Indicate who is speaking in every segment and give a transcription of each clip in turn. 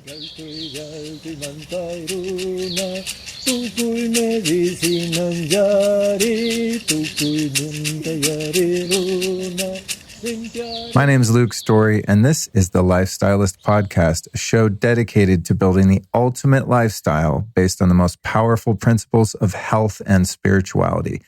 Speaker 1: My name is Luke Story, and this is the Lifestylist Podcast, a show dedicated to building the ultimate lifestyle based on the most powerful principles of health and spirituality.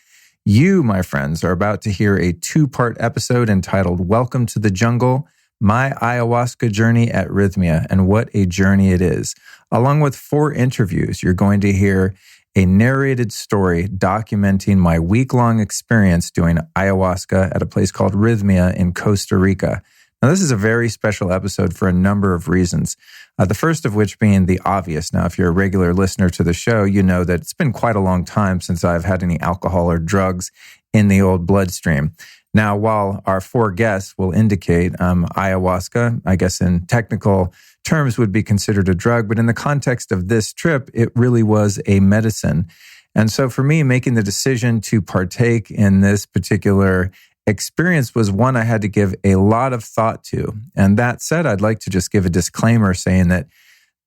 Speaker 1: You, my friends, are about to hear a two-part episode entitled Welcome to the Jungle, My Ayahuasca Journey at Rythmia, and what a journey it is. Along with 4 interviews, you're going to hear a narrated story documenting my week-long experience doing ayahuasca at a place called Rythmia in Costa Rica. Now, this is a very special episode for a number of reasons. The first of which being the obvious. Now, if you're a regular listener to the show, you know that it's been quite a long time since I've had any alcohol or drugs in the old bloodstream. Now, while our 4 guests will indicate ayahuasca, I guess in technical terms would be considered a drug, but in the context of this trip, it really was a medicine. And so for me, making the decision to partake in this particular experience was one I had to give a lot of thought to. And that said, I'd like to just give a disclaimer saying that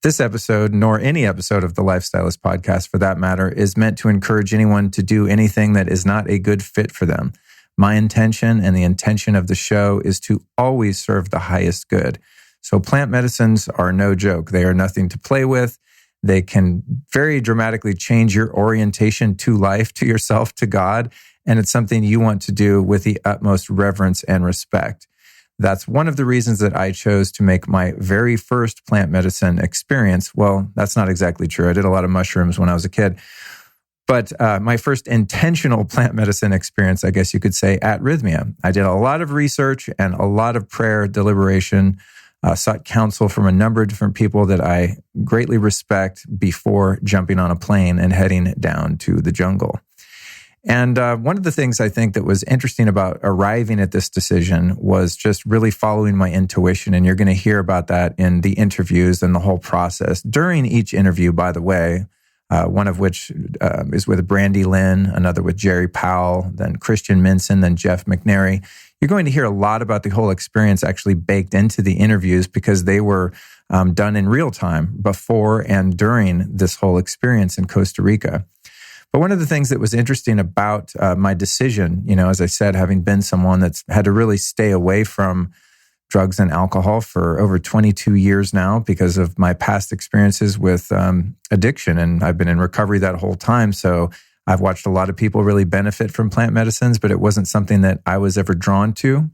Speaker 1: this episode, nor any episode of the Lifestylist Podcast for that matter, is meant to encourage anyone to do anything that is not a good fit for them. My intention and the intention of the show is to always serve the highest good. So plant medicines are no joke. They are nothing to play with. They can very dramatically change your orientation to life, to yourself, to God. And it's something you want to do with the utmost reverence and respect. That's one of the reasons that I chose to make my very first plant medicine experience. Well, that's not exactly true. I did a lot of mushrooms when I was a kid. But my first intentional plant medicine experience, I guess you could say, at Rythmia. I did a lot of research and a lot of prayer, deliberation, sought counsel from a number of different people that I greatly respect before jumping on a plane and heading down to the jungle. And one of the things I think that was interesting about arriving at this decision was just really following my intuition. And you're going to hear about that in the interviews and the whole process. During each interview, by the way, one of which is with Brandy Lynn, another with Jerry Powell, then Christian Minson, then Jeff McNary. You're going to hear a lot about the whole experience actually baked into the interviews because they were done in real time before and during this whole experience in Costa Rica. But one of the things that was interesting about my decision, as I said, having been someone that's had to really stay away from drugs and alcohol for over 22 years now because of my past experiences with addiction. And I've been in recovery that whole time. So I've watched a lot of people really benefit from plant medicines, but it wasn't something that I was ever drawn to.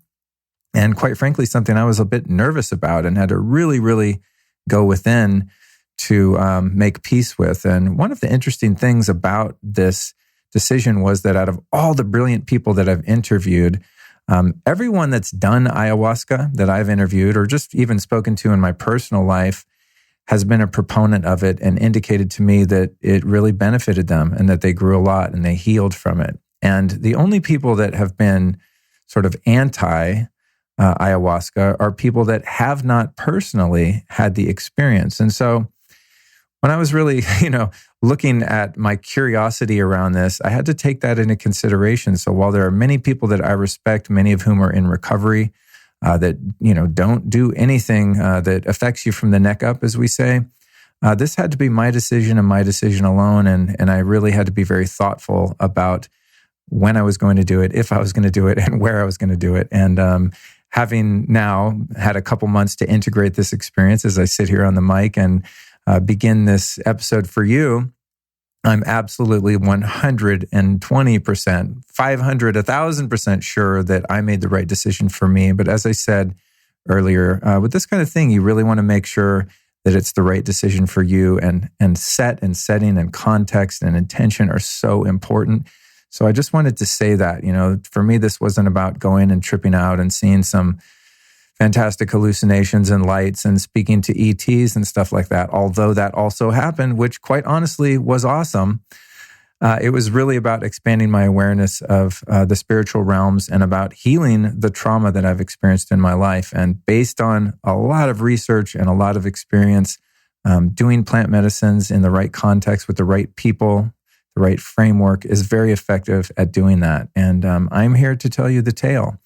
Speaker 1: And quite frankly, something I was a bit nervous about and had to really, really go within to make peace with. And one of the interesting things about this decision was that out of all the brilliant people that I've interviewed, everyone that's done ayahuasca that I've interviewed or just even spoken to in my personal life has been a proponent of it and indicated to me that it really benefited them and that they grew a lot and they healed from it. And the only people that have been sort of anti-ayahuasca are people that have not personally had the experience. And so when I was really, looking at my curiosity around this, I had to take that into consideration. So while there are many people that I respect, many of whom are in recovery, that, don't do anything that affects you from the neck up, as we say, this had to be my decision and my decision alone. And I really had to be very thoughtful about when I was going to do it, if I was going to do it, and where I was going to do it. And having now had a couple months to integrate this experience as I sit here on the mic and begin this episode for you, I'm absolutely 120%, 500, 1,000% sure that I made the right decision for me. But as I said earlier, with this kind of thing, you really want to make sure that it's the right decision for you. And setting and context and intention are so important. So I just wanted to say that, for me, this wasn't about going and tripping out and seeing some fantastic hallucinations and lights and speaking to ETs and stuff like that, although that also happened, which quite honestly was awesome. It was really about expanding my awareness of the spiritual realms and about healing the trauma that I've experienced in my life. And based on a lot of research and a lot of experience, doing plant medicines in the right context with the right people, the right framework is very effective at doing that. And I'm here to tell you the tale.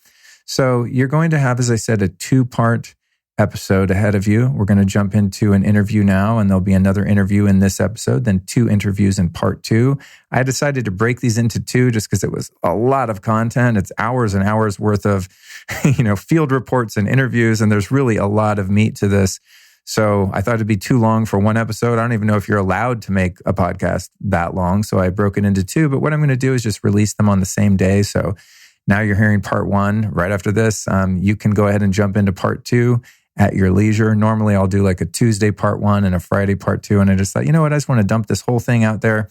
Speaker 1: So you're going to have, as I said, a two-part episode ahead of you. We're going to jump into an interview now, and there'll be another interview in this episode, then 2 interviews in part 2. I decided to break these into 2 just because it was a lot of content. It's hours and hours worth of, field reports and interviews, and there's really a lot of meat to this. So I thought it'd be too long for one episode. I don't even know if you're allowed to make a podcast that long. So I broke it into 2, but what I'm going to do is just release them on the same day. So now you're hearing part 1 right after this. You can go ahead and jump into part 2 at your leisure. Normally I'll do like a Tuesday part 1 and a Friday part 2. And I just thought, you know what? I just want to dump this whole thing out there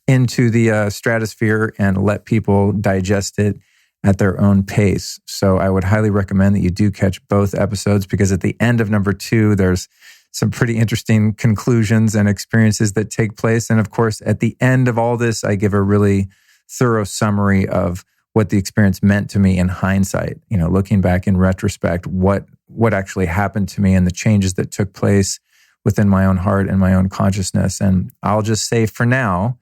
Speaker 1: into the stratosphere and let people digest it at their own pace. So I would highly recommend that you do catch both episodes, because at the end of number 2, there's some pretty interesting conclusions and experiences that take place. And of course, at the end of all this, I give a really thorough summary of what the experience meant to me in hindsight, looking back in retrospect, what actually happened to me and the changes that took place within my own heart and my own consciousness. And I'll just say for now,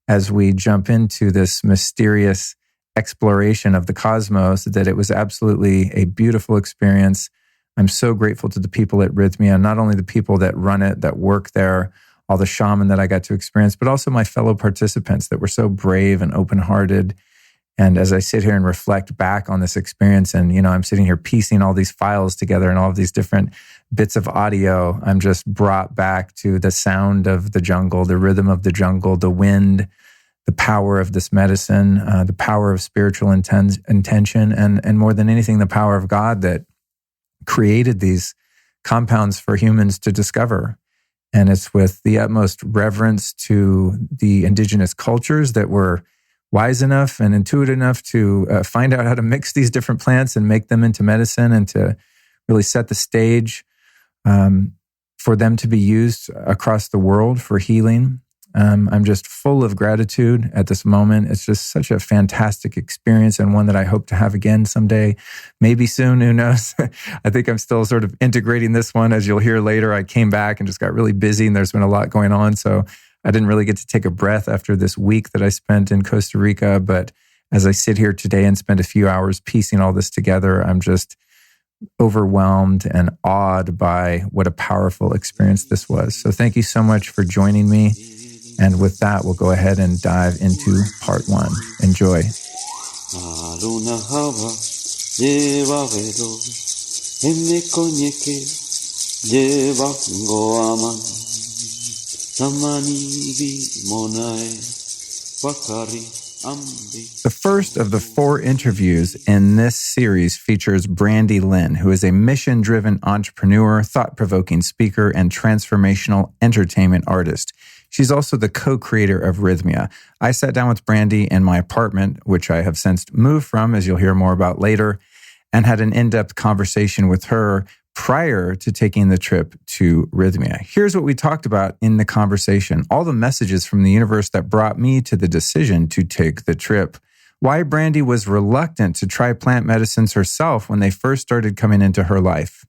Speaker 1: as we jump into this mysterious exploration of the cosmos, that it was absolutely a beautiful experience. I'm so grateful to the people at Rythmia, not only the people that run it, that work there, all the shaman that I got to experience, but also my fellow participants that were so brave and open-hearted. And as I sit here and reflect back on this experience, and, I'm sitting here piecing all these files together and all of these different bits of audio, I'm just brought back to the sound of the jungle, the rhythm of the jungle, the wind, the power of this medicine, the power of spiritual intention, and more than anything, the power of God that created these compounds for humans to discover. And it's with the utmost reverence to the indigenous cultures that were wise enough and intuitive enough to find out how to mix these different plants and make them into medicine, and to really set the stage for them to be used across the world for healing. I'm just full of gratitude at this moment. It's just such a fantastic experience, and one that I hope to have again someday, maybe soon, who knows? I think I'm still sort of integrating this one. As you'll hear later, I came back and just got really busy, and there's been a lot going on. So I didn't really get to take a breath after this week that I spent in Costa Rica. But as I sit here today and spend a few hours piecing all this together, I'm just overwhelmed and awed by what a powerful experience this was. So thank you so much for joining me. And with that, we'll go ahead and dive into part 1. Enjoy. The first of the 4 interviews in this series features Brandy Lynn, who is a mission-driven entrepreneur, thought-provoking speaker, and transformational entertainment artist. She's also the co-creator of Rythmia. I sat down with Brandee in my apartment, which I have since moved from, as you'll hear more about later, and had an in-depth conversation with her prior to taking the trip to Rythmia. Here's what we talked about in the conversation: all the messages from the universe that brought me to the decision to take the trip, why Brandee was reluctant to try plant medicines herself when they first started coming into her life,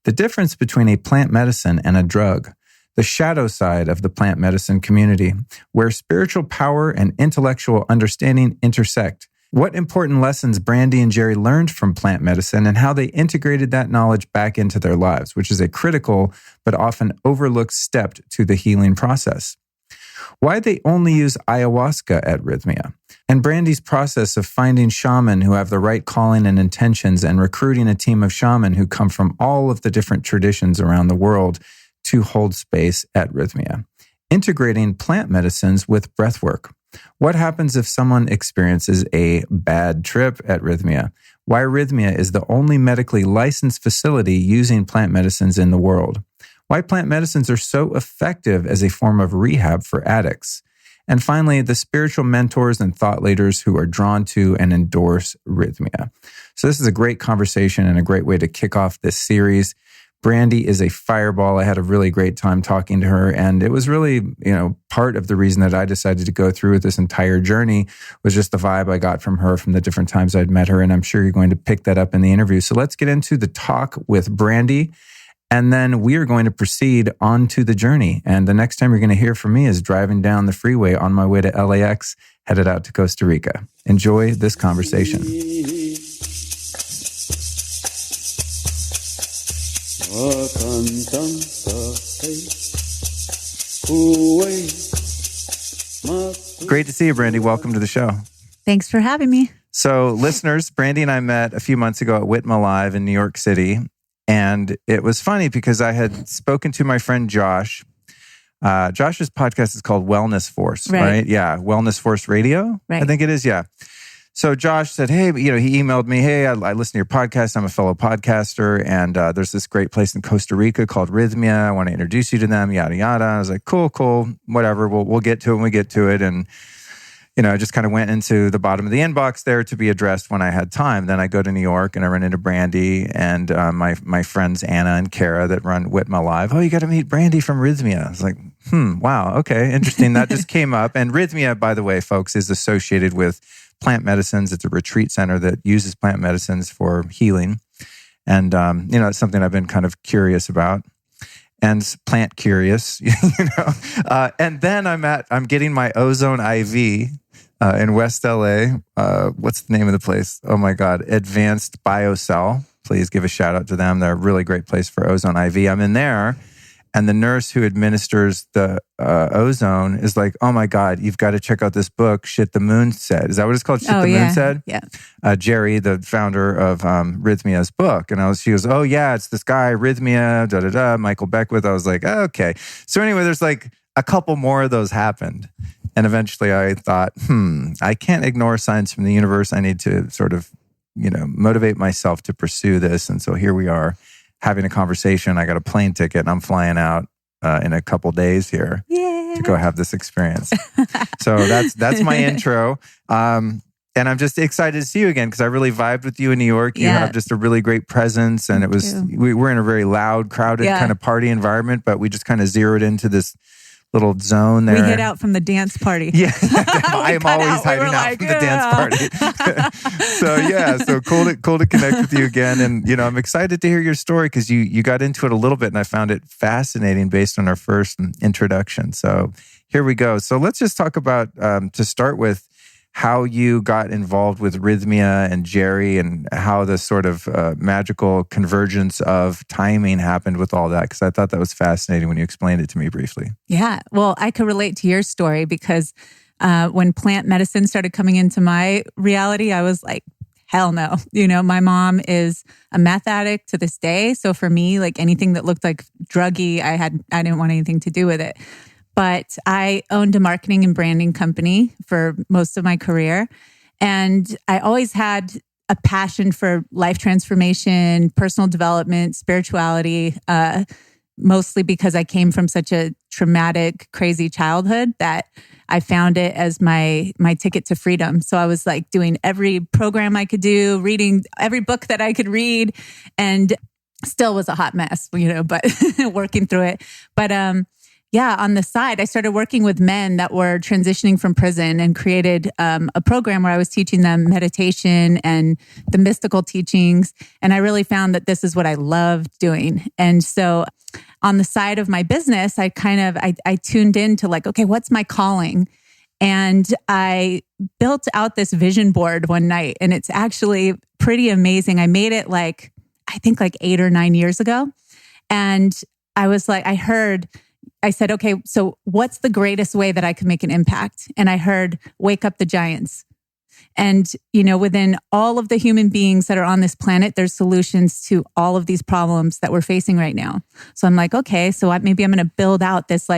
Speaker 1: the difference between a plant medicine and a drug, the shadow side of the plant medicine community, where spiritual power and intellectual understanding intersect, what important lessons Brandee and Gerry learned from plant medicine, and how they integrated that knowledge back into their lives, which is a critical but often overlooked step to the healing process. Why they only use ayahuasca at Rythmia, and Brandee's process of finding shaman who have the right calling and intentions, and recruiting a team of shaman who come from all of the different traditions around the world to hold space at Rythmia. Integrating plant medicines with breathwork. What happens if someone experiences a bad trip at Rythmia? Why Rythmia is the only medically licensed facility using plant medicines in the world. Why plant medicines are so effective as a form of rehab for addicts. And finally, the spiritual mentors and thought leaders who are drawn to and endorse Rythmia. So this is a great conversation and a great way to kick off this series. Brandee is a fireball. I had a really great time talking to her, and it was really, part of the reason that I decided to go through with this entire journey was just the vibe I got from her from the different times I'd met her, and I'm sure you're going to pick that up in the interview. So let's get into the talk with Brandee, and then we are going to proceed on to the journey. And the next time you're going to hear from me is driving down the freeway on my way to LAX, headed out to Costa Rica. Enjoy this conversation. Great to see you, Brandee. Welcome to the show.
Speaker 2: Thanks for having me.
Speaker 1: So, listeners, Brandee and I met a few months ago at Rythmia Live in New York City. And it was funny because I had spoken to my friend Josh. Josh's podcast is called Wellness Force, right? Yeah, Wellness Force Radio, right. I think it is, yeah. So Josh said, hey, he emailed me, hey, I listen to your podcast. I'm a fellow podcaster, and there's this great place in Costa Rica called Rythmia. I want to introduce you to them, yada, yada. I was like, cool, whatever. We'll get to it when we get to it. And, I just kind of went into the bottom of the inbox there to be addressed when I had time. Then I go to New York and I run into Brandee and my friends Anna and Kara that run Rythmia Live. Oh, you got to meet Brandee from Rythmia. I was like, wow, okay, interesting. That just came up. And Rythmia, by the way, folks, is associated with plant medicines. It's a retreat center that uses plant medicines for healing. And, it's something I've been kind of curious about and plant curious, and then I'm getting my ozone IV in West LA. What's the name of the place? Oh my God, Advanced Biocell. Please give a shout out to them. They're a really great place for ozone IV. I'm in there. And the nurse who administers the ozone is like, oh my God, you've got to check out this book, Shit the Moon Said. Is that what it's called? Shit the Moon Said?
Speaker 2: Yeah.
Speaker 1: Jerry, the founder of Rythmia's book. And she goes, oh yeah, it's this guy, Rythmia, Michael Beckwith. I was like, oh, okay. So anyway, there's like a couple more of those happened. And eventually I thought, I can't ignore signs from the universe. I need to sort of, motivate myself to pursue this. And so here we are, having a conversation. I got a plane ticket and I'm flying out in a couple days here to go have this experience. So that's my intro. And I'm just excited to see you again because I really vibed with you in New York. You have just a really great presence. And we were in a very loud, crowded kind of party environment, but we just kind of zeroed into this little zone there.
Speaker 2: We hid out from the dance party.
Speaker 1: Yeah, I'm always hiding out from the dance party. So cool to connect with you again. And I'm excited to hear your story because you got into it a little bit, and I found it fascinating based on our first introduction. So here we go. So let's just talk about to start with how you got involved with Rythmia and Jerry, and how the sort of magical convergence of timing happened with all that, because I thought that was fascinating when you explained it to me briefly. Yeah.
Speaker 2: Well, I could relate to your story because when plant medicine started coming into my reality, I was like, hell no. My mom is a meth addict to this day. So for me, like anything that looked like druggy, I didn't want anything to do with it. But I owned a marketing and branding company for most of my career. And I always had a passion for life transformation, personal development, spirituality, mostly because I came from such a traumatic, crazy childhood that I found it as my ticket to freedom. So I was like doing every program I could do, reading every book that I could read, and still was a hot mess, but working through it. But on the side, I started working with men that were transitioning from prison and created a program where I was teaching them meditation and the mystical teachings. And I really found that this is what I loved doing. And so on the side of my business, I tuned into like, okay, what's my calling? And I built out this vision board one night, and it's actually pretty amazing. I made it I think 8 or 9 years ago. And I was like, I said, okay, so what's the greatest way that I can make an impact? And I heard, wake up the giants. And, within all of the human beings that are on this planet, there's solutions to all of these problems that we're facing right now. So I'm like, okay, so maybe I'm going to build out this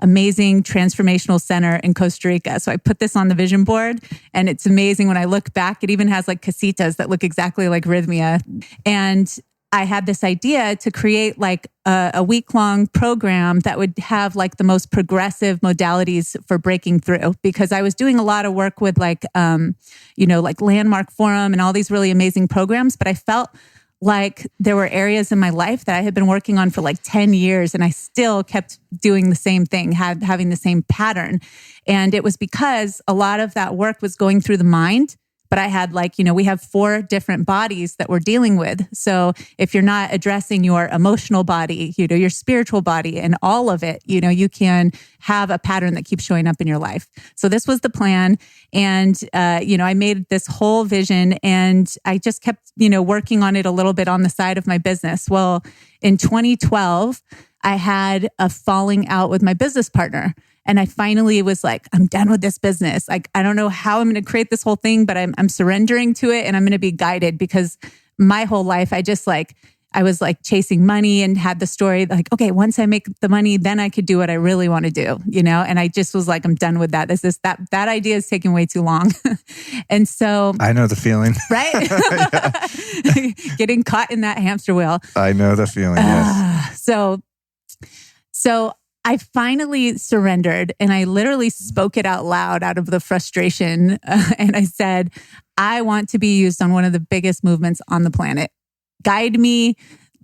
Speaker 2: amazing transformational center in Costa Rica. So I put this on the vision board, and it's amazing when I look back. It even has casitas that look exactly like Rythmia. And I had this idea to create a week-long program that would have the most progressive modalities for breaking through, because I was doing a lot of work with Landmark Forum and all these really amazing programs, but I felt like there were areas in my life that I had been working on for 10 years, and I still kept doing the same thing, having the same pattern. And it was because a lot of that work was going through the mind, But I had we have 4 different bodies that we're dealing with. So if you're not addressing your emotional body, your spiritual body and all of it, you can have a pattern that keeps showing up in your life. So this was the plan. And, I made this whole vision and I just kept, working on it a little bit on the side of my business. Well, in 2012, I had a falling out with my business partner. And I finally was like, I'm done with this business. Like, I don't know how I'm going to create this whole thing, but I'm surrendering to it and I'm going to be guided, because my whole life, I was chasing money and had the story like, okay, once I make the money, then I could do what I really want to do, And I just was like, I'm done with that. That idea is taking way too long. And so
Speaker 1: I know the feeling,
Speaker 2: right? Getting caught in that hamster wheel.
Speaker 1: I know the feeling. Yes.
Speaker 2: So I finally surrendered and I literally spoke it out loud out of the frustration. And I said, I want to be used on one of the biggest movements on the planet. Guide me.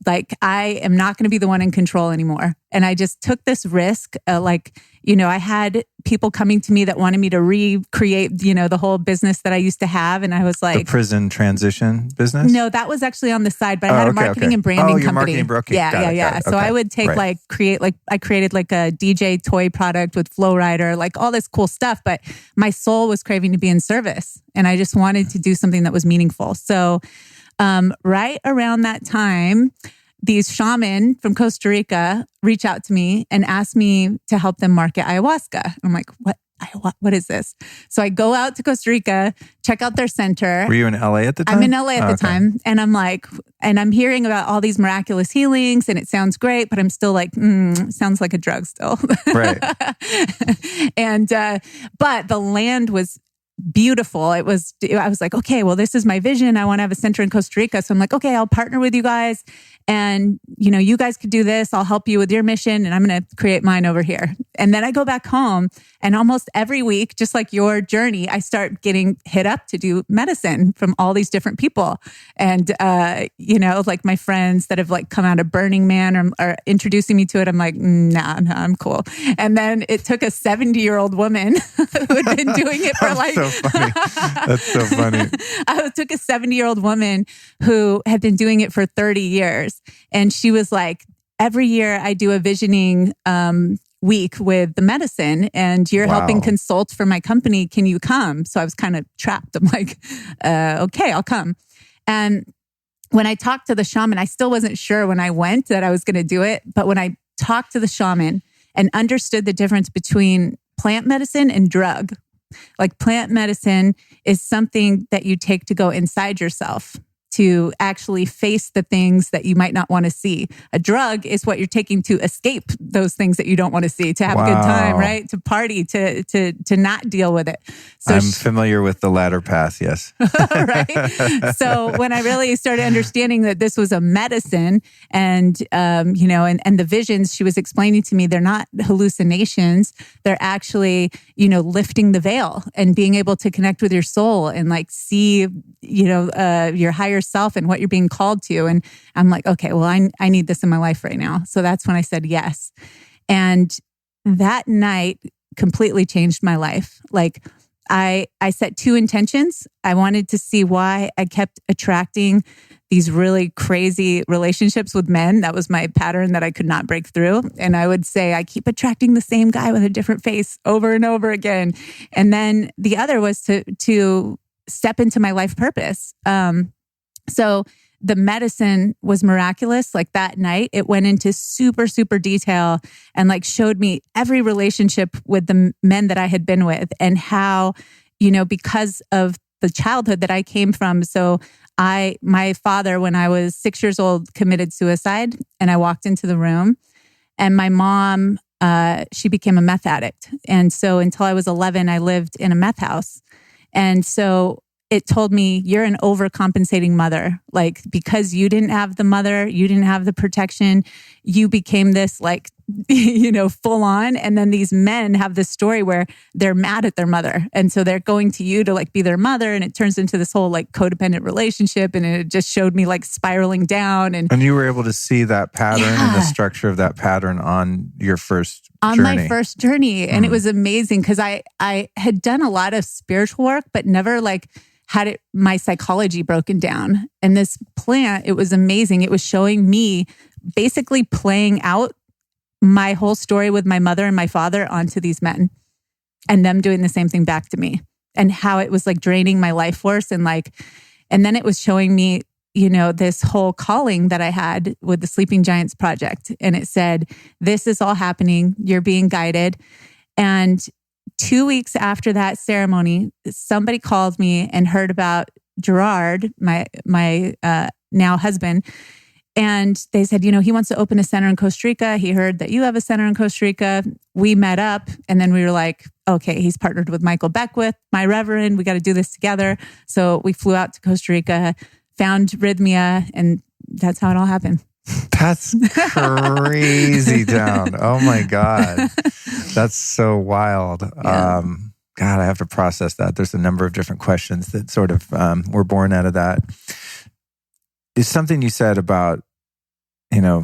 Speaker 2: Like, I am not going to be the one in control anymore. And I just took this risk. I had people coming to me that wanted me to recreate, the whole business that I used to have. And I was like...
Speaker 1: The prison transition business?
Speaker 2: No, that was actually on the side, but I had a marketing and branding company. Yeah. So I would take I created a DJ toy product with Flow Rider, all this cool stuff. But my soul was craving to be in service. And I just wanted to do something that was meaningful. So right around that time, these shamans from Costa Rica reach out to me and ask me to help them market ayahuasca. I'm like, what is this? So I go out to Costa Rica, check out their center.
Speaker 1: Were you in LA at the time?
Speaker 2: I'm in LA at the time. And I'm like, and I'm hearing about all these miraculous healings and it sounds great, but I'm still like, sounds like a drug still.
Speaker 1: Right.
Speaker 2: And, but the land was beautiful. I was like, okay, well, this is my vision. I want to have a center in Costa Rica. So I'm like, okay, I'll partner with you guys. And, you guys could do this. I'll help you with your mission and I'm going to create mine over here. And then I go back home and almost every week, just like your journey, I start getting hit up to do medicine from all these different people. And, my friends that have come out of Burning Man are introducing me to it. I'm like, nah, I'm cool. And then it took a 70-year-old woman who had been doing it for
Speaker 1: so funny. That's so funny.
Speaker 2: I took a 70-year-old woman who had been doing it for 30 years. And she was like, every year I do a visioning week with the medicine and you're helping consult for my company. Can you come? So I was kind of trapped. I'm like, okay, I'll come. And when I talked to the shaman, I still wasn't sure when I went that I was going to do it. But when I talked to the shaman and understood the difference between plant medicine and drug, plant medicine is something that you take to go inside yourself to actually face the things that you might not want to see. A drug is what you're taking to escape those things that you don't want to see, to have a good time, right? To party, to not deal with it. So
Speaker 1: I'm familiar with the latter path, yes.
Speaker 2: Right? So when I really started understanding that this was a medicine and, and the visions she was explaining to me, they're not hallucinations. They're actually, lifting the veil and being able to connect with your soul and see, your higher self and what you're being called to. And I'm like, okay, well, I need this in my life right now. So that's when I said yes. And that night completely changed my life. I set 2 intentions. I wanted to see why I kept attracting these really crazy relationships with men. That was my pattern that I could not break through. And I would say, I keep attracting the same guy with a different face over and over again. And then the other was to step into my life purpose. So the medicine was miraculous. That night, it went into super, super detail and showed me every relationship with the men that I had been with and how, because of the childhood that I came from. So my father, when I was 6 years old, committed suicide and I walked into the room and my mom, she became a meth addict. And so until I was 11, I lived in a meth house. And so it told me, you're an overcompensating mother. Because you didn't have the mother, you didn't have the protection, you became this full on. And then these men have this story where they're mad at their mother. And so they're going to you to like be their mother. And it turns into this whole like codependent relationship. And it just showed me like spiraling down. And
Speaker 1: you were able to see that pattern and the structure of that pattern on your first
Speaker 2: on
Speaker 1: journey.
Speaker 2: my first journey. And it was amazing because I had done a lot of spiritual work, but never like had my psychology broken down. And this plant, it was amazing. It was showing me basically playing out my whole story with my mother and my father onto these men and them doing the same thing back to me, and how it was like draining my life force. And then it was showing me, this whole calling that I had with the Sleeping Giants Project. And it said, this is all happening. You're being guided. And 2 weeks after that ceremony, somebody called me and heard about Gerard, my now husband. And they said, he wants to open a center in Costa Rica. He heard that you have a center in Costa Rica. We met up and then we were like, okay, he's partnered with Michael Beckwith, my reverend. We got to do this together. So we flew out to Costa Rica, found Rythmia, and that's how it all happened.
Speaker 1: That's crazy town. Oh my God. That's so wild.
Speaker 2: Yeah.
Speaker 1: God, I have to process that. There's a number of different questions that sort of were born out of that. Is something you said about,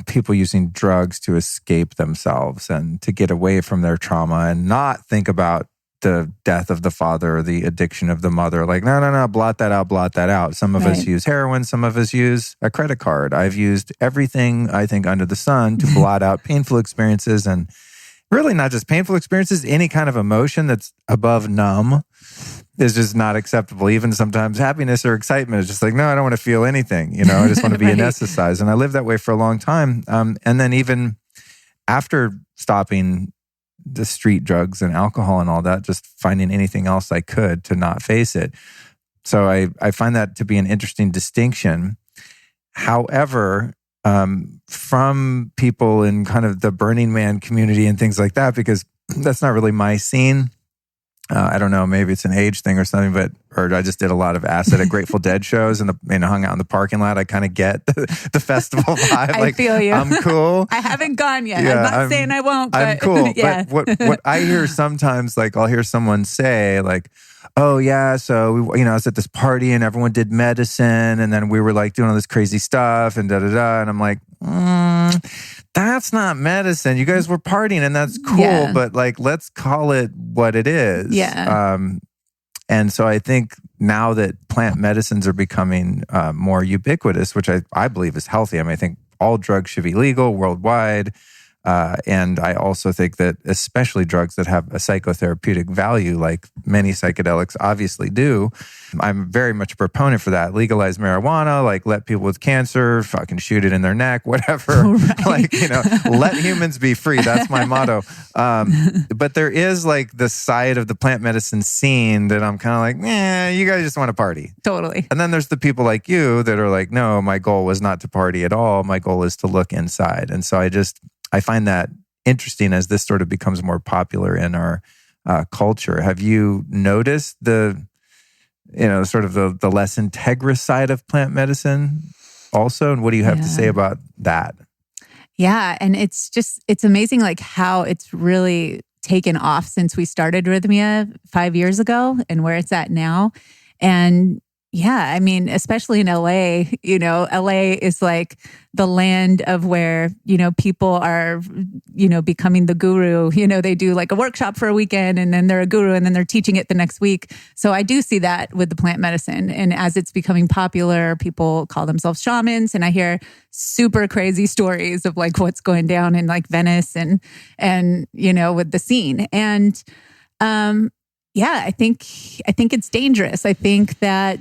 Speaker 1: people using drugs to escape themselves and to get away from their trauma and not think about the death of the father or the addiction of the mother. Like, no, blot that out. Some of us use heroin. Some of us use a credit card. I've used everything, I think, under the sun to blot out painful experiences, and really not just painful experiences, any kind of emotion that's above numb is just not acceptable. Even sometimes happiness or excitement is just like, no, I don't want to feel anything. I just want to be anesthetized. And I lived that way for a long time. And then even after stopping the street drugs and alcohol and all that, just finding anything else I could to not face it. So I find that to be an interesting distinction. However, from people in kind of the Burning Man community and things like that, because that's not really my scene. I don't know, maybe it's an age thing or something, or I just did a lot of acid at Grateful Dead shows and hung out in the parking lot. I kind of get the festival vibe.
Speaker 2: I feel you.
Speaker 1: I'm cool.
Speaker 2: I haven't gone yet. Yeah, I'm not saying I won't, but
Speaker 1: I'm cool.
Speaker 2: Yeah.
Speaker 1: But what I hear sometimes, like I'll hear someone say like, oh yeah, so I was at this party and everyone did medicine and then we were like doing all this crazy stuff and da-da-da. And I'm like, that's not medicine. You guys were partying and that's cool, but like, let's call it what it is.
Speaker 2: Yeah.
Speaker 1: And so I think now that plant medicines are becoming more ubiquitous, which I believe is healthy. I mean, I think all drugs should be legal worldwide. And I also think that especially drugs that have a psychotherapeutic value, like many psychedelics obviously do, I'm very much a proponent for that. Legalize marijuana, like let people with cancer fucking shoot it in their neck, whatever. Right. Like, let humans be free. That's my motto. But there is like the side of the plant medicine scene that I'm kind of like, you guys just want to party.
Speaker 2: Totally.
Speaker 1: And then there's the people like you that are like, no, my goal was not to party at all. My goal is to look inside. And so I find that interesting as this sort of becomes more popular in our culture. Have you noticed the sort of the less integrous side of plant medicine also? And what do you have to say about that?
Speaker 2: Yeah. And it's amazing like how it's really taken off since we started Rythmia 5 years ago and where it's at now. And yeah, I mean, especially in LA, LA is like the land of where, people are, becoming the guru. They do like a workshop for a weekend and then they're a guru and then they're teaching it the next week. So I do see that with the plant medicine. And as it's becoming popular, people call themselves shamans. And I hear super crazy stories of like what's going down in like Venice and with the scene. And, yeah, I think it's dangerous. I think that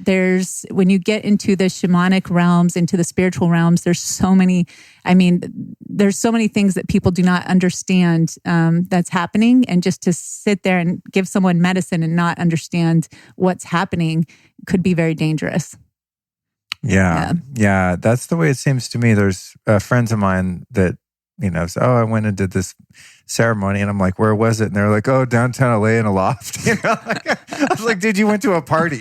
Speaker 2: when you get into the shamanic realms, into the spiritual realms, there's so many things that people do not understand that's happening. And just to sit there and give someone medicine and not understand what's happening could be very dangerous.
Speaker 1: Yeah, that's the way it seems to me. There's friends of mine that So, I went and did this ceremony, and I'm like, where was it? And they're like, oh, downtown LA in a loft. I was like, dude, you went to a party,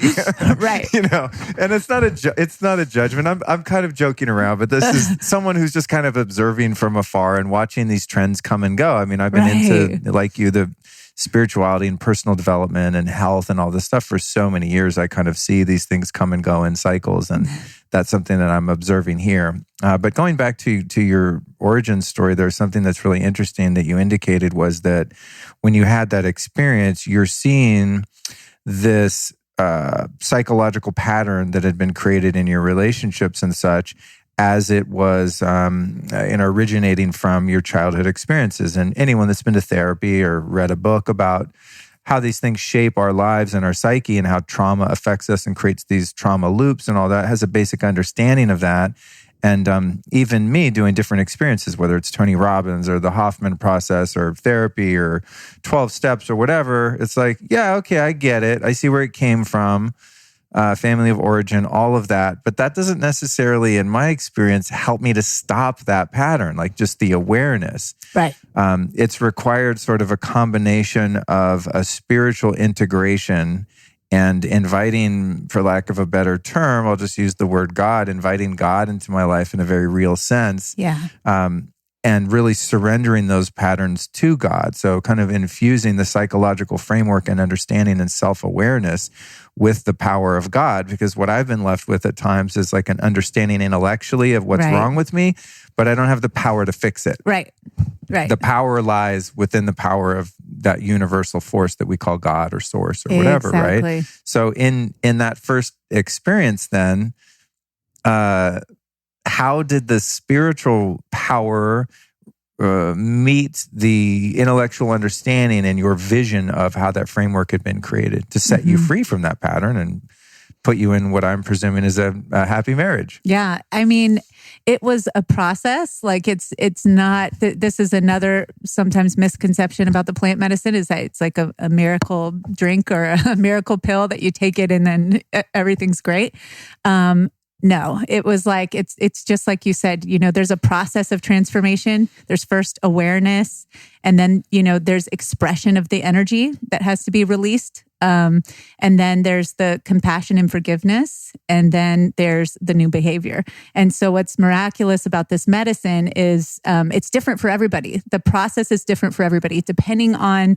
Speaker 2: right?
Speaker 1: And it's not a judgment. I'm kind of joking around, but this is someone who's just kind of observing from afar and watching these trends come and go. I mean, I've been into, like you, the spirituality and personal development and health and all this stuff for so many years. I kind of see these things come and go in cycles, and that's something that I'm observing here. But going back to your origin story, there's something that's really interesting that you indicated was that when you had that experience, you're seeing this psychological pattern that had been created in your relationships and such, as it was originating from your childhood experiences. And anyone that's been to therapy or read a book about how these things shape our lives and our psyche and how trauma affects us and creates these trauma loops and all that has a basic understanding of that. And even me doing different experiences, whether it's Tony Robbins or the Hoffman process or therapy or 12 steps or whatever, it's like, yeah, okay, I get it. I see where it came from. Family of origin, all of that. But that doesn't necessarily, in my experience, help me to stop that pattern, like just the awareness.
Speaker 2: Right.
Speaker 1: It's required sort of a combination of a spiritual integration and inviting, for lack of a better term, I'll just use the word God, inviting God into my life in a very real sense.
Speaker 2: Yeah.
Speaker 1: And really surrendering those patterns to God. So kind of infusing the psychological framework and understanding and self-awareness with the power of God. Because what I've been left with at times is like an understanding intellectually of what's wrong with me, but I don't have the power to fix it.
Speaker 2: Right. The
Speaker 1: power lies within the power of that universal force that we call God or source or whatever, right? So in that first experience then, how did the spiritual power meet the intellectual understanding and your vision of how that framework had been created to set you free from that pattern and put you in what I'm presuming is a happy marriage?
Speaker 2: Yeah. I mean, it was a process. Like it's not, this is another sometimes misconception about the plant medicine, is that it's like a miracle drink or a miracle pill that you take it and then everything's great. No, it was like, it's just like you said, there's a process of transformation. There's first awareness, and then, there's expression of the energy that has to be released. And then there's the compassion and forgiveness, and then there's the new behavior. And so what's miraculous about this medicine is it's different for everybody. The process is different for everybody, depending on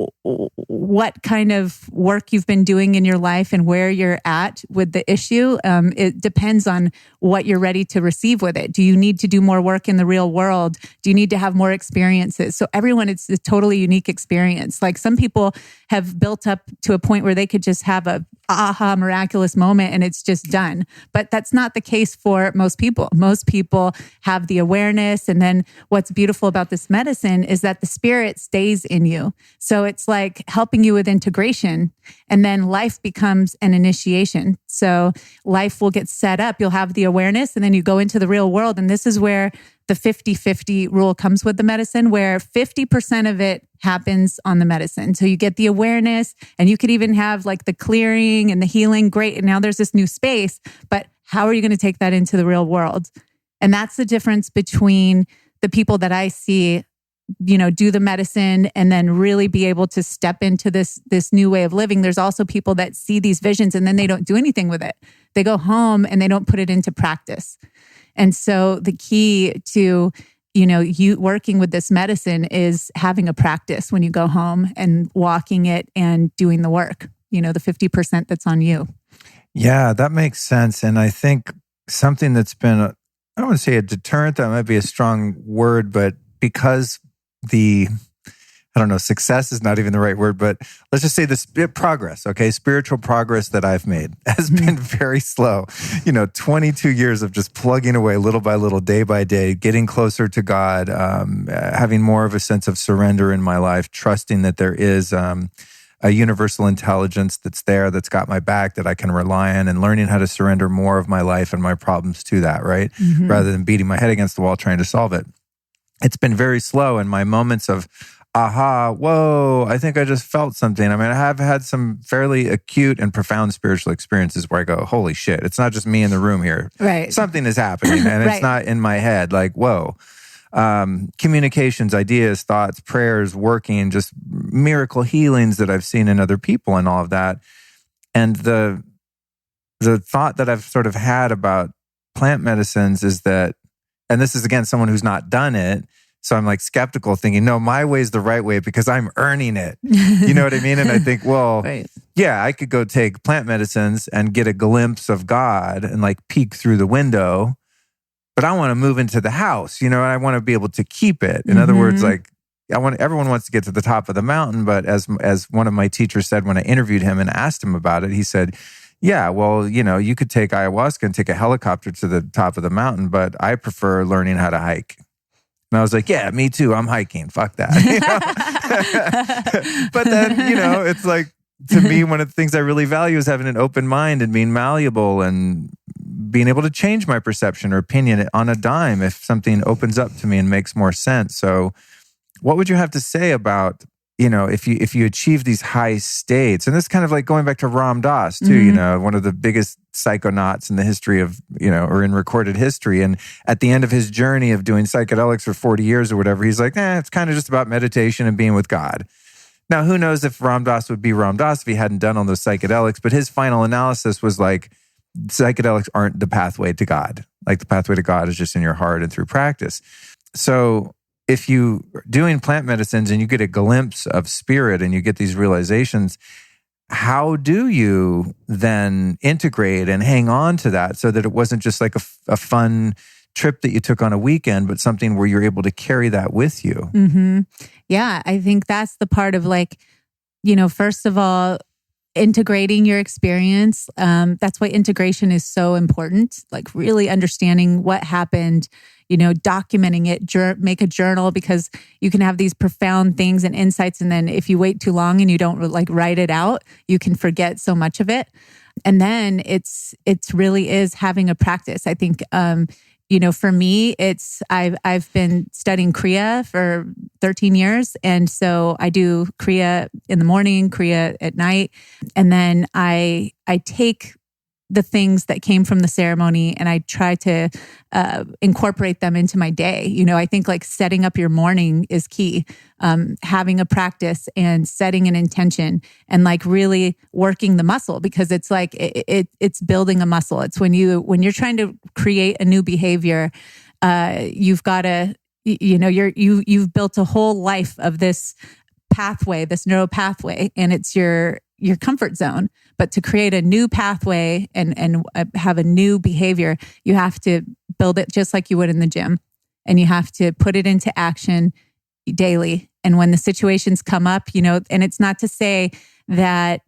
Speaker 2: what kind of work you've been doing in your life and where you're at with the issue. It depends on what you're ready to receive with it. Do you need to do more work in the real world? Do you need to have more experiences? So everyone, it's a totally unique experience. Like some people have built up to a point where they could just have a aha miraculous moment and it's just done. But that's not the case for most people. Most people have the awareness. And then what's beautiful about this medicine is that the spirit stays in you. So it's like helping you with integration, and then life becomes an initiation. So life will get set up. You'll have the awareness, and then you go into the real world. And this is where the 50-50 rule comes with the medicine, where 50% of it happens on the medicine. So you get the awareness, and you could even have like the clearing and the healing. Great. And now there's this new space, but how are you going to take that into the real world? And that's the difference between the people that I see, do the medicine and then really be able to step into this new way of living. There's also people that see these visions and then they don't do anything with it. They go home and they don't put it into practice. And so the key to, you working with this medicine is having a practice when you go home and walking it and doing the work, the 50% that's on you.
Speaker 1: Yeah, that makes sense. And I think something that's been, I don't want to say a deterrent, that might be a strong word, but because success is not even the right word, but let's just say this progress, okay? Spiritual progress that I've made has been very slow. 22 years of just plugging away little by little, day by day, getting closer to God, having more of a sense of surrender in my life, trusting that there is a universal intelligence that's there, that's got my back, that I can rely on, and learning how to surrender more of my life and my problems to that, right? Rather than beating my head against the wall trying to solve it. It's been very slow, and my moments of aha, whoa, I think I just felt something. I mean, I have had some fairly acute and profound spiritual experiences where I go, holy shit, it's not just me in the room here.
Speaker 2: Right.
Speaker 1: Something is happening, and it's not in my head. Like, whoa. communications, ideas, thoughts, prayers, working, just miracle healings that I've seen in other people and all of that. And the thought that I've sort of had about plant medicines is that, and this is again, someone who's not done it, so I'm like skeptical, thinking, no, my way is the right way because I'm earning it. You know what I mean? And I think, well,
Speaker 2: right.
Speaker 1: Yeah, I could go take plant medicines and get a glimpse of God and like peek through the window, but I want to move into the house, and I want to be able to keep it. In other words, like everyone wants to get to the top of the mountain, but as one of my teachers said when I interviewed him and asked him about it, he said, yeah, well, you could take ayahuasca and take a helicopter to the top of the mountain, but I prefer learning how to hike. And I was like, yeah, me too. I'm hiking. Fuck that. But then, it's like, to me, one of the things I really value is having an open mind and being malleable and being able to change my perception or opinion on a dime if something opens up to me and makes more sense. So what would you have to say about, if you achieve these high states? And this kind of like going back to Ram Dass too, one of the biggest psychonauts in the history of, or in recorded history. And at the end of his journey of doing psychedelics for 40 years or whatever, he's like, it's kind of just about meditation and being with God. Now, who knows if Ram Dass would be Ram Dass if he hadn't done all those psychedelics, but his final analysis was like, psychedelics aren't the pathway to God. Like the pathway to God is just in your heart and through practice. So if you doing plant medicines and you get a glimpse of spirit and you get these realizations, how do you then integrate and hang on to that so that it wasn't just like a fun trip that you took on a weekend, but something where you're able to carry that with you?
Speaker 2: Mm-hmm. Yeah, I think that's the part of like, first of all, integrating your experience. That's why integration is so important. Like really understanding what happened, documenting it, make a journal, because you can have these profound things and insights. And then if you wait too long and you don't like write it out, you can forget so much of it. And then it's really is having a practice. I think, for me, I've been studying Kriya for 13 years. And so I do Kriya in the morning, Kriya at night. And then I take the things that came from the ceremony and I try to incorporate them into my day. I think like setting up your morning is key. Having a practice and setting an intention and like really working the muscle, because it's like it's building a muscle. It's when you're trying to create a new behavior, you've got to, you've built a whole life of this pathway, this neural pathway, and it's your comfort zone. But to create a new pathway and have a new behavior, you have to build it just like you would in the gym. And you have to put it into action daily. And when the situations come up, and it's not to say that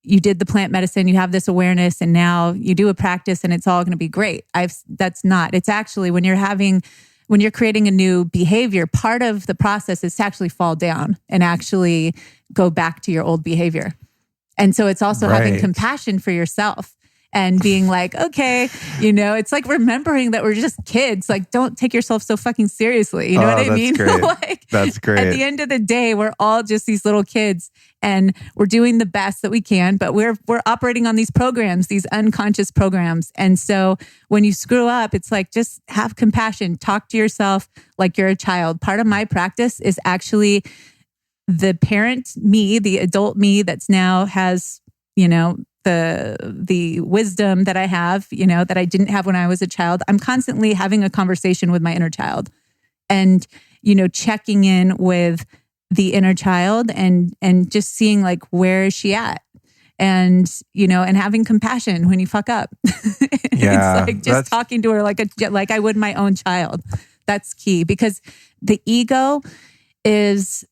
Speaker 2: you did the plant medicine, you have this awareness, and now you do a practice and it's all going to be great. That's not. It's actually when you're creating a new behavior, part of the process is to actually fall down and actually go back to your old behavior. And so it's also having compassion for yourself and being like, okay, it's like remembering that we're just kids. Like, don't take yourself so fucking seriously. You know what I mean?
Speaker 1: Great.
Speaker 2: Like,
Speaker 1: that's great.
Speaker 2: At the end of the day, we're all just these little kids and we're doing the best that we can, but we're operating on these programs, these unconscious programs. And so when you screw up, it's like, just have compassion, talk to yourself like you're a child. Part of my practice is actually the parent me, the adult me that's now has, the wisdom that I have, that I didn't have when I was a child. I'm constantly having a conversation with my inner child and, checking in with the inner child and just seeing like, where is she at? And, and having compassion when you fuck up.
Speaker 1: Yeah,
Speaker 2: it's like just talking to her like I would my own child. That's key, because the ego is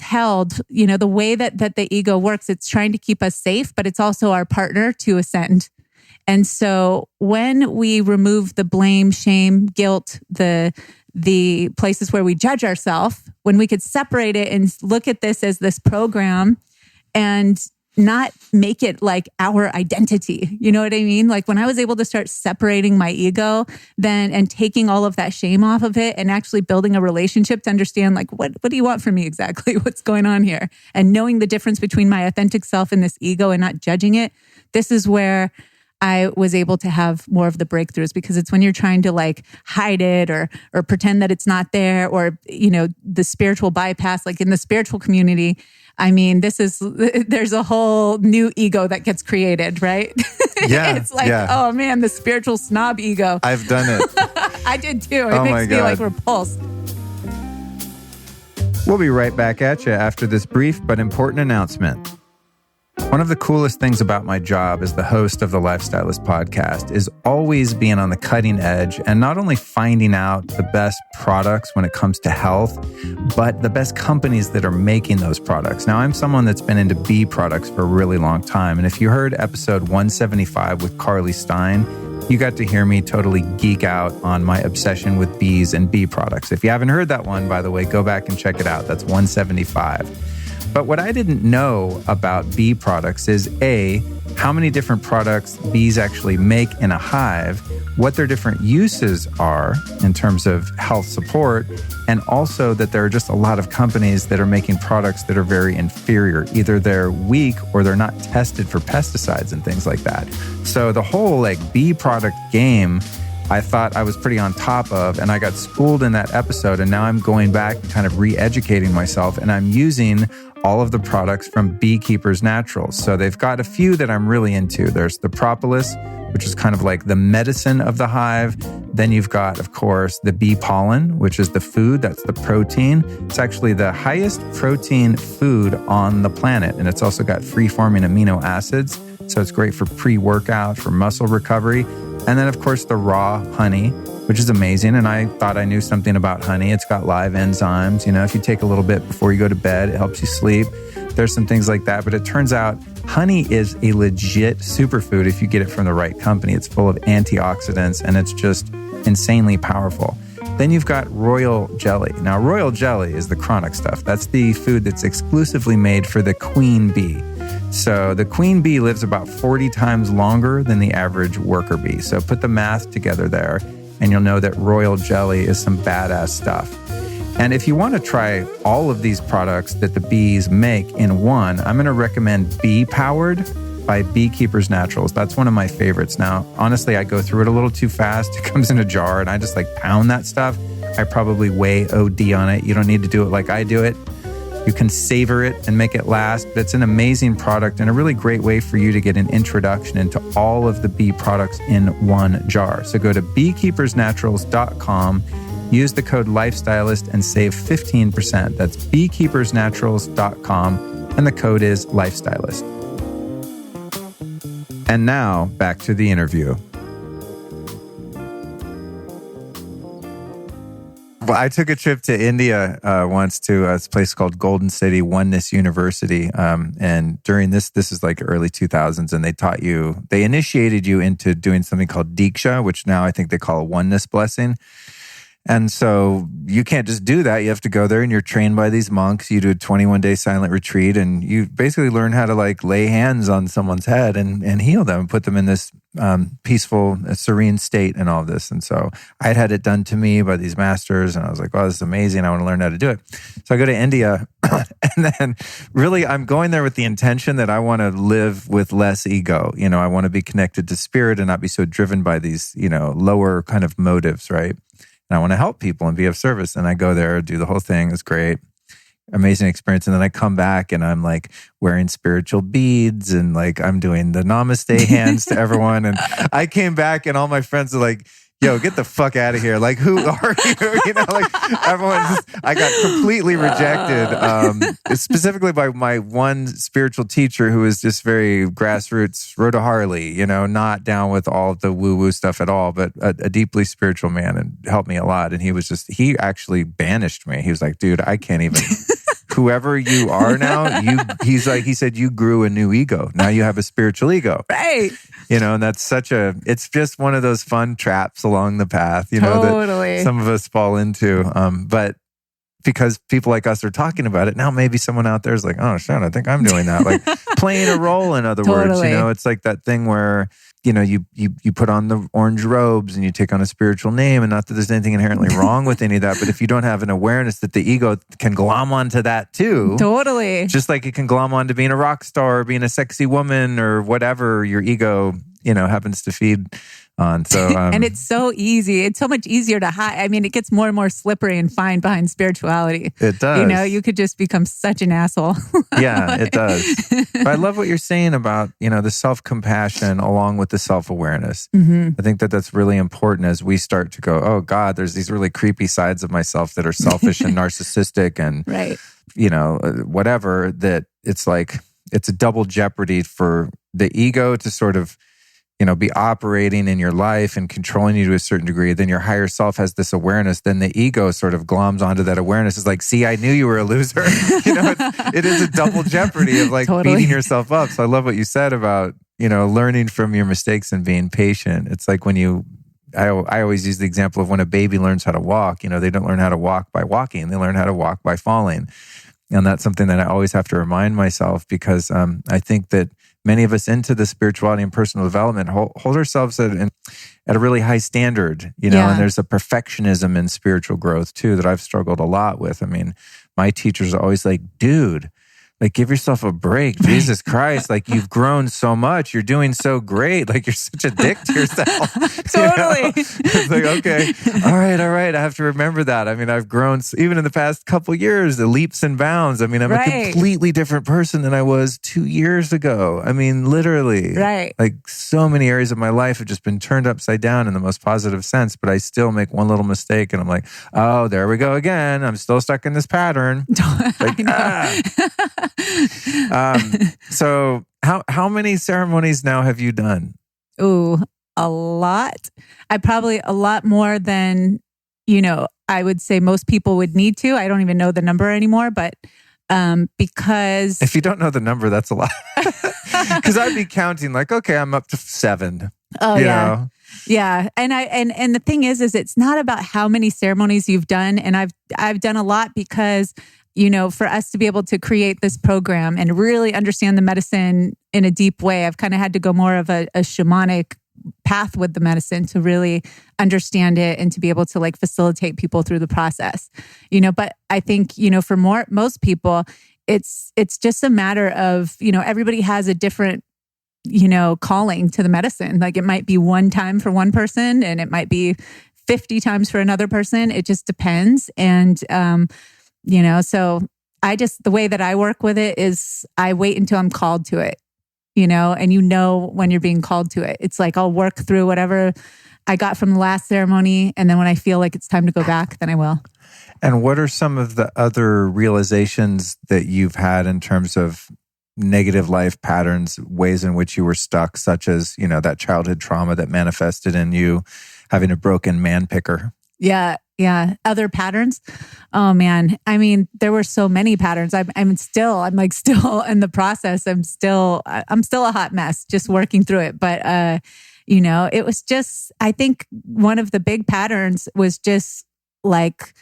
Speaker 2: held, the way that the ego works, it's trying to keep us safe, but it's also our partner to ascend. And so when we remove the blame, shame, guilt, the places where we judge ourselves, when we could separate it and look at this as this program and not make it like our identity. You know what I mean? Like when I was able to start separating my ego then and taking all of that shame off of it and actually building a relationship to understand like, what do you want from me exactly? What's going on here? And knowing the difference between my authentic self and this ego and not judging it. This is where I was able to have more of the breakthroughs, because it's when you're trying to like hide it or pretend that it's not there, or, the spiritual bypass, like in the spiritual community. I mean, there's a whole new ego that gets created, right?
Speaker 1: Yeah.
Speaker 2: It's like, oh man, the spiritual snob ego.
Speaker 1: I've done it.
Speaker 2: I did too. It makes me like repulsed.
Speaker 1: We'll be right back at you after this brief but important announcement. One of the coolest things about my job as the host of the Lifestylist podcast is always being on the cutting edge and not only finding out the best products when it comes to health, but the best companies that are making those products. Now, I'm someone that's been into bee products for a really long time. And if you heard episode 175 with Carly Stein, you got to hear me totally geek out on my obsession with bees and bee products. If you haven't heard that one, by the way, go back and check it out. That's 175. But what I didn't know about bee products is A, how many different products bees actually make in a hive, what their different uses are in terms of health support, and also that there are just a lot of companies that are making products that are very inferior. Either they're weak or they're not tested for pesticides and things like that. So the whole bee product game, I thought I was pretty on top of, and I got schooled in that episode, and now I'm going back and kind of re-educating myself, and I'm using all of the products from Beekeepers Naturals. So they've got a few that I'm really into. There's the propolis, which is kind of like the medicine of the hive. Then you've got, of course, the bee pollen, which is the food, that's the protein. It's actually the highest protein food on the planet, and it's also got free-forming amino acids. So it's great for pre-workout, for muscle recovery. And then, of course, the raw honey, which is amazing. And I thought I knew something about honey. It's got live enzymes. If you take a little bit before you go to bed, it helps you sleep. There's some things like that. But it turns out honey is a legit superfood if you get it from the right company. It's full of antioxidants, and it's just insanely powerful. Then you've got royal jelly. Now, royal jelly is the chronic stuff. That's the food that's exclusively made for the queen bee. So the queen bee lives about 40 times longer than the average worker bee. So put the math together there, and you'll know that royal jelly is some badass stuff. And if you want to try all of these products that the bees make in one, I'm going to recommend Bee Powered by Beekeepers Naturals. That's one of my favorites. Now, honestly, I go through it a little too fast. It comes in a jar, and I just pound that stuff. I probably way OD on it. You don't need to do it like I do it. You can savor it and make it last, but it's an amazing product and a really great way for you to get an introduction into all of the bee products in one jar. So go to beekeepersnaturals.com, use the code LIFESTYLIST and save 15%. That's beekeepersnaturals.com, and the code is LIFESTYLIST. And now back to the interview. Well, I took a trip to India once to a place called Golden City Oneness University. And during this is like early 2000s, and they initiated you into doing something called Diksha, which now I think they call a oneness blessing. And so you can't just do that. You have to go there, and you're trained by these monks. You do a 21-day silent retreat, and you basically learn how to lay hands on someone's head and heal them and put them in this peaceful, serene state and all this. And so I'd had it done to me by these masters, and I was like, wow, this is amazing. I want to learn how to do it. So I go to India, and then really I'm going there with the intention that I want to live with less ego. I want to be connected to spirit and not be so driven by these, lower kind of motives, right? And I want to help people and be of service. And I go there, do the whole thing. It's great. Amazing experience. And then I come back, and I'm wearing spiritual beads, and I'm doing the namaste hands to everyone. And I came back, and all my friends are like, yo, get the fuck out of here. Who are you? Everyone I got completely rejected, specifically by my one spiritual teacher who was just very grassroots, rode a Harley, not down with all the woo-woo stuff at all, but a deeply spiritual man, and helped me a lot. And he actually banished me. He was like, dude, I can't even... Whoever you are now, he said, you grew a new ego. Now you have a spiritual ego.
Speaker 2: Right.
Speaker 1: And that's it's just one of those fun traps along the path,
Speaker 2: totally.
Speaker 1: That some of us fall into. But because people like us are talking about it, now maybe someone out there is like, oh, shit, I think I'm doing that. Playing a role, in other words, it's like that thing where, you put on the orange robes and you take on a spiritual name, and not that there's anything inherently wrong with any of that, but if you don't have an awareness that the ego can glom onto that too.
Speaker 2: Totally.
Speaker 1: Just like it can glom onto being a rock star or being a sexy woman or whatever your ego happens to feed on. So,
Speaker 2: and it's so easy. It's so much easier to hide. I mean, it gets more and more slippery and fine behind spirituality.
Speaker 1: It does.
Speaker 2: You could just become such an asshole.
Speaker 1: Yeah, it does. But I love what you're saying about, the self-compassion along with the self-awareness.
Speaker 2: Mm-hmm.
Speaker 1: I think that that's really important as we start to go, oh God, there's these really creepy sides of myself that are selfish and narcissistic and,
Speaker 2: right.
Speaker 1: Whatever, that it's like, it's a double jeopardy for the ego to sort of, be operating in your life and controlling you to a certain degree. Then your higher self has this awareness. Then the ego sort of gloms onto that awareness. It's like, see, I knew you were a loser. It is a double jeopardy of like
Speaker 2: totally.
Speaker 1: beating yourself up. So I love what you said about, learning from your mistakes and being patient. It's like when I always use the example of when a baby learns how to walk, they don't learn how to walk by walking. They learn how to walk by falling. And that's something that I always have to remind myself because I think that many of us into the spirituality and personal development hold ourselves at a really high standard, and there's a perfectionism in spiritual growth too that I've struggled a lot with. I mean, my teachers are always like, dude, like give yourself a break. Jesus Christ, like you've grown so much. You're doing so great. Like you're such a dick to yourself.
Speaker 2: Totally.
Speaker 1: It's like, okay, all right. I have to remember that. I mean, I've grown even in the past couple of years, the leaps and bounds. I mean, I'm a completely different person than I was 2 years ago. I mean, literally.
Speaker 2: Right.
Speaker 1: Like so many areas of my life have just been turned upside down in the most positive sense, but I still make one little mistake and I'm like, oh, there we go again. I'm still stuck in this pattern. Like, so how many ceremonies now have you done?
Speaker 2: Ooh, a lot. A lot more than, I would say most people would need to. I don't even know the number anymore, but because...
Speaker 1: If you don't know the number, that's a lot. Because I'd be counting like, okay, I'm up to 7.
Speaker 2: Oh, yeah. Yeah. And the thing is it's not about how many ceremonies you've done. And I've done a lot because... for us to be able to create this program and really understand the medicine in a deep way, I've kind of had to go more of a shamanic path with the medicine to really understand it and to be able to like facilitate people through the process. But I think, for most people, it's just a matter of, everybody has a different, calling to the medicine. Like it might be one time for one person and it might be 50 times for another person. It just depends. And, so the way that I work with it is I wait until I'm called to it, and when you're being called to it. It's like I'll work through whatever I got from the last ceremony. And then when I feel like it's time to go back, then I will.
Speaker 1: And what are some of the other realizations that you've had in terms of negative life patterns, ways in which you were stuck, such as, that childhood trauma that manifested in you having a broken man picker? Yeah.
Speaker 2: Other patterns. Oh man. I mean, there were so many patterns. I'm still in the process. I'm still a hot mess, just working through it. But, it was just, I think one of the big patterns was just like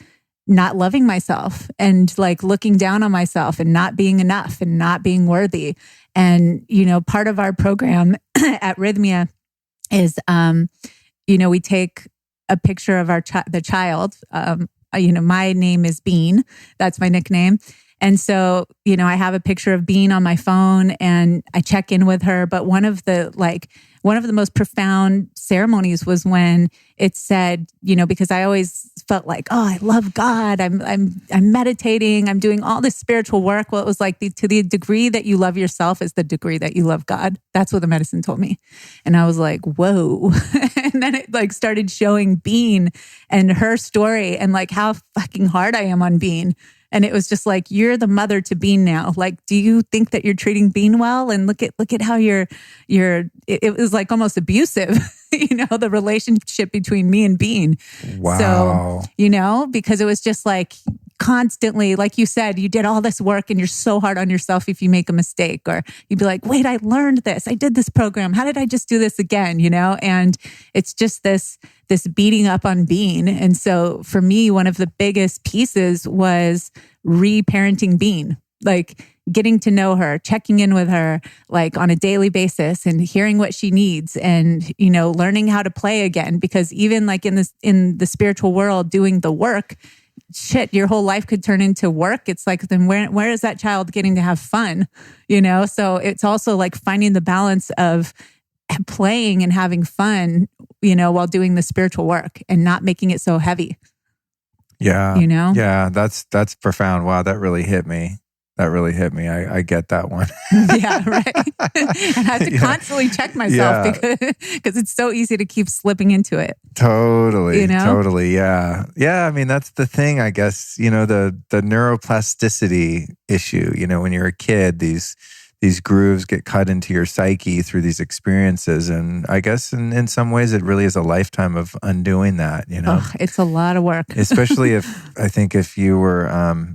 Speaker 2: not loving myself and like looking down on myself and not being enough and not being worthy. And, part of our program at Rythmia is, we take a picture of the child. My name is Bean. That's my nickname. And so, I have a picture of Bean on my phone and I check in with her. But one of the most profound ceremonies was when it said, because I always felt like, oh, I love God. I'm meditating. I'm doing all this spiritual work. Well, it was like to the degree that you love yourself is the degree that you love God. That's what the medicine told me. And I was like, whoa. And then it like started showing Bean and her story and like how fucking hard I am on Bean. And it was just like, you're the mother to Bean now. Like, do you think that you're treating Bean well? And look at how it was like almost abusive, the relationship between me and Bean.
Speaker 1: Wow.
Speaker 2: So, because it was just like constantly, like you said, you did all this work and you're so hard on yourself if you make a mistake, or you'd be like, wait, I learned this. I did this program. How did I just do this again? And it's just this beating up on Bean. And so for me, one of the biggest pieces was reparenting Bean, like getting to know her, checking in with her like on a daily basis and hearing what she needs and, learning how to play again. Because even like in the spiritual world, doing the work, shit, your whole life could turn into work. It's like, then where is that child getting to have fun? So it's also like finding the balance of playing and having fun, while doing the spiritual work and not making it so heavy.
Speaker 1: Yeah. Yeah. That's profound. Wow. That really hit me. I get that one.
Speaker 2: Yeah, right. And I have to constantly check myself because it's so easy to keep slipping into it.
Speaker 1: Totally. Totally. Yeah. Yeah. I mean, that's the thing, I guess, the neuroplasticity issue, when you're a kid, these grooves get cut into your psyche through these experiences. And I guess in some ways, it really is a lifetime of undoing that,
Speaker 2: Oh, it's a lot of work.
Speaker 1: Especially if you were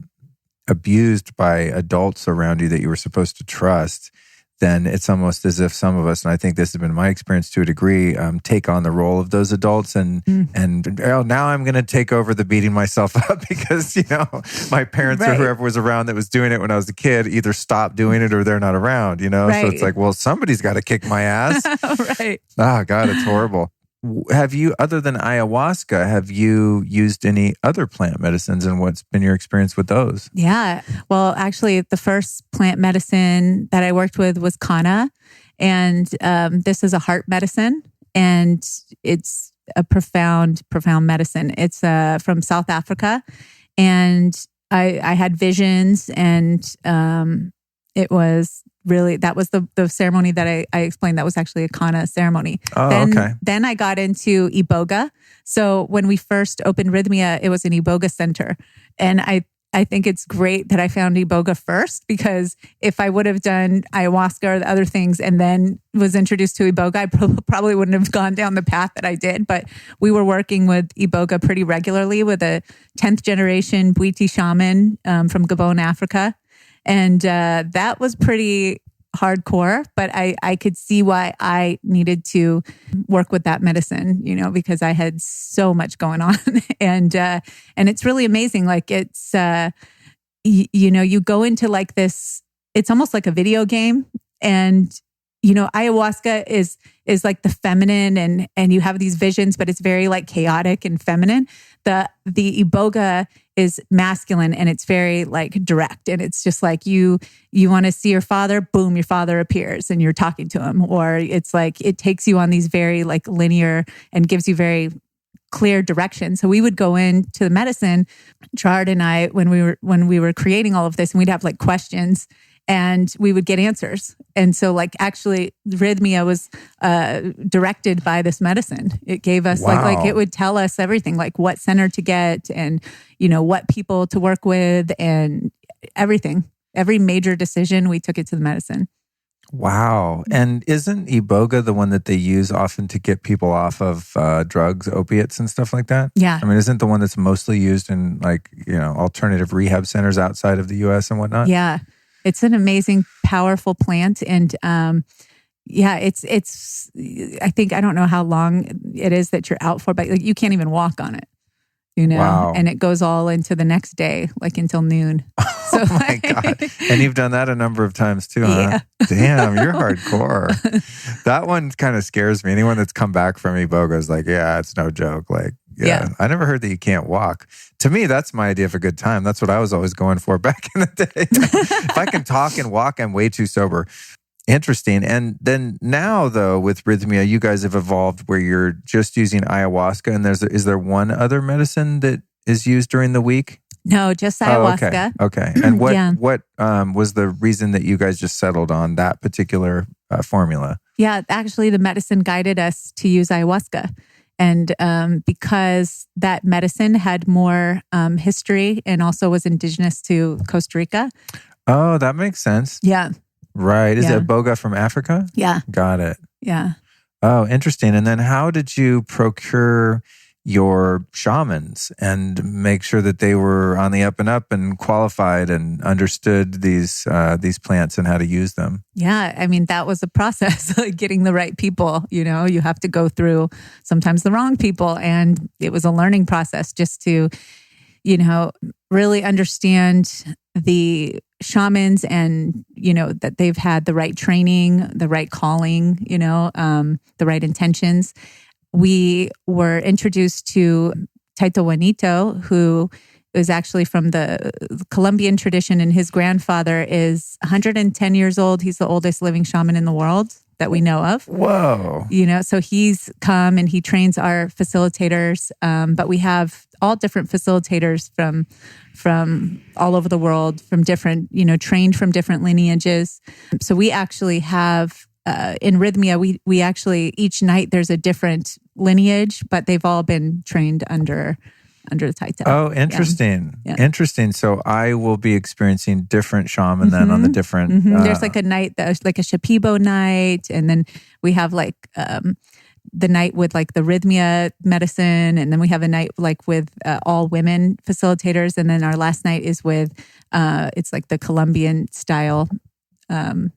Speaker 1: abused by adults around you that you were supposed to trust, then it's almost as if some of us, and I think this has been my experience to a degree, take on the role of those adults and now I'm going to take over the beating myself up because, my parents or whoever was around that was doing it when I was a kid either stopped doing it or they're not around,
Speaker 2: Right.
Speaker 1: So it's like, well, somebody's got to kick my ass.
Speaker 2: Right.
Speaker 1: Oh, God, it's horrible. Have you, other than ayahuasca, have you used any other plant medicines, and what's been your experience with those?
Speaker 2: Yeah. Well, actually, the first plant medicine that I worked with was Kanna. And this is a heart medicine. And it's a profound medicine. It's from South Africa. And I had visions, and it was really, that was the ceremony that I explained. That was actually a Kanna ceremony.
Speaker 1: Oh, okay.
Speaker 2: Then I got into Iboga. So when we first opened Rythmia, it was an Iboga center. And I think it's great that I found Iboga first, because if I would have done ayahuasca or the other things and then was introduced to Iboga, I probably wouldn't have gone down the path that I did. But we were working with Iboga pretty regularly with a 10th generation Bwiti shaman from Gabon, Africa. And that was pretty hardcore, but I could see why I needed to work with that medicine, because I had so much going on. And it's really amazing. Like it's, you go into like this, it's almost like a video game. And, ayahuasca is like the feminine and you have these visions, but it's very like chaotic and feminine. The Iboga is masculine and it's very like direct. And it's just like you want to see your father, boom, your father appears and you're talking to him. Or it's like, it takes you on these very like linear and gives you very clear direction. So we would go into the medicine, Gerard and I, when we were creating all of this, and we'd have like questions and we would get answers. And so like actually Rythmia was directed by this medicine. It gave us like it would tell us everything, like what center to get and, what people to work with and everything. Every major decision, we took it to the medicine.
Speaker 1: Wow. And isn't Iboga the one that they use often to get people off of drugs, opiates and stuff like that?
Speaker 2: Yeah.
Speaker 1: I mean, isn't the one that's mostly used in like, alternative rehab centers outside of the US and whatnot?
Speaker 2: Yeah. It's an amazing, powerful plant. And it's, I think, I don't know how long it is that you're out for, but like, you can't even walk on it,
Speaker 1: Wow.
Speaker 2: And it goes all into the next day, like until noon. So,
Speaker 1: oh my God. And you've done that a number of times too, huh?
Speaker 2: Yeah.
Speaker 1: Damn, you're hardcore. That one kind of scares me. Anyone that's come back from Iboga is like, yeah, it's no joke. Like, yeah. I never heard that you can't walk. To me, that's my idea of a good time. That's what I was always going for back in the day. If I can talk and walk, I'm way too sober. Interesting. And then now, though, with Rythmia, you guys have evolved where you're just using ayahuasca. And is there one other medicine that is used during the week?
Speaker 2: No, just ayahuasca.
Speaker 1: Oh, okay. And what was the reason that you guys just settled on that particular formula?
Speaker 2: Yeah, actually, the medicine guided us to use ayahuasca. And because that medicine had more history and also was indigenous to Costa Rica.
Speaker 1: Oh, that makes sense.
Speaker 2: Yeah.
Speaker 1: Right. Is it Iboga from Africa?
Speaker 2: Yeah.
Speaker 1: Got it.
Speaker 2: Yeah.
Speaker 1: Oh, interesting. And then how did you procure your shamans and make sure that they were on the up and up and qualified and understood these plants and how to use them?
Speaker 2: Yeah. I mean, that was a process, like getting the right people. You have to go through sometimes the wrong people. And it was a learning process just to, really understand the shamans and, that they've had the right training, the right calling, the right intentions. We were introduced to Taito Juanito, who is actually from the Colombian tradition, and his grandfather is 110 years old. He's the oldest living shaman in the world that we know of.
Speaker 1: Whoa.
Speaker 2: So he's come and he trains our facilitators. But we have all different facilitators from all over the world, from different, trained from different lineages. So we actually have, in Rythmia, we actually, each night there's a different lineage, but they've all been trained under the title.
Speaker 1: Oh, interesting. Yeah. Interesting. So I will be experiencing different shaman then on the different...
Speaker 2: There's like a night, like a Shipibo night. And then we have like the night with like the Rythmia medicine. And then we have a night like with all women facilitators. And then our last night is with, it's like the Colombian style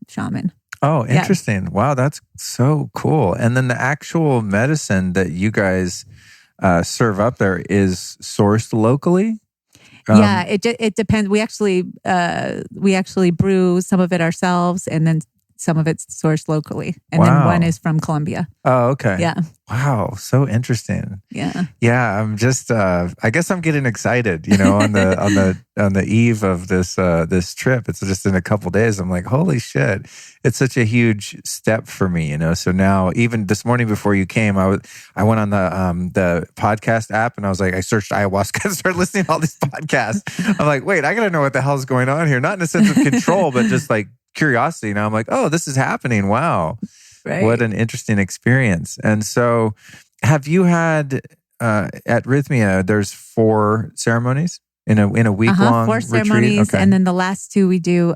Speaker 2: shaman.
Speaker 1: Oh, interesting. Yeah. Wow, that's so cool. And then the actual medicine that you guys... serve up there is sourced locally?
Speaker 2: Yeah, it depends. We actually brew some of it ourselves, and then some of it's sourced locally, and then one is from Colombia.
Speaker 1: Oh, okay.
Speaker 2: Yeah.
Speaker 1: Wow, so interesting.
Speaker 2: Yeah.
Speaker 1: Yeah, I'm just. I guess I'm getting excited. On the eve of this trip. It's just in a couple days. I'm like, holy shit! It's such a huge step for me. So now, even this morning before you came, I went on the podcast app and I was like, I searched ayahuasca and started listening to all these podcasts. I'm like, wait, I gotta know what the hell's going on here. Not in a sense of control, but just like curiosity. Now I'm like, oh, this is happening. Wow.
Speaker 2: Right.
Speaker 1: What an interesting experience. And so have you had, at Rythmia, there's 4 ceremonies in a week-long
Speaker 2: 4
Speaker 1: retreat?
Speaker 2: ceremonies.
Speaker 1: Okay.
Speaker 2: And then the last 2, we do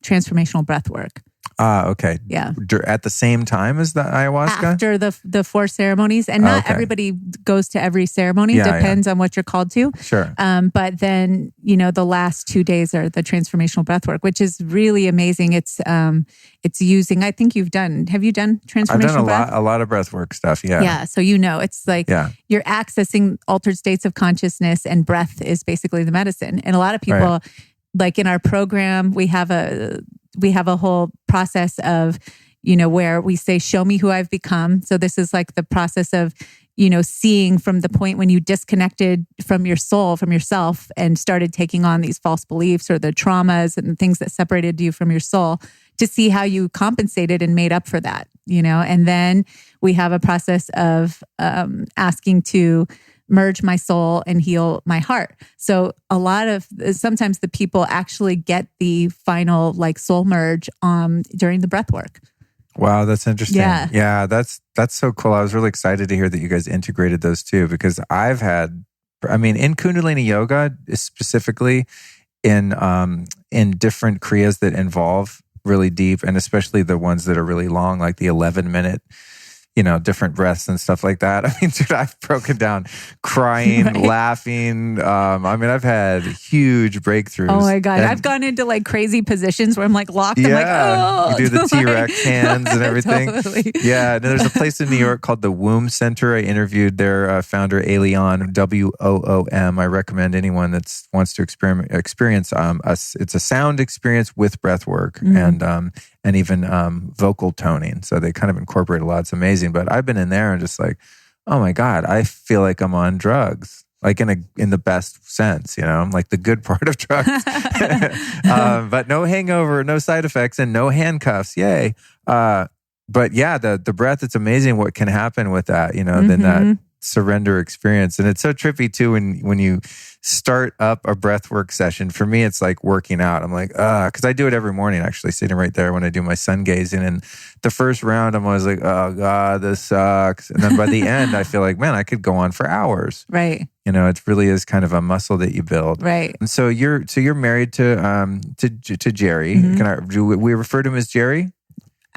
Speaker 2: transformational breath work.
Speaker 1: Okay.
Speaker 2: Yeah.
Speaker 1: At the same time as the ayahuasca?
Speaker 2: After the 4 ceremonies. And not everybody goes to every ceremony. Depends on what you're called to.
Speaker 1: Sure.
Speaker 2: But then, the last 2 days are the transformational breath work, which is really amazing. It's using, I think have you done transformational
Speaker 1: I've done
Speaker 2: breath?
Speaker 1: a lot of breath work stuff. Yeah.
Speaker 2: Yeah. So, it's like you're accessing altered states of consciousness, and breath is basically the medicine. And a lot of people, like in our program, we have a whole process of, where we say, show me who I've become. So this is like the process of, seeing from the point when you disconnected from your soul, from yourself, and started taking on these false beliefs or the traumas and the things that separated you from your soul, to see how you compensated and made up for that, And then we have a process of asking to merge my soul and heal my heart. So sometimes the people actually get the final like soul merge during the breath work.
Speaker 1: Wow, that's interesting.
Speaker 2: Yeah,
Speaker 1: that's so cool. I was really excited to hear that you guys integrated those two, because in Kundalini yoga, specifically in different kriyas that involve really deep, and especially the ones that are really long, like the 11-minute different breaths and stuff like that. Dude, I've broken down crying, laughing. I've had huge breakthroughs.
Speaker 2: Oh my God. I've gone into like crazy positions where I'm like locked.
Speaker 1: Yeah,
Speaker 2: I'm like, oh.
Speaker 1: You do the T-Rex hands and everything.
Speaker 2: Totally.
Speaker 1: Yeah. And there's a place in New York called the Womb Center. I interviewed their founder, Elion, WOOM. I recommend anyone that wants to experience it's a sound experience with breath work and even vocal toning. So they kind of incorporate a lot. It's amazing. But I've been in there and just like, oh my God, I feel like I'm on drugs, like in the best sense, I'm like the good part of drugs. But no hangover, no side effects, and no handcuffs. Yay. But yeah, the breath, it's amazing what can happen with that, then that surrender experience. And it's so trippy too when you start up a breathwork session. For me, it's like working out. I'm like, because I do it every morning, actually, sitting right there when I do my sun gazing. And the first round, I'm always like, oh God, this sucks. And then by the end, I feel like, man, I could go on for hours.
Speaker 2: Right.
Speaker 1: It really is kind of a muscle that you build.
Speaker 2: Right.
Speaker 1: And so you're married to Jerry. Do we refer to him as Jerry?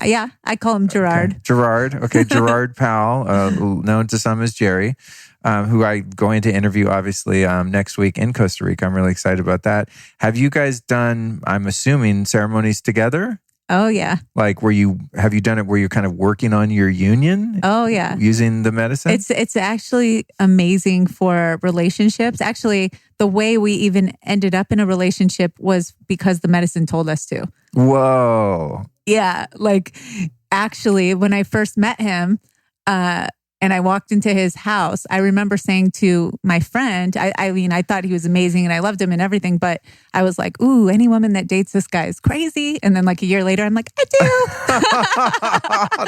Speaker 2: Yeah, I call him Gerard.
Speaker 1: Okay. Gerard. Okay, Gerard Powell, known to some as Jerry, who I'm going to interview, obviously, next week in Costa Rica. I'm really excited about that. Have you guys done, I'm assuming, ceremonies together?
Speaker 2: Oh, yeah.
Speaker 1: Like, have you done it where you're kind of working on your union?
Speaker 2: Oh, yeah.
Speaker 1: Using the medicine?
Speaker 2: It's actually amazing for relationships. Actually, the way we even ended up in a relationship was because the medicine told us to.
Speaker 1: Whoa.
Speaker 2: Yeah. Like, actually, when I first met him, and I walked into his house, I remember saying to my friend, I mean, I thought he was amazing and I loved him and everything, but I was like, ooh, any woman that dates this guy is crazy. And then like a year later, I'm like, I do.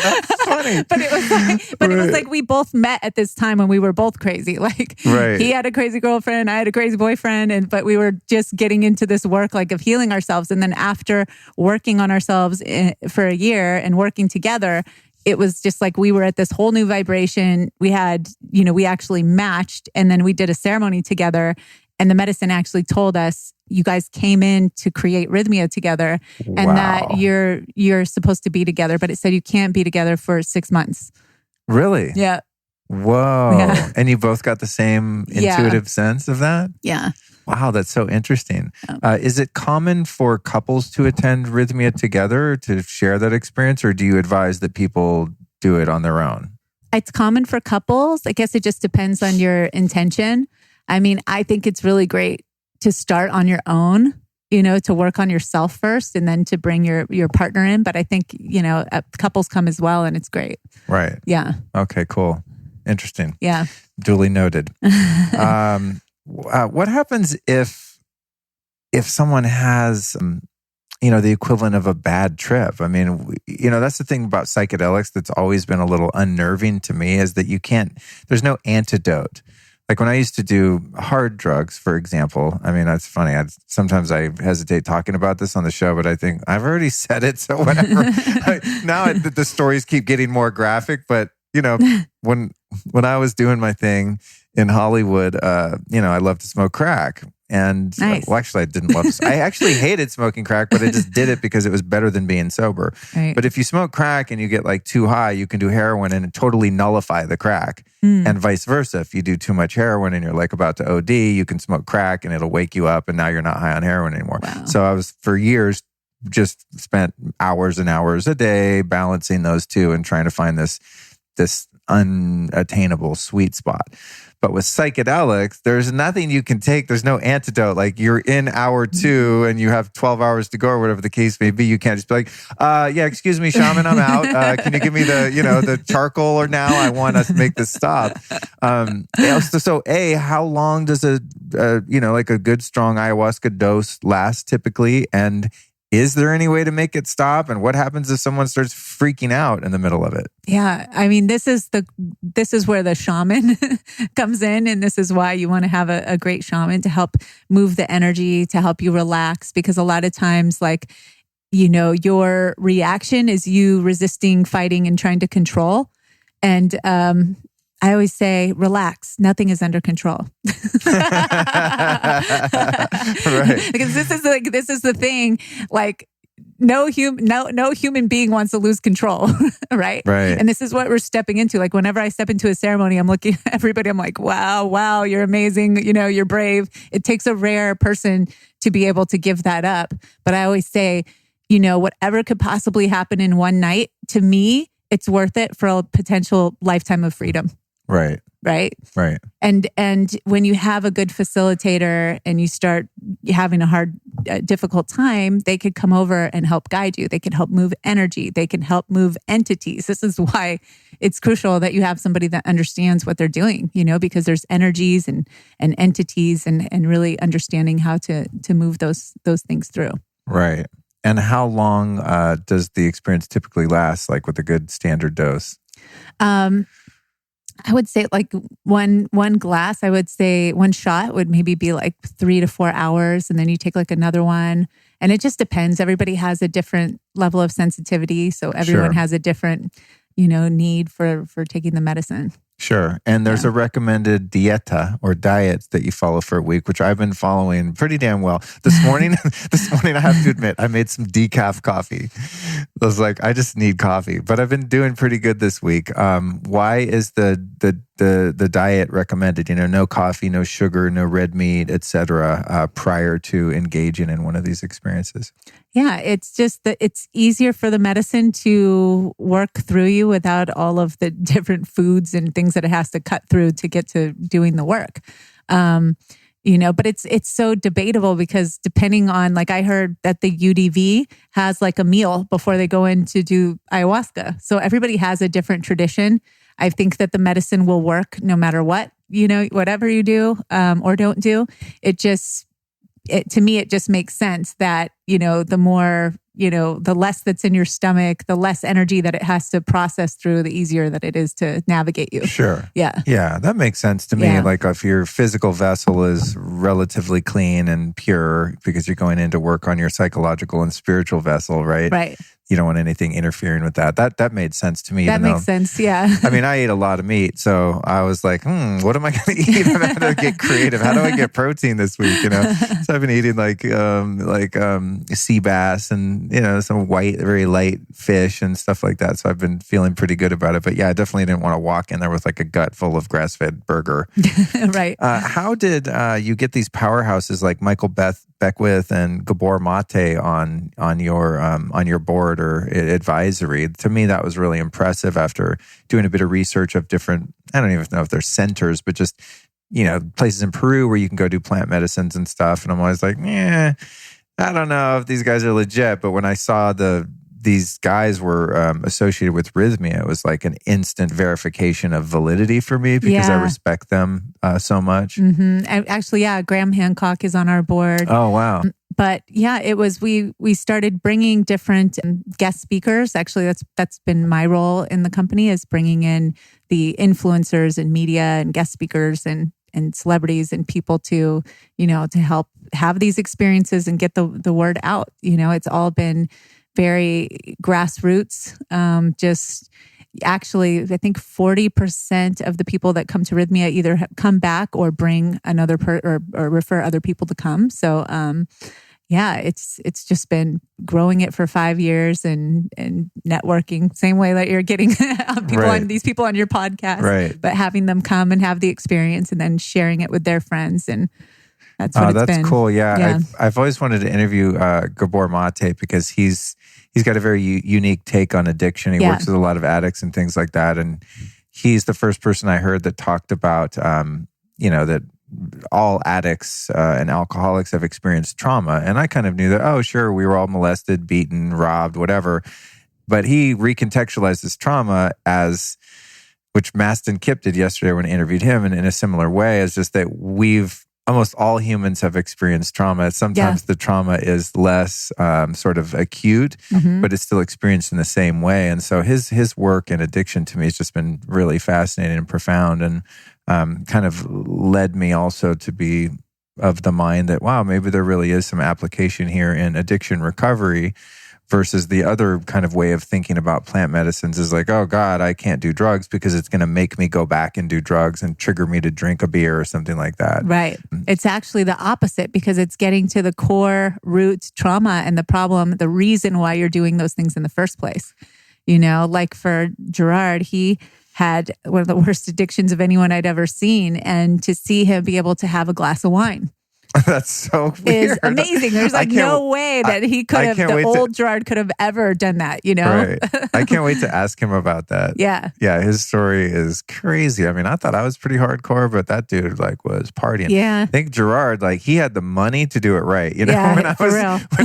Speaker 1: That's funny.
Speaker 2: But it was like we both met at this time when we were both crazy. Like he had a crazy girlfriend, I had a crazy boyfriend, but we were just getting into this work like of healing ourselves. And then after working on ourselves for a year and working together, it was just like we were at this whole new vibration. We had, we actually matched, and then we did a ceremony together. And the medicine actually told us, you guys came in to create Rythmia together, and that you're supposed to be together. But it said you can't be together for 6 months.
Speaker 1: Really?
Speaker 2: Yeah.
Speaker 1: Whoa.
Speaker 2: Yeah.
Speaker 1: And you both got the same intuitive sense of that?
Speaker 2: Yeah.
Speaker 1: Wow, that's so interesting. Is it common for couples to attend Rythmia together to share that experience, or do you advise that people do it on their own?
Speaker 2: It's common for couples. I guess it just depends on your intention. I mean, I think it's really great to start on your own, to work on yourself first and then to bring your partner in. But I think, couples come as well, and it's great.
Speaker 1: Right.
Speaker 2: Yeah.
Speaker 1: Okay, cool. Interesting.
Speaker 2: Yeah.
Speaker 1: Duly noted. What happens if someone has, the equivalent of a bad trip? I mean, that's the thing about psychedelics that's always been a little unnerving to me, is that there's no antidote. Like when I used to do hard drugs, for example, I mean, that's funny. Sometimes I hesitate talking about this on the show, but I think I've already said it, so whatever. Now the stories keep getting more graphic, but when I was doing my thing in Hollywood, I loved to smoke crack. And
Speaker 2: nice.
Speaker 1: Well, actually, I didn't love I actually hated smoking crack, but I just did it because it was better than being sober.
Speaker 2: Right.
Speaker 1: But if you smoke crack and you get like too high, you can do heroin and totally nullify the crack. And vice versa. If you do too much heroin and you're like about to OD, you can smoke crack and it'll wake you up and now you're not high on heroin anymore.
Speaker 2: Wow.
Speaker 1: So I was, for years, just spent hours and hours a day balancing those two and trying to find this unattainable sweet spot. But with psychedelics, there's nothing you can take. There's no antidote. Like you're in hour 2 and you have 12 hours to go or whatever the case may be. You can't just be like, excuse me, shaman, I'm out. Can you give me the charcoal or now? I want us to make this stop. So how long does a good strong ayahuasca dose last typically? And is there any way to make it stop? And what happens if someone starts freaking out in the middle of it?
Speaker 2: Yeah. I mean, this is where the shaman comes in. And this is why you want to have a great shaman to help move the energy, to help you relax. Because a lot of times, your reaction is you resisting, fighting, and trying to control. And I always say, relax. Nothing is under control.
Speaker 1: Right.
Speaker 2: Because this is the thing. Like no human being wants to lose control, right?
Speaker 1: Right.
Speaker 2: And this is what we're stepping into. Like whenever I step into a ceremony, I'm looking at everybody. I'm like, wow, you're amazing. You're brave. It takes a rare person to be able to give that up. But I always say, whatever could possibly happen in one night, to me, it's worth it for a potential lifetime of freedom.
Speaker 1: Right.
Speaker 2: Right.
Speaker 1: Right.
Speaker 2: And when you have a good facilitator and you start having a difficult time, they could come over and help guide you. They can help move energy. They can help move entities. This is why it's crucial that you have somebody that understands what they're doing, because there's energies and entities and really understanding how to move those things through. Right.
Speaker 1: And how long does the experience typically last, like with a good standard dose?
Speaker 2: I would say like one glass, I would say one shot would maybe be like 3 to 4 hours. And then you take like another one. And it just depends. Everybody has a different level of sensitivity. So everyone has a different, need for taking the medicine.
Speaker 1: Sure. And there's a recommended dieta or diet that you follow for a week, which I've been following pretty damn well. This morning, I have to admit, I made some decaf coffee. I was like, I just need coffee, but I've been doing pretty good this week. Why is the diet recommended? No coffee, no sugar, no red meat, etc. Prior to engaging in one of these experiences?
Speaker 2: Yeah, it's just that it's easier for the medicine to work through you without all of the different foods and things that it has to cut through to get to doing the work. But it's so debatable because depending on, like I heard that the UDV has like a meal before they go in to do ayahuasca. So everybody has a different tradition. I think that the medicine will work no matter what, whatever you do or don't do. To me, it just makes sense that, the more, the less that's in your stomach, the less energy that it has to process through, the easier that it is to navigate you.
Speaker 1: Sure.
Speaker 2: Yeah.
Speaker 1: Yeah, that makes sense to me.
Speaker 2: Yeah.
Speaker 1: Like if your physical vessel is relatively clean and pure because you're going in to work on your psychological and spiritual vessel, right?
Speaker 2: Right.
Speaker 1: You don't want anything interfering with that. That made sense to me.
Speaker 2: That makes sense, yeah.
Speaker 1: I mean, I ate a lot of meat, so I was like, what am I going to eat? I had to get creative. How do I get protein this week? So I've been eating like sea bass and some white, very light fish and stuff like that. So I've been feeling pretty good about it. But yeah, I definitely didn't want to walk in there with like a gut full of grass-fed burger.
Speaker 2: Right.
Speaker 1: How did you get these powerhouses like Michael Beckwith and Gabor Mate on your board or advisory? To me, that was really impressive after doing a bit of research of different, I don't even know if they're centers, but just, places in Peru where you can go do plant medicines and stuff. And I'm always like, I don't know if these guys are legit. But when I saw these guys were associated with Rythmia, it was like an instant verification of validity for me because I respect them so much.
Speaker 2: Mm-hmm. Actually, Graham Hancock is on our board.
Speaker 1: Oh, wow.
Speaker 2: But yeah, it was, we started bringing different guest speakers. Actually, that's been my role in the company, is bringing in the influencers and media and guest speakers and celebrities and people to help have these experiences and get the word out. It's all been very grassroots. Actually, I think 40% of the people that come to Rythmia either come back or bring another or refer other people to come. So, it's just been growing it for 5 years and networking, same way that you're getting these people on your podcast,
Speaker 1: right?
Speaker 2: But having them come and have the experience and then sharing it with their friends, and that's what it's been.
Speaker 1: That's cool. Yeah. I've always wanted to interview Gabor Mate because he's got a very unique take on addiction. He works with a lot of addicts and things like that, and he's the first person I heard that talked about that all addicts and alcoholics have experienced trauma. And I kind of knew that, oh, sure, we were all molested, beaten, robbed, whatever. But he recontextualized this trauma as, which Mastin Kipp did yesterday when I interviewed him, and in a similar way, as just that almost all humans have experienced trauma. Sometimes the trauma is less sort of acute, but it's still experienced in the same way. And so his work in addiction to me has just been really fascinating and profound, and kind of led me also to be of the mind that, wow, maybe there really is some application here in addiction recovery versus the other kind of way of thinking about plant medicines is like, oh God, I can't do drugs because it's going to make me go back and do drugs and trigger me to drink a beer or something like that. Right.
Speaker 2: It's actually the opposite because it's getting to the core root trauma and the problem, the reason why you're doing those things in the first place. Like for Gerard, he had one of the worst addictions of anyone I'd ever seen. And to see him be able to have a glass of wine.
Speaker 1: That's so weird.
Speaker 2: Is amazing. There's no way that he could have, the old Gerard could have ever done that, Right.
Speaker 1: I can't wait to ask him about that.
Speaker 2: Yeah.
Speaker 1: Yeah, his story is crazy. I mean, I thought I was pretty hardcore, but that dude was partying.
Speaker 2: Yeah.
Speaker 1: I think Gerard, he had the money to do it right.
Speaker 2: Yeah,
Speaker 1: when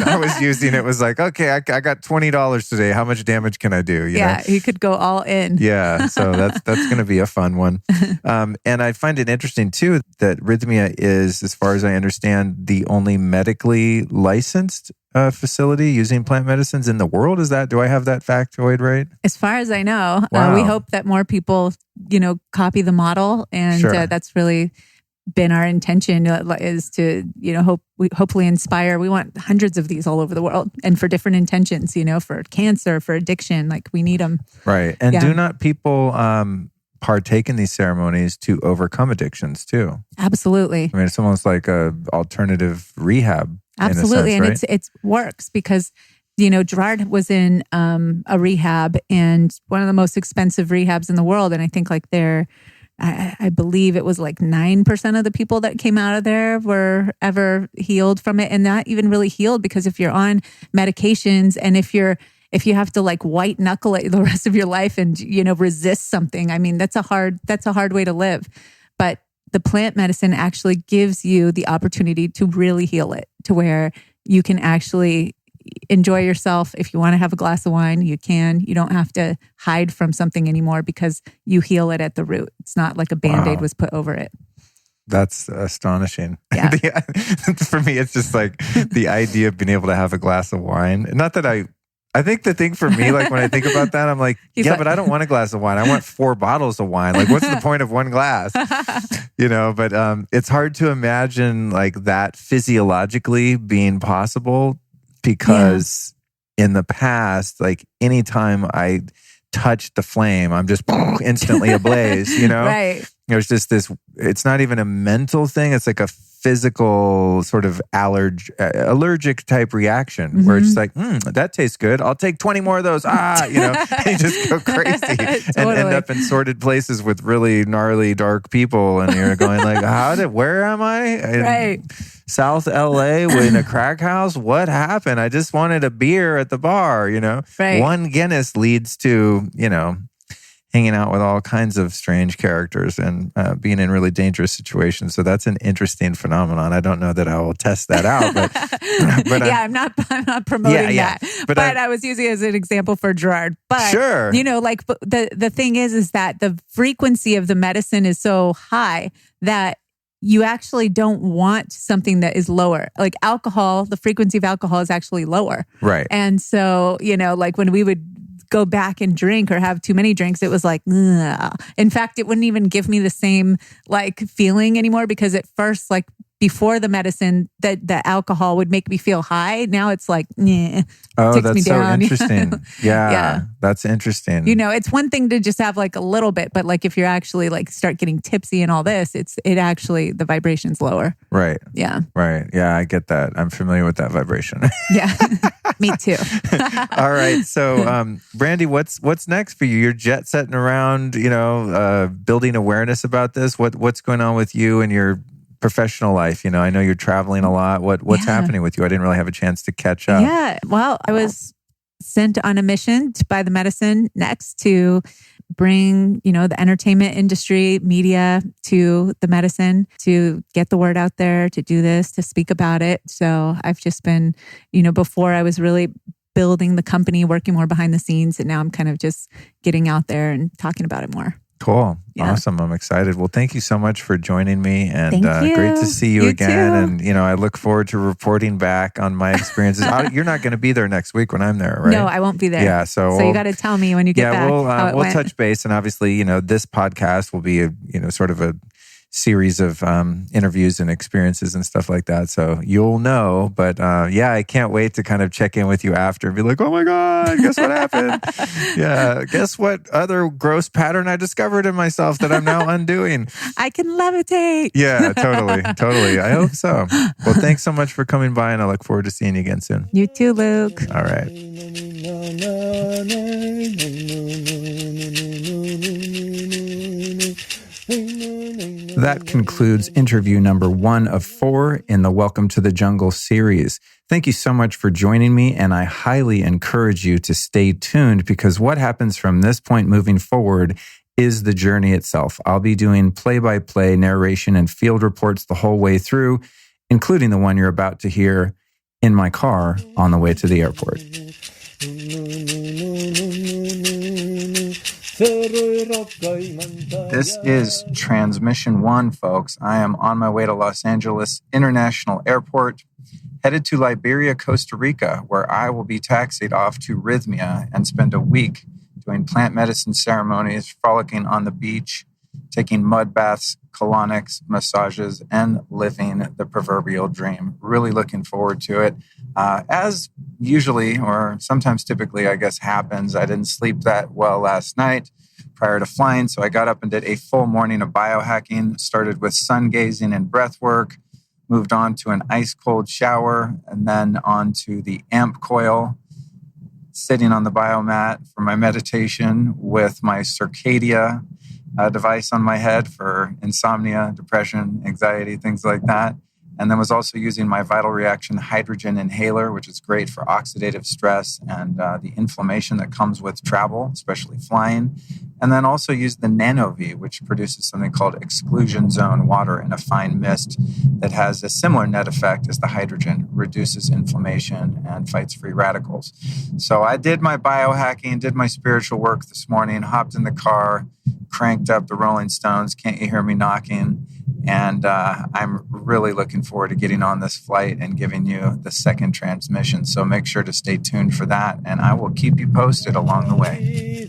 Speaker 1: I was using it was like, okay, I got $20 today. How much damage can I do? You know?
Speaker 2: He could go all in.
Speaker 1: Yeah, so that's going to be a fun one. And I find it interesting too that Rythmia is, as far as I understand, the only medically licensed facility using plant medicines in the world. Do I have that factoid right?
Speaker 2: As far as I know,
Speaker 1: wow.
Speaker 2: We hope that more people, copy the model, and that's really been our intention. Is to hopefully inspire. We want hundreds of these all over the world, and for different intentions. For cancer, for addiction, we need them.
Speaker 1: Right, and do not people partake in these ceremonies to overcome addictions too?
Speaker 2: Absolutely.
Speaker 1: I mean, it's almost like a alternative rehab.
Speaker 2: Absolutely,
Speaker 1: in a sense,
Speaker 2: and it works because Gerard was in a rehab, and one of the most expensive rehabs in the world, and I think I believe it was 9% of the people that came out of there were ever healed from it, and not even really healed, because if you're on medications and if you have to white knuckle it the rest of your life and resist something, I mean that's a hard way to live. But the plant medicine actually gives you the opportunity to really heal it, to where you can actually enjoy yourself. If you want to have a glass of wine, you can. You don't have to hide from something anymore because you heal it at the root. It's not like a Band-Aid was put over it.
Speaker 1: That's astonishing.
Speaker 2: Yeah.
Speaker 1: For me, it's just like the idea of being able to have a glass of wine. Not that I think the thing for me, like when I think about that, I'm like, but I don't want a glass of wine. I want 4 bottles of wine. Like, what's the point of one glass? But it's hard to imagine like that physiologically being possible because in the past, like anytime I touched the flame, I'm just instantly ablaze,
Speaker 2: Right.
Speaker 1: There's just this, it's not even a mental thing. It's like a physical sort of allergic type reaction where it's like, that tastes good. I'll take 20 more of those. You just go crazy and end up in sordid places with really gnarly, dark people. And you're going like, where am I?
Speaker 2: Right.
Speaker 1: South LA in a crack house? What happened? I just wanted a beer at the bar,
Speaker 2: Right.
Speaker 1: One Guinness leads to, hanging out with all kinds of strange characters and being in really dangerous situations. So that's an interesting phenomenon. I don't know that I will test that out, but
Speaker 2: I'm not promoting that. But I was using it as an example for Gerard. But
Speaker 1: sure,
Speaker 2: the thing is that the frequency of the medicine is so high that you actually don't want something that is lower. Like alcohol, the frequency of alcohol is actually lower.
Speaker 1: Right.
Speaker 2: And so, like when we would go back and drink or have too many drinks, it was like, ugh. In fact, it wouldn't even give me the same like feeling anymore because at first, like before the medicine, the alcohol would make me feel high. Now it's like, takes
Speaker 1: that's
Speaker 2: me down.
Speaker 1: So interesting. Yeah, that's interesting.
Speaker 2: It's one thing to just have like a little bit, but like if you're actually like start getting tipsy and all this, it actually, the vibration's lower.
Speaker 1: Right.
Speaker 2: Yeah.
Speaker 1: Right. Yeah, I get that. I'm familiar with that vibration.
Speaker 2: Yeah. Me too.
Speaker 1: All right. So, Brandee, what's next for you? You're jet setting around, building awareness about this. What's going on with you and your professional life? I know you're traveling a lot. What's happening with you? I didn't really have a chance to catch up.
Speaker 2: Yeah. Well, I was sent on a mission by the medicine next to bring, the entertainment industry, media to the medicine, to get the word out there, to do this, to speak about it. So I've just been, before I was really building the company, working more behind the scenes. And now I'm kind of just getting out there and talking about it more.
Speaker 1: Cool. Yeah. Awesome. I'm excited. Well, thank you so much for joining me, and great to see you again.
Speaker 2: Too.
Speaker 1: And, I look forward to reporting back on my experiences. You're not going to be there next week when I'm there, right?
Speaker 2: No, I won't be there.
Speaker 1: Yeah. So
Speaker 2: you got to tell me when you get back.
Speaker 1: We'll touch base. And obviously, this podcast will be sort of a series of interviews and experiences and stuff like that. So you'll know. But I can't wait to kind of check in with you after and be like, oh my God, guess what happened? Yeah, guess what other gross pattern I discovered in myself that I'm now undoing?
Speaker 2: I can levitate.
Speaker 1: Yeah, totally. I hope so. Well, thanks so much for coming by, and I look forward to seeing you again soon.
Speaker 2: You too, Luke.
Speaker 1: All right. That concludes interview number 1 of 4 in the Welcome to the Jungle series. Thank you so much for joining me, and I highly encourage you to stay tuned because what happens from this point moving forward is the journey itself. I'll be doing play-by-play narration and field reports the whole way through, including the one you're about to hear in my car on the way to the airport. This is Transmission 1, folks. I am on my way to Los Angeles International Airport, headed to Liberia, Costa Rica, where I will be taxied off to Rythmia and spend a week doing plant medicine ceremonies, frolicking on the beach, taking mud baths, colonics, massages, and living the proverbial dream. Really looking forward to it. As usually, or sometimes typically, I guess, happens, I didn't sleep that well last night prior to flying, so I got up and did a full morning of biohacking, started with sun gazing and breath work, moved on to an ice-cold shower, and then on to the amp coil, sitting on the biomat for my meditation with my circadia device on my head for insomnia, depression, anxiety, things like that. And then was also using my Vital Reaction hydrogen inhaler, which is great for oxidative stress and the inflammation that comes with travel, especially flying. And then also use the NanoV, which produces something called exclusion zone water in a fine mist that has a similar net effect as the hydrogen, reduces inflammation and fights free radicals. So I did my biohacking, did my spiritual work this morning, hopped in the car, cranked up the Rolling Stones, Can't You Hear Me Knocking? And I'm really looking forward to getting on this flight and giving you the second transmission. So make sure to stay tuned for that, and I will keep you posted along the way.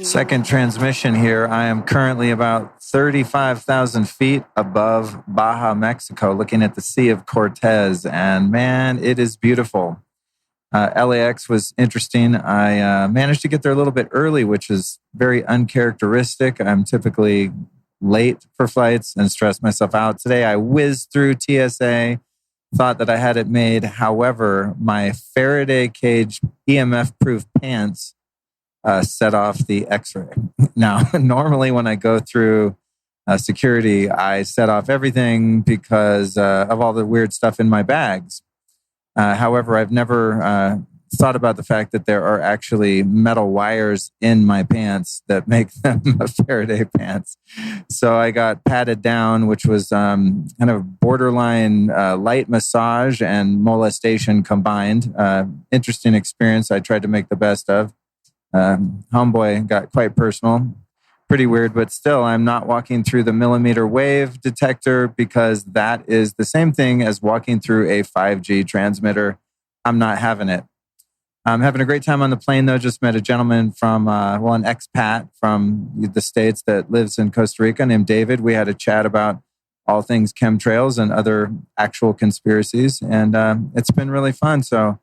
Speaker 1: Second transmission here. I am currently about 35,000 feet above Baja, Mexico, looking at the Sea of Cortez. And man, it is beautiful. LAX was interesting. I managed to get there a little bit early, which is very uncharacteristic. I'm typically late for flights and stress myself out. Today, I whizzed through TSA, thought that I had it made. However, my Faraday cage EMF-proof pants set off the X-ray. Now, normally when I go through security, I set off everything because of all the weird stuff in my bags. However, I've never thought about the fact that there are actually metal wires in my pants that make them Faraday pants. So I got patted down, which was kind of borderline light massage and molestation combined. Interesting experience I tried to make the best of. Homeboy got quite personal. Pretty weird, but still, I'm not walking through the millimeter wave detector because that is the same thing as walking through a 5G transmitter. I'm not having it. I'm having a great time on the plane, though. Just met a gentleman from, an expat from the States that lives in Costa Rica named David. We had a chat about all things chemtrails and other actual conspiracies, and it's been really fun. So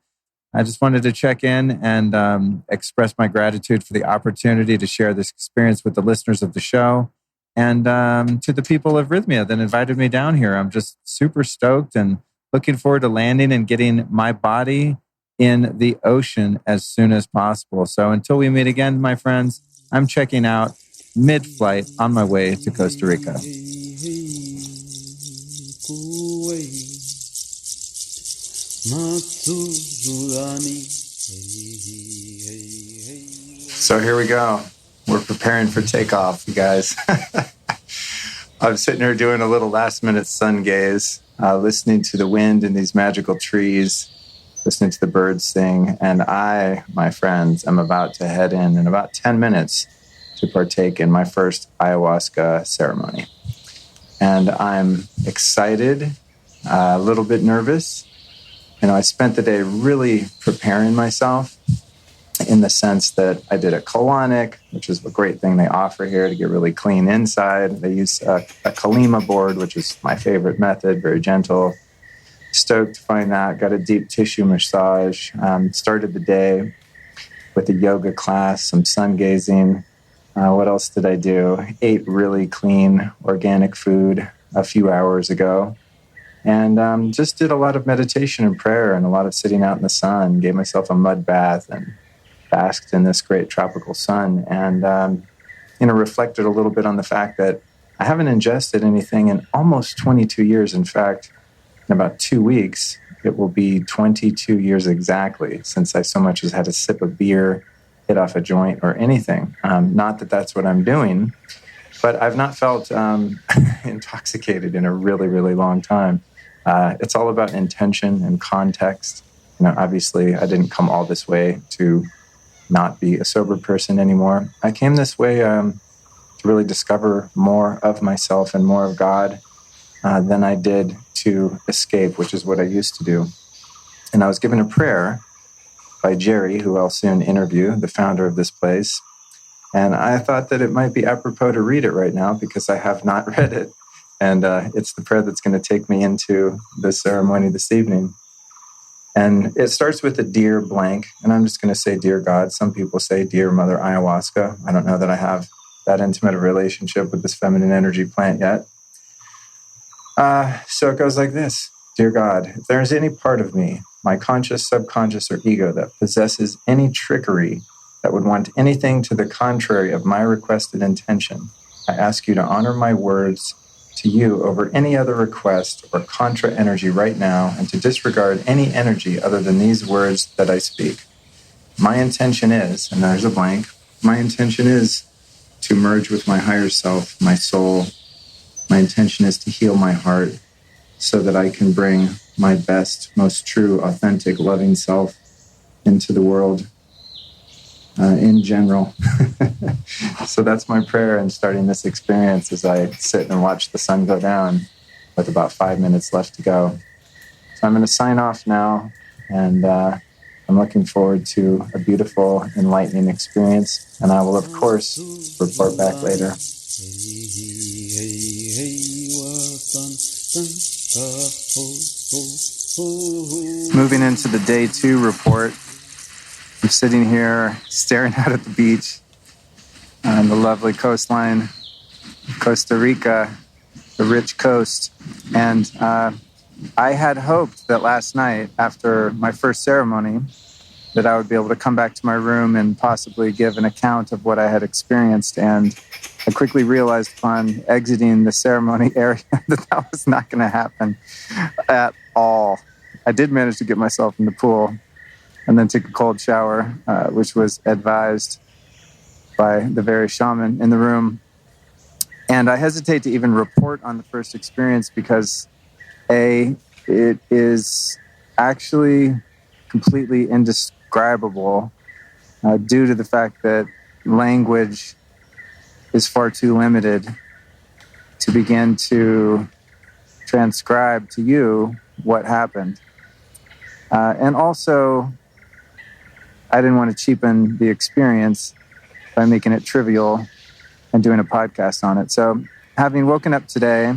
Speaker 1: I just wanted to check in and express my gratitude for the opportunity to share this experience with the listeners of the show and to the people of Rythmia that invited me down here. I'm just super stoked and looking forward to landing and getting my body in the ocean as soon as possible. So until we meet again, my friends, I'm checking out mid-flight on my way to Costa Rica. So here we go. We're preparing for takeoff, you guys. I'm sitting here doing a little last-minute sun gaze, listening to the wind in these magical trees, listening to the birds sing, and I, my friends, am about to head in about 10 minutes to partake in my first ayahuasca ceremony. And I'm excited, a little bit nervous. I spent the day really preparing myself in the sense that I did a colonic, which is a great thing they offer here to get really clean inside. They use a Kalima board, which is my favorite method, very gentle. Stoked to find that. Got a deep tissue massage. Started the day with a yoga class, some sun gazing. What else did I do? Ate really clean, organic food a few hours ago. And just did a lot of meditation and prayer and a lot of sitting out in the sun. Gave myself a mud bath and basked in this great tropical sun. And, reflected a little bit on the fact that I haven't ingested anything in almost 22 years. In fact, in about 2 weeks, it will be 22 years exactly since I so much as had a sip of beer, hit off a joint, or anything. Not that that's what I'm doing, but I've not felt intoxicated in a really, really long time. It's all about intention and context. Obviously, I didn't come all this way to not be a sober person anymore. I came this way to really discover more of myself and more of God than I did to escape, which is what I used to do. And I was given a prayer by Jerry, who I'll soon interview, the founder of this place. And I thought that it might be apropos to read it right now because I have not read it. And it's the prayer that's going to take me into the ceremony this evening. And it starts with a dear blank. And I'm just going to say, dear God. Some people say, dear Mother Ayahuasca. I don't know that I have that intimate a relationship with this feminine energy plant yet. So it goes like this. Dear God, if there is any part of me, my conscious, subconscious, or ego that possesses any trickery that would want anything to the contrary of my requested intention, I ask you to honor my words to you over any other request or contra energy right now, and to disregard any energy other than these words that I speak. My intention is, and there's a blank, my intention is to merge with my higher self, my soul. My intention is to heal my heart so that I can bring my best, most true, authentic, loving self into the world in general. So that's my prayer in starting this experience as I sit and watch the sun go down with about 5 minutes left to go. So I'm going to sign off now, and I'm looking forward to a beautiful, enlightening experience, and I will, of course, report back later. Moving into the day 2 report, I'm sitting here staring out at the beach on the lovely coastline of Costa Rica, the rich coast. And I had hoped that last night, after my first ceremony, that I would be able to come back to my room and possibly give an account of what I had experienced. And I quickly realized upon exiting the ceremony area that was not going to happen at all. I did manage to get myself in the pool and then took a cold shower, which was advised by the very shaman in the room. And I hesitate to even report on the first experience because, A, it is actually completely indescribable due to the fact that language is far too limited to begin to transcribe to you what happened. And also, I didn't want to cheapen the experience by making it trivial and doing a podcast on it. So having woken up today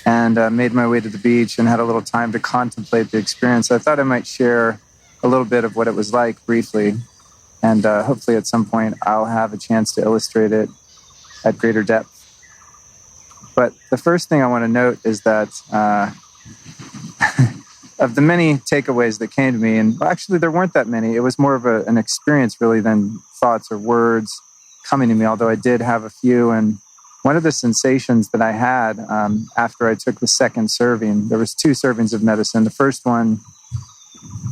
Speaker 1: and made my way to the beach and had a little time to contemplate the experience, I thought I might share a little bit of what it was like briefly. And hopefully at some point I'll have a chance to illustrate it at greater depth. But the first thing I want to note is that of the many takeaways that came to me, and actually there weren't that many, it was more of an experience really than thoughts or words coming to me, although I did have a few. And one of the sensations that I had after I took the second serving, there was 2 servings of medicine. The first one,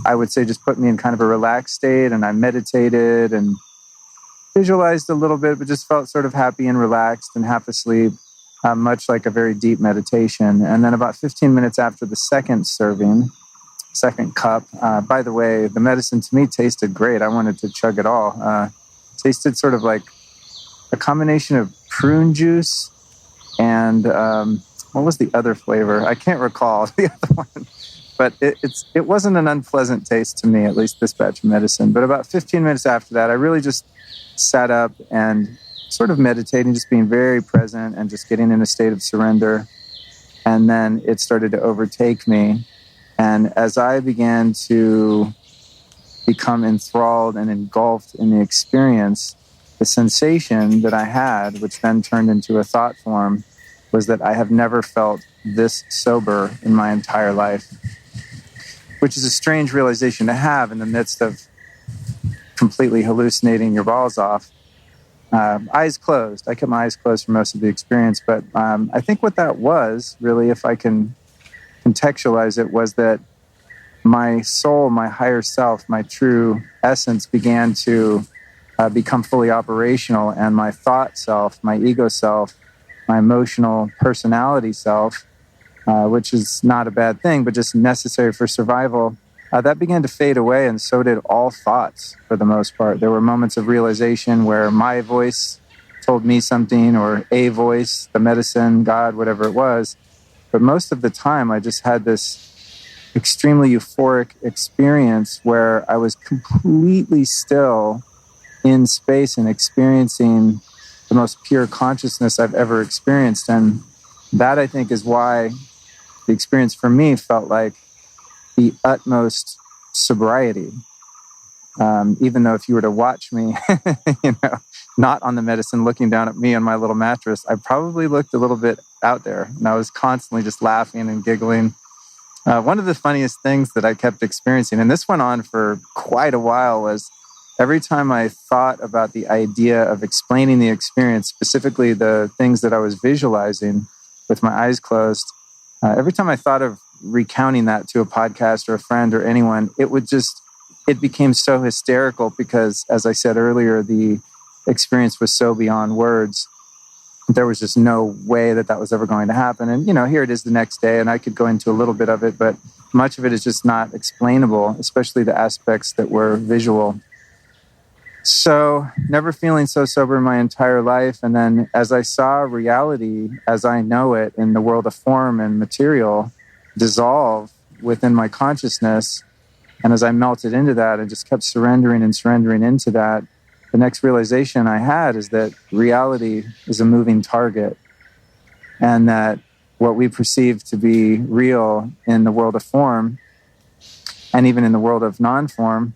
Speaker 1: I would say, just put me in kind of a relaxed state, and I meditated and visualized a little bit, but just felt sort of happy and relaxed and half asleep, much like a very deep meditation. And then about 15 minutes after the second serving, second cup, by the way, the medicine to me tasted great. I wanted to chug it all. Tasted sort of like a combination of prune juice and what was the other flavor? I can't recall the other one. But it wasn't an unpleasant taste to me, at least this batch of medicine. But about 15 minutes after that, I really just sat up and sort of meditating, just being very present and just getting in a state of surrender. And then it started to overtake me. And as I began to become enthralled and engulfed in the experience, the sensation that I had, which then turned into a thought form, was that I have never felt this sober in my entire life, which is a strange realization to have in the midst of completely hallucinating your balls off. Eyes closed. I kept my eyes closed for most of the experience, but I think what that was, really, if I can contextualize it, was that my soul, my higher self, my true essence began to become fully operational, and my thought self, my ego self, my emotional personality self, which is not a bad thing, but just necessary for survival, that began to fade away, and so did all thoughts for the most part. There were moments of realization where my voice told me something, or a voice, the medicine, God, whatever it was. But most of the time, I just had this extremely euphoric experience where I was completely still in space and experiencing the most pure consciousness I've ever experienced. And that, I think, is why the experience for me felt like the utmost sobriety. Even though if you were to watch me, not on the medicine, looking down at me on my little mattress, I probably looked a little bit out there, and I was constantly just laughing and giggling. One of the funniest things that I kept experiencing, and this went on for quite a while, was every time I thought about the idea of explaining the experience, specifically the things that I was visualizing, with my eyes closed. Every time I thought of recounting that to a podcast or a friend or anyone, it became so hysterical because, as I said earlier, the experience was so beyond words. There was just no way that was ever going to happen. And, here it is the next day, and I could go into a little bit of it, but much of it is just not explainable, especially the aspects that were visual. So never feeling so sober in my entire life. And then as I saw reality as I know it in the world of form and material dissolve within my consciousness, and as I melted into that and just kept surrendering into that, the next realization I had is that reality is a moving target, and that what we perceive to be real in the world of form and even in the world of non-form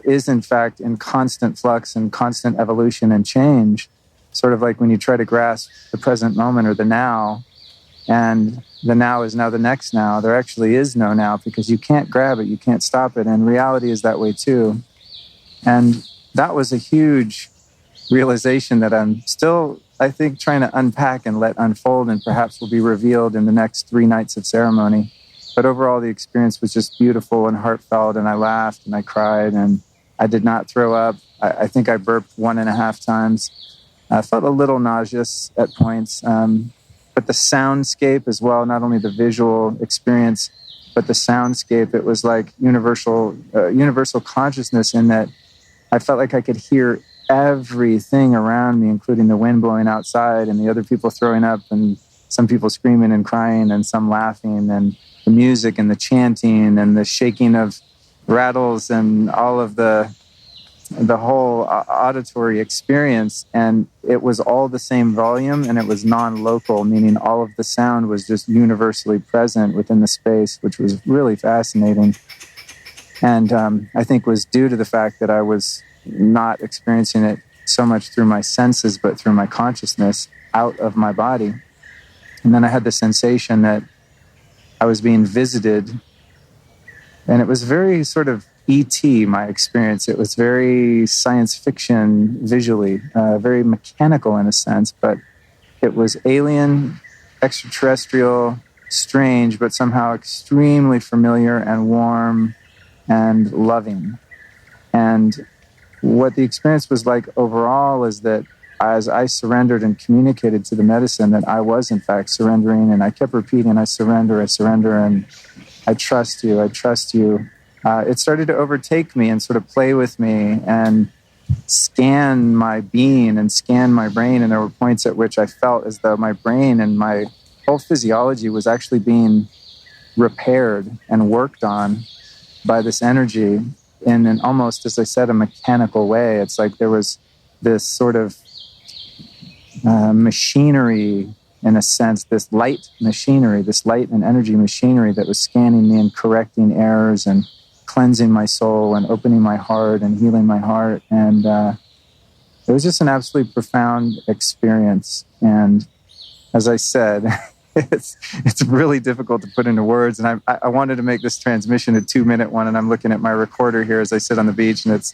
Speaker 1: is in fact in constant flux and constant evolution and change. Sort of like when you try to grasp the present moment or the now, and the now is now the next now. There actually is no now because you can't grab it, you can't stop it, and reality is that way too. And that was a huge realization that I'm still, I think, trying to unpack and let unfold, and perhaps will be revealed in the next 3 nights of ceremony. But overall, the experience was just beautiful and heartfelt, and I laughed and I cried and I did not throw up. I think I burped 1.5 times. I felt a little nauseous at points, but the soundscape as well, not only the visual experience, but the soundscape, it was like universal consciousness in that I felt like I could hear everything around me, including the wind blowing outside and the other people throwing up and some people screaming and crying and some laughing, and the music and the chanting and the shaking of rattles and all of the whole auditory experience. And it was all the same volume, and it was non-local, meaning all of the sound was just universally present within the space, which was really fascinating. And I think was due to the fact that I was not experiencing it so much through my senses, but through my consciousness out of my body. And then I had the sensation that I was being visited, and it was very sort of E.T., my experience. It was very science fiction visually, very mechanical in a sense, but it was alien, extraterrestrial, strange, but somehow extremely familiar and warm and loving. And what the experience was like overall is that as I surrendered and communicated to the medicine that I was in fact surrendering, and I kept repeating, I surrender, and I trust you, I trust you. It started to overtake me and sort of play with me and scan my being and scan my brain. And there were points at which I felt as though my brain and my whole physiology was actually being repaired and worked on by this energy in an almost, as I said, a mechanical way. It's like there was this sort of machinery, in a sense, this light machinery, this light and energy machinery that was scanning me and correcting errors and cleansing my soul and opening my heart and healing my heart. And it was just an absolutely profound experience. And as I said, it's really difficult to put into words. And I wanted to make this transmission a 2-minute one, and I'm looking at my recorder here as I sit on the beach, and it's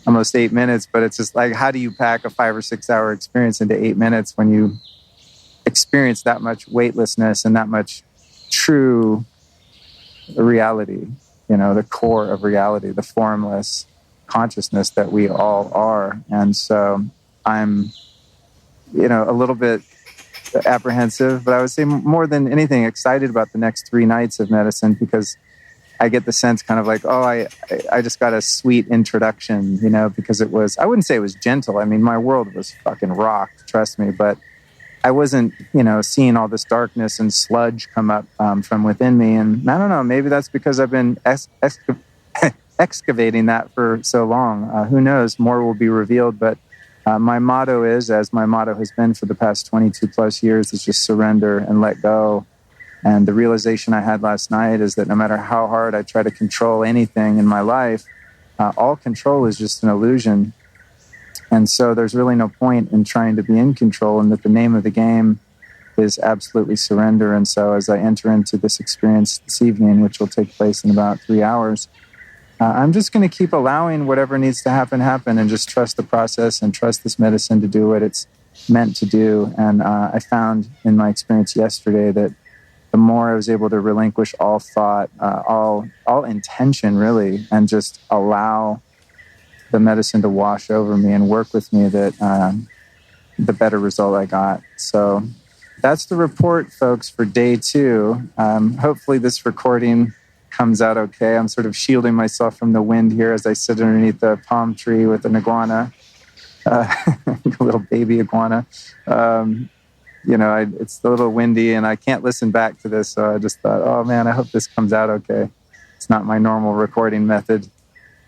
Speaker 1: almost 8 minutes, but it's just like, how do you pack a 5 or 6 hour experience into 8 minutes when you experience that much weightlessness and that much true reality, the core of reality, the formless consciousness that we all are. And so I'm, a little bit apprehensive, but I would say more than anything excited about the next 3 nights of medicine, because I get the sense kind of like, I just got a sweet introduction, because it was, I wouldn't say it was gentle. I mean, my world was fucking rocked, trust me, but I wasn't, seeing all this darkness and sludge come up from within me. And I don't know, maybe that's because I've been excavating that for so long. Who knows, more will be revealed. But my motto is, as my motto has been for the past 22 plus years, is just surrender and let go. And the realization I had last night is that no matter how hard I try to control anything in my life, all control is just an illusion. And so there's really no point in trying to be in control, and that the name of the game is absolutely surrender. And so as I enter into this experience this evening, which will take place in about 3 hours, I'm just going to keep allowing whatever needs to happen, and just trust the process and trust this medicine to do what it's meant to do. And I found in my experience yesterday that the more I was able to relinquish all thought, all intention really, and just allow the medicine to wash over me and work with me, that the better result I got. So that's the report, folks, for day 2. Hopefully this recording comes out okay. I'm sort of shielding myself from the wind here as I sit underneath the palm tree with an iguana, a little baby iguana. It's a little windy and I can't listen back to this. So I just thought, oh man, I hope this comes out okay. It's not my normal recording method,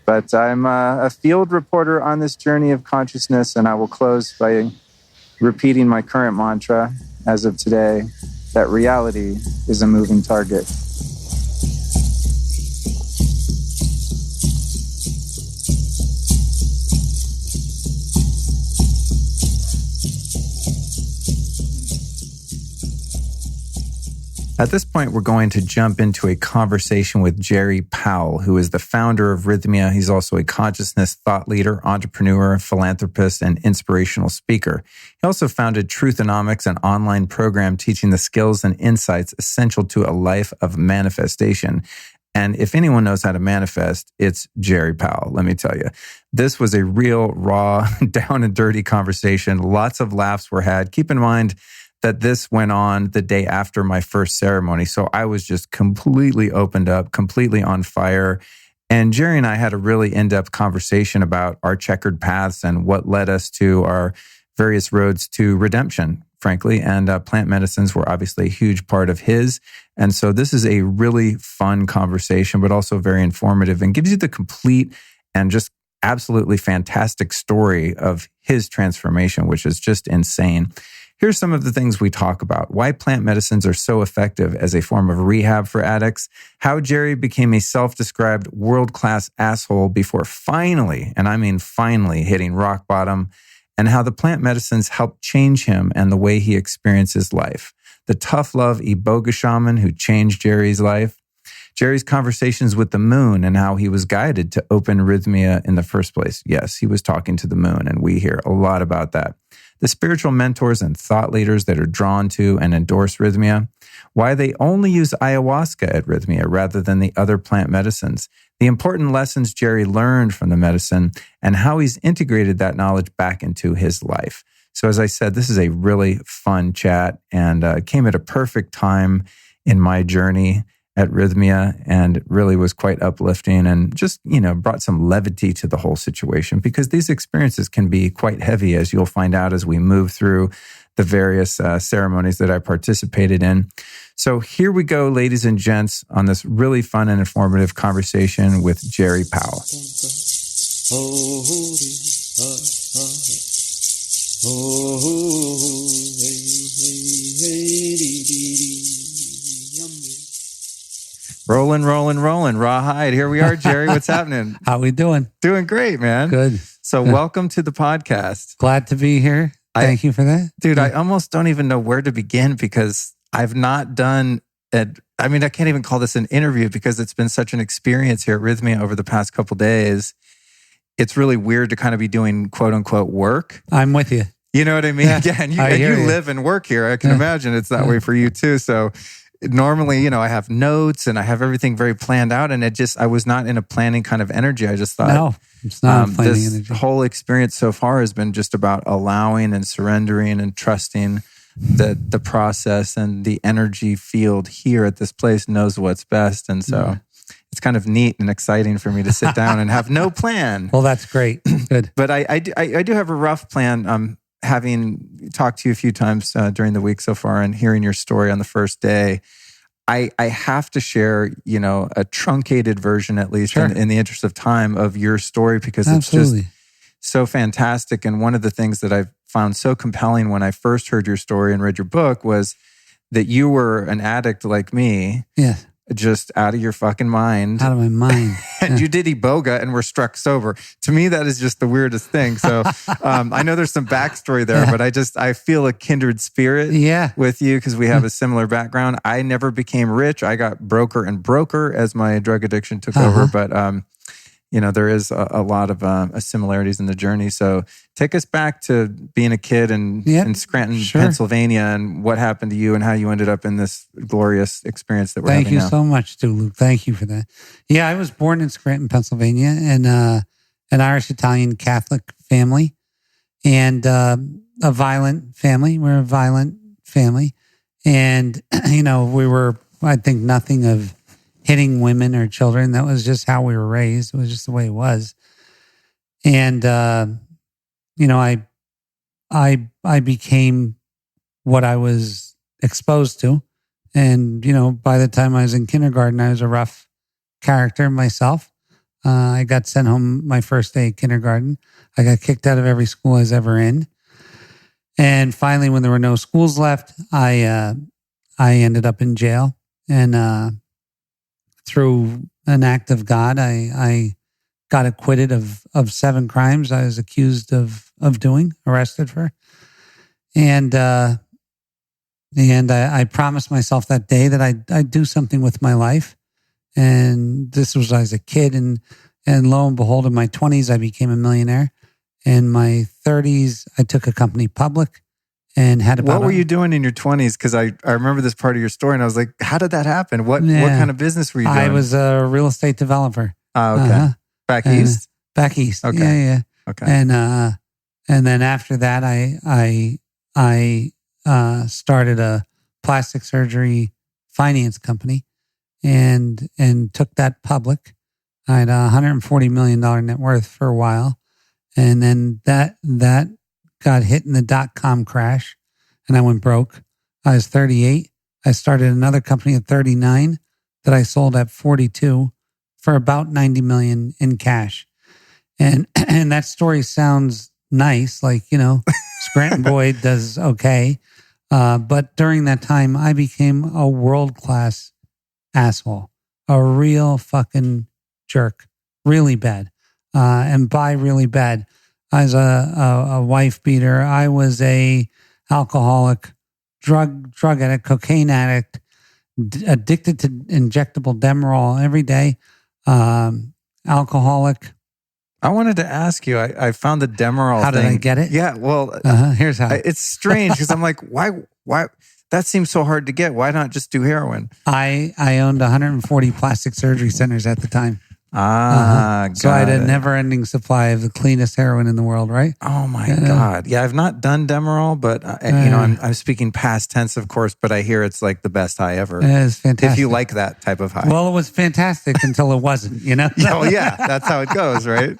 Speaker 1: but I'm a field reporter on this journey of consciousness. And I will close by repeating my current mantra as of today, that reality is a moving target.
Speaker 3: At this point, we're going to jump into a conversation with Gerard Powell, who is the founder of Rythmia. He's also a consciousness thought leader, entrepreneur, philanthropist, and inspirational speaker. He also founded Truthonomics, an online program teaching the skills and insights essential to a life of manifestation. And if anyone knows how to manifest, it's Gerard Powell, let me tell you. This was a real, raw, down and dirty conversation. Lots of laughs were had. Keep in mind that this went on the day after my first ceremony. So I was just completely opened up, completely on fire. And Jerry and I had a really in-depth conversation about our checkered paths and what led us to our various roads to redemption, frankly. And plant medicines were obviously a huge part of his. And so this is a really fun conversation, but also very informative and gives you the complete and just absolutely fantastic story of his transformation, which is just insane. Here's some of the things we talk about. Why plant medicines are so effective as a form of rehab for addicts. How Jerry became a self-described world-class asshole before finally, and I mean finally, hitting rock bottom. And how the plant medicines helped change him and the way he experiences life. The tough love Iboga shaman who changed Jerry's life. Jerry's conversations with the moon and how he was guided to open Rythmia in the first place. Yes, he was talking to the moon, and we hear a lot about that. The spiritual mentors and thought leaders that are drawn to and endorse Rythmia, why they only use ayahuasca at Rythmia rather than the other plant medicines, the important lessons Jerry learned from the medicine, and how he's integrated that knowledge back into his life. So as I said, this is a really fun chat and came at a perfect time in my journey at Rythmia and really was quite uplifting and just, brought some levity to the whole situation because these experiences can be quite heavy, as you'll find out as we move through the various ceremonies that I participated in. So here we go, ladies and gents, on this really fun and informative conversation with Gerard Powell. Rolling. Rawhide. Here we are, Jerry. What's happening?
Speaker 4: How we doing?
Speaker 3: Doing great, man.
Speaker 4: Good.
Speaker 3: So welcome to the podcast.
Speaker 4: Glad to be here. Thank you for that.
Speaker 3: Dude, I almost don't even know where to begin because I've not done it. I mean, I can't even call this an interview because it's been such an experience here at Rythmia over the past couple of days. It's really weird to kind of be doing quote unquote work.
Speaker 4: I'm with you.
Speaker 3: You know what I mean?
Speaker 4: Yeah,
Speaker 3: and you live and work here. I can imagine it's that way for you too. So normally, I have notes and I have everything very planned out, and I was not in a planning kind of energy. I just thought,
Speaker 4: no, it's not a planning
Speaker 3: this
Speaker 4: energy.
Speaker 3: whole experience so far has been just about allowing and surrendering and trusting that the process and the energy field here at this place knows what's best. And so it's kind of neat and exciting for me to sit down and have no plan.
Speaker 4: Well, that's great. Good.
Speaker 3: But I do have a rough plan. Having talked to you a few times during the week so far and hearing your story on the first day, I have to share, a truncated version, at least in the interest of time, of your story because it's just so fantastic. And one of the things that I've found so compelling when I first heard your story and read your book was that you were an addict like me.
Speaker 4: Yes.
Speaker 3: Just out of your fucking mind.
Speaker 4: Out of my mind.
Speaker 3: And you did Iboga and were struck sober. To me, that is just the weirdest thing. So I know there's some backstory there, but I feel a kindred spirit with you because we have a similar background. I never became rich. I got broker as my drug addiction took over. But, there is a lot of similarities in the journey. So take us back to being a kid in Scranton, Pennsylvania, and what happened to you and how you ended up in this glorious experience that we're having now.
Speaker 4: Thank you so much, too, Luke. Thank you for that. Yeah, I was born in Scranton, Pennsylvania, in an Irish-Italian Catholic family and a violent family. We're a violent family. And, we were, I think, nothing of hitting women or children. That was just how we were raised. It was just the way it was. And, I became what I was exposed to. And, by the time I was in kindergarten, I was a rough character myself. I got sent home my first day of kindergarten. I got kicked out of every school I was ever in. And finally, when there were no schools left, I ended up in jail. And through an act of God, I got acquitted of 7 crimes I was accused of doing, arrested for. And I promised myself that day that I'd do something with my life. And this was as a kid. And lo and behold, in my 20s, I became a millionaire. In my 30s, I took a company public and had about...
Speaker 3: What were you doing in your 20s? Because I remember this part of your story and I was like, how did that happen? What kind of business were you doing?
Speaker 4: I was a real estate developer.
Speaker 3: Oh, okay. Back east?
Speaker 4: Back east.
Speaker 3: Okay.
Speaker 4: Yeah.
Speaker 3: Okay.
Speaker 4: And then after that, I started a plastic surgery finance company and took that public. I had a $140 million net worth for a while. And then that got hit in the .com crash and I went broke. I was 38. I started another company at 39 that I sold at 42 for about 90 million in cash. And that story sounds nice, like, Scranton boy does okay. But during that time, I became a world-class asshole, a real fucking jerk, really bad. And by really bad, I was a wife beater. I was a alcoholic, drug addict, cocaine addict, addicted to injectable Demerol every day, alcoholic.
Speaker 3: I wanted to ask you, I found the Demerol
Speaker 4: How
Speaker 3: thing.
Speaker 4: did I get it?
Speaker 3: Yeah, well,
Speaker 4: here's how.
Speaker 3: It's strange because I'm like, why? That seems so hard to get. Why not just do heroin?
Speaker 4: I owned 140 plastic surgery centers at the time. So I had a never-ending supply of the cleanest heroin in the world, right?
Speaker 3: Oh my God! Yeah, I've not done Demerol, but I'm speaking past tense, of course. But I hear it's like the best high ever.
Speaker 4: It's fantastic.
Speaker 3: If you like that type of high.
Speaker 4: Well, it was fantastic until it wasn't.
Speaker 3: Oh yeah, that's how it goes, right?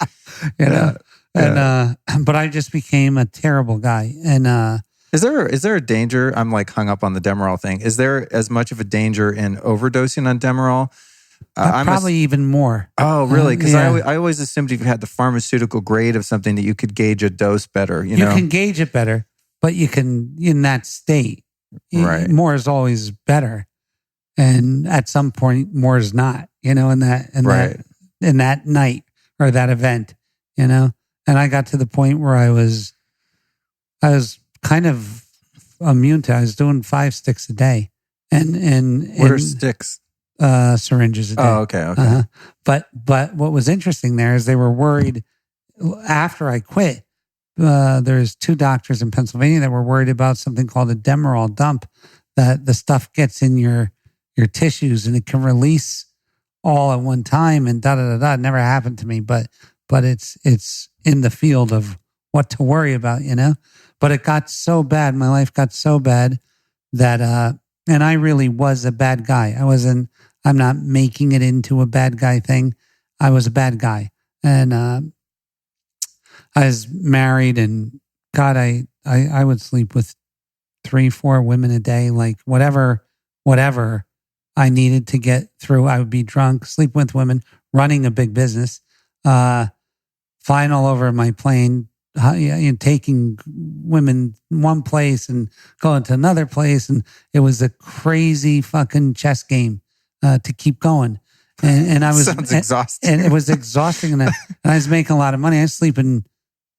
Speaker 4: But I just became a terrible guy. And
Speaker 3: is there a danger? I'm like hung up on the Demerol thing. Is there as much of a danger in overdosing on Demerol?
Speaker 4: Probably even more.
Speaker 3: Oh, really? Because I always assumed if you had the pharmaceutical grade of something that you could gauge a dose better. You
Speaker 4: can gauge it better, but you can, in that state,
Speaker 3: right?
Speaker 4: More is always better, and at some point, more is not. In that night or that event, And I got to the point where I was kind of immune to. I was doing 5 sticks a day, and
Speaker 3: what are sticks?
Speaker 4: Syringes a day.
Speaker 3: Oh, okay.
Speaker 4: But what was interesting there is they were worried after I quit. There's 2 doctors in Pennsylvania that were worried about something called a Demerol dump, that the stuff gets in your tissues and it can release all at one time and It never happened to me, but it's in the field of what to worry about, But it got so bad, my life got so bad that and I really was a bad guy. I'm not making it into a bad guy thing. I was a bad guy. And I was married, and God, I would sleep with 3-4 women a day, like whatever I needed to get through. I would be drunk, sleep with women, running a big business, flying all over my plane, taking women one place and going to another place. And it was a crazy fucking chess game to keep going. And I was
Speaker 3: sounds exhausting.
Speaker 4: And it was exhausting. And I was making a lot of money. I was sleeping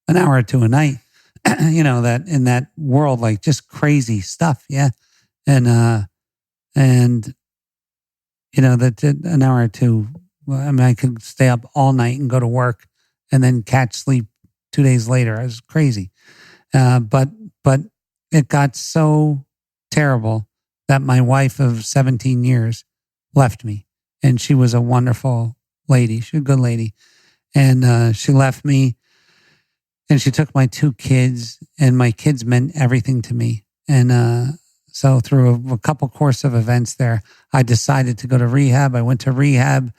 Speaker 4: an hour or 2 a night, that in that world, like just crazy stuff. Yeah. And that an hour or 2 I mean, I could stay up all night and go to work and then catch sleep 2 days later. It was crazy. But it got so terrible that my wife of 17 years left me. And she was a wonderful lady. She was a good lady. And she left me, and she took my 2 kids, and my kids meant everything to me. And so through a couple course of events there, I decided to go to rehab. I went to rehab,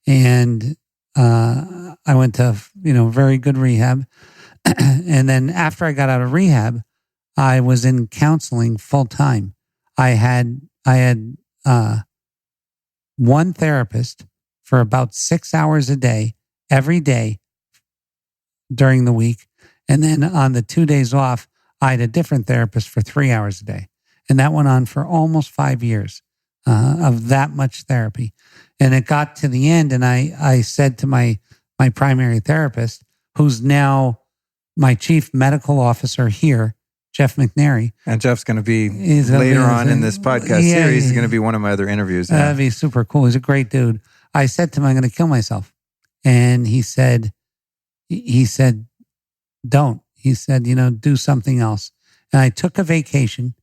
Speaker 4: and I went to, very good rehab. And then after I got out of rehab, I was in counseling full time. I had one therapist for about 6 hours a day, every day during the week. And then on the 2 days off, I had a different therapist for 3 hours a day. And that went on for almost 5 years of that much therapy. And it got to the end, and I said to my primary therapist, who's now my chief medical officer here, Jeff McNary.
Speaker 3: And Jeff's going to be later on in this podcast series. He's going to be one of my other interviews. Yeah.
Speaker 4: That'd be super cool. He's a great dude. I said to him, I'm going to kill myself. And he said, don't. He said, do something else. And I took a vacation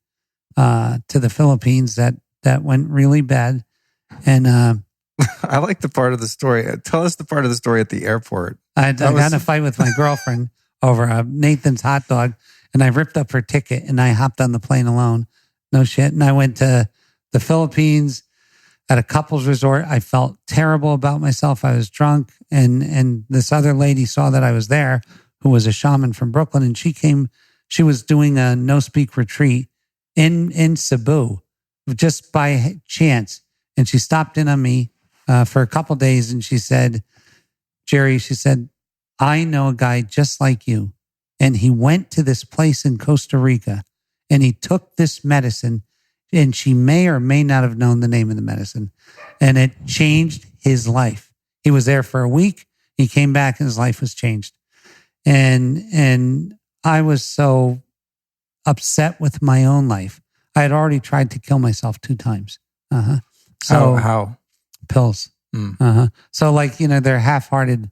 Speaker 4: to the Philippines that went really bad. And
Speaker 3: I like the part of the story. Tell us the part of the story at the airport.
Speaker 4: I got in a fight with my girlfriend over Nathan's hot dog, and I ripped up her ticket, and I hopped on the plane alone. No shit. And I went to the Philippines at a couples resort. I felt terrible about myself. I was drunk, and this other lady saw that I was there, who was a shaman from Brooklyn, and she was doing a no-speak retreat in Cebu just by chance. And she stopped in on me for a couple days, and she said, Jerry, she said, I know a guy just like you, and he went to this place in Costa Rica, and he took this medicine, and she may or may not have known the name of the medicine, and it changed his life. He was there for a week. He came back, and his life was changed. And I was so upset with my own life. I had already tried to kill myself 2 times. So
Speaker 3: how?
Speaker 4: Pills. So they're half-hearted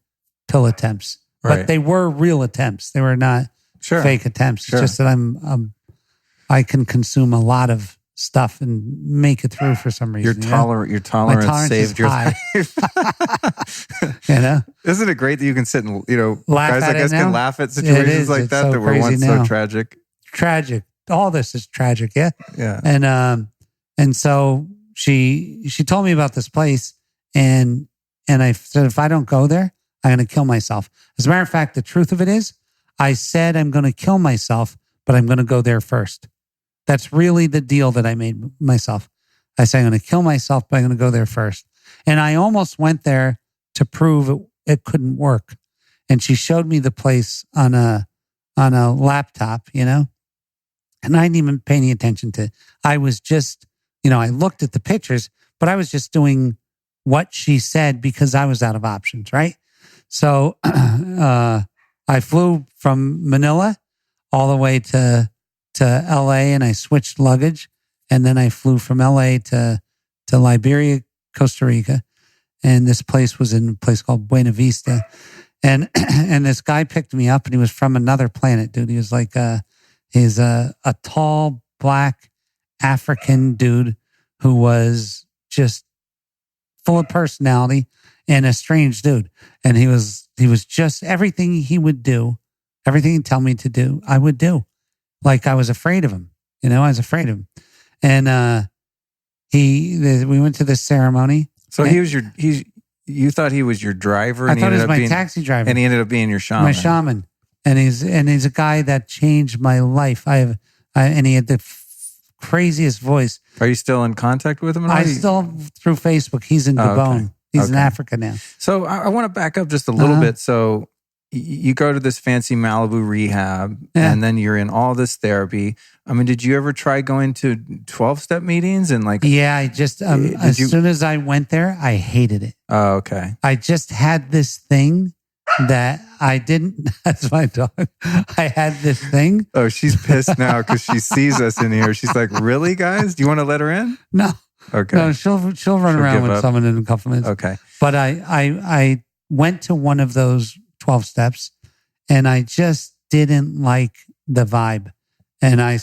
Speaker 4: pill attempts, but they were real attempts. They were not fake attempts. It's just that I can consume a lot of stuff and make it through for some reason.
Speaker 3: Your tolerance saved your life. Isn't it great that you can sit and
Speaker 4: laugh
Speaker 3: guys I guess can laugh at situations like that were once so tragic.
Speaker 4: Tragic. All this is tragic. Yeah.
Speaker 3: Yeah.
Speaker 4: And so she told me about this place, and I said, if I don't go there, I'm going to kill myself. As a matter of fact, the truth of it is, I said I'm going to kill myself, but I'm going to go there first. That's really the deal that I made myself. I said, I'm going to kill myself, but I'm going to go there first. And I almost went there to prove it couldn't work. And she showed me the place on a laptop, and I didn't even pay any attention to it. I was just, I looked at the pictures, but I was just doing what she said because I was out of options, right? So I flew from Manila all the way to LA, and I switched luggage, and then I flew from LA to Liberia, Costa Rica, and this place was in a place called Buena Vista, and this guy picked me up, and he was from another planet, dude. He was like he's a tall black African dude who was just full of personality and a strange dude, and he was just everything he would do, everything he'd tell me to do, I would do. Like I was afraid of him, I was afraid of him. And we went to this ceremony.
Speaker 3: So you thought he was your driver?
Speaker 4: I thought he was my taxi driver.
Speaker 3: And he ended up being your shaman.
Speaker 4: My shaman. And he's a guy that changed my life. And he had the craziest voice.
Speaker 3: Are you still in contact with him?
Speaker 4: I still, through Facebook. He's in Gabon. Okay. He's in Africa now.
Speaker 3: So I want to back up just a little bit. So you go to this fancy Malibu rehab, and then you're in all this therapy. I mean, did you ever try going to 12-step meetings and like?
Speaker 4: Yeah, I just soon as I went there, I hated it.
Speaker 3: Oh, okay.
Speaker 4: I just had this thing that I didn't. That's my dog. I had this thing.
Speaker 3: Oh, she's pissed now because she sees us in here. She's like, "Really, guys? Do you want to let her in?"
Speaker 4: No.
Speaker 3: Okay.
Speaker 4: No, she'll run around with someone in a couple minutes.
Speaker 3: Okay.
Speaker 4: But I went to one of those 12 steps and I just didn't like the vibe. And I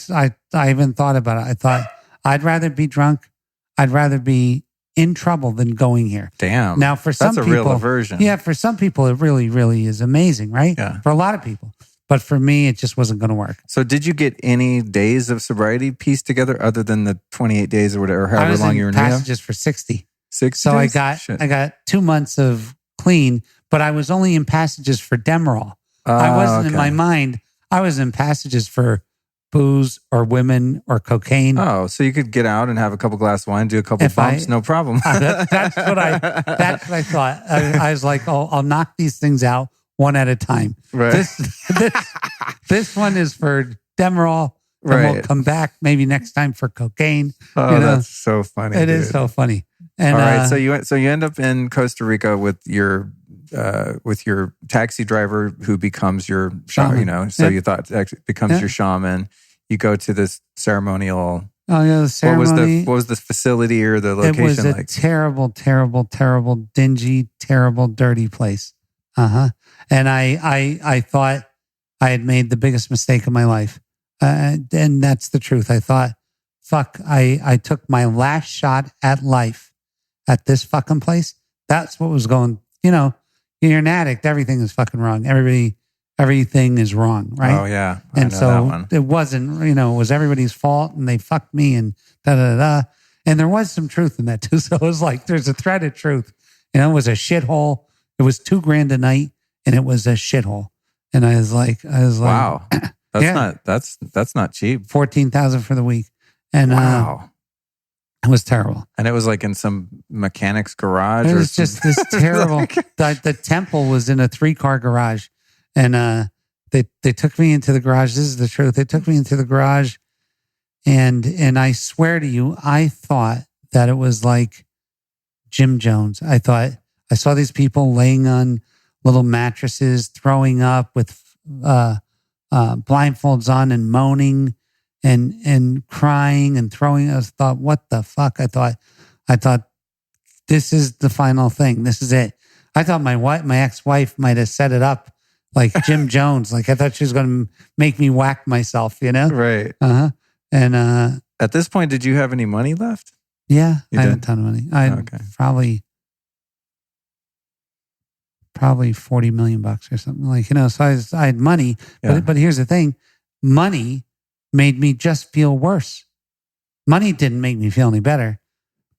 Speaker 4: even thought about it. I thought, I'd rather be drunk. I'd rather be in trouble than going here.
Speaker 3: Damn.
Speaker 4: Now, for some people,
Speaker 3: that's a real aversion.
Speaker 4: Yeah, for some people, it really, really is amazing, right?
Speaker 3: Yeah.
Speaker 4: For a lot of people. But for me, it just wasn't going to work.
Speaker 3: So did you get any days of sobriety pieced together other than the 28 days or whatever, or however long you were in rehab?
Speaker 4: Passages for 60.
Speaker 3: 60
Speaker 4: So
Speaker 3: days?
Speaker 4: I got 2 months of clean, but I was only in passages for Demerol. I wasn't in my mind. I was in passages for booze or women or cocaine.
Speaker 3: Oh, so you could get out and have a couple glasses of wine, do a couple bumps, no problem.
Speaker 4: That's what I thought. I was like, oh, I'll knock these things out one at a time.
Speaker 3: Right.
Speaker 4: This one is for Demerol. And
Speaker 3: Right.
Speaker 4: we'll come back maybe next time for cocaine.
Speaker 3: Oh, that's so funny.
Speaker 4: It is so funny. And,
Speaker 3: all right, so you end up in Costa Rica with your taxi driver who becomes your shaman. So you thought actually becomes your shaman. You go to this ceremonial.
Speaker 4: Oh yeah, the ceremony.
Speaker 3: What was the facility or the location like?
Speaker 4: It was a terrible, terrible, terrible, dingy, terrible, dirty place. And I thought I had made the biggest mistake of my life. And that's the truth. I thought, fuck, I took my last shot at life at this fucking place. That's what was going, you're an addict. Everything is fucking wrong. Everything is wrong, right?
Speaker 3: Oh, yeah.
Speaker 4: And so it wasn't, it was everybody's fault and they fucked me and da-da-da-da. And there was some truth in that too. So it was like, there's a thread of truth. It was a shithole. It was $2,000 a night and it was a shithole. And I was like,
Speaker 3: wow, that's not cheap.
Speaker 4: 14,000 for the week. And
Speaker 3: wow.
Speaker 4: It was terrible.
Speaker 3: And it was like in some mechanic's garage.
Speaker 4: It was just this terrible, the temple was in a 3-car garage. And they took me into the garage. This is the truth. They took me into the garage, and I swear to you, I thought that it was like Jim Jones. I thought I saw these people laying on little mattresses, throwing up with blindfolds on and moaning and crying and throwing. I thought, what the fuck? I thought this is the final thing. This is it. I thought my ex-wife might have set it up like Jim Jones. Like I thought she was going to make me whack myself,
Speaker 3: Right.
Speaker 4: And
Speaker 3: at this point, did you have any money left?
Speaker 4: Yeah,
Speaker 3: you
Speaker 4: I
Speaker 3: did?
Speaker 4: had a ton of money. I had probably $40 million or something so I had money, but here's the thing. Money made me just feel worse. Money didn't make me feel any better.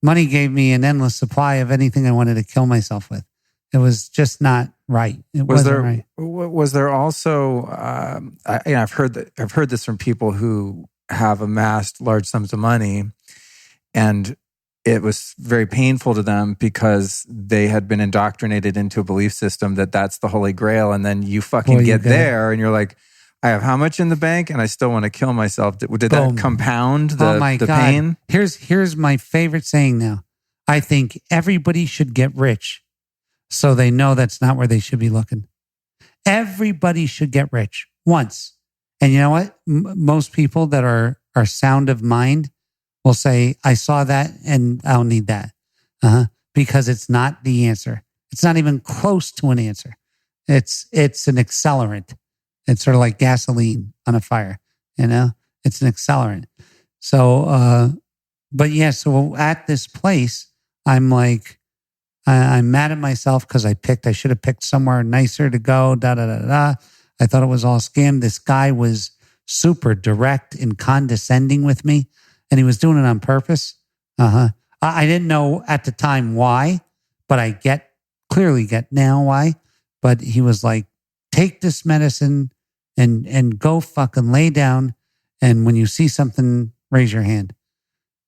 Speaker 4: Money gave me an endless supply of anything I wanted to kill myself with. It was just not right.
Speaker 3: Was there also? I've heard this from people who have amassed large sums of money, and it was very painful to them because they had been indoctrinated into a belief system that that's the Holy Grail, and then you fucking get there, and you're like, I have how much in the bank, and I still want to kill myself. Did that compound the pain?
Speaker 4: Here's my favorite saying now. I think everybody should get rich, so they know that's not where they should be looking. Everybody should get rich once. And you know what? Most people that are sound of mind will say, I saw that and I don't need that. Because it's not the answer. It's not even close to an answer. It's an accelerant. It's sort of like gasoline on a fire, It's an accelerant. So, so at this place, I'm like, I'm mad at myself because I should have picked somewhere nicer to go, I thought it was all scam. This guy was super direct and condescending with me, and he was doing it on purpose. I didn't know at the time why, but I clearly get now why. But he was like, take this medicine and go fucking lay down. And when you see something, raise your hand.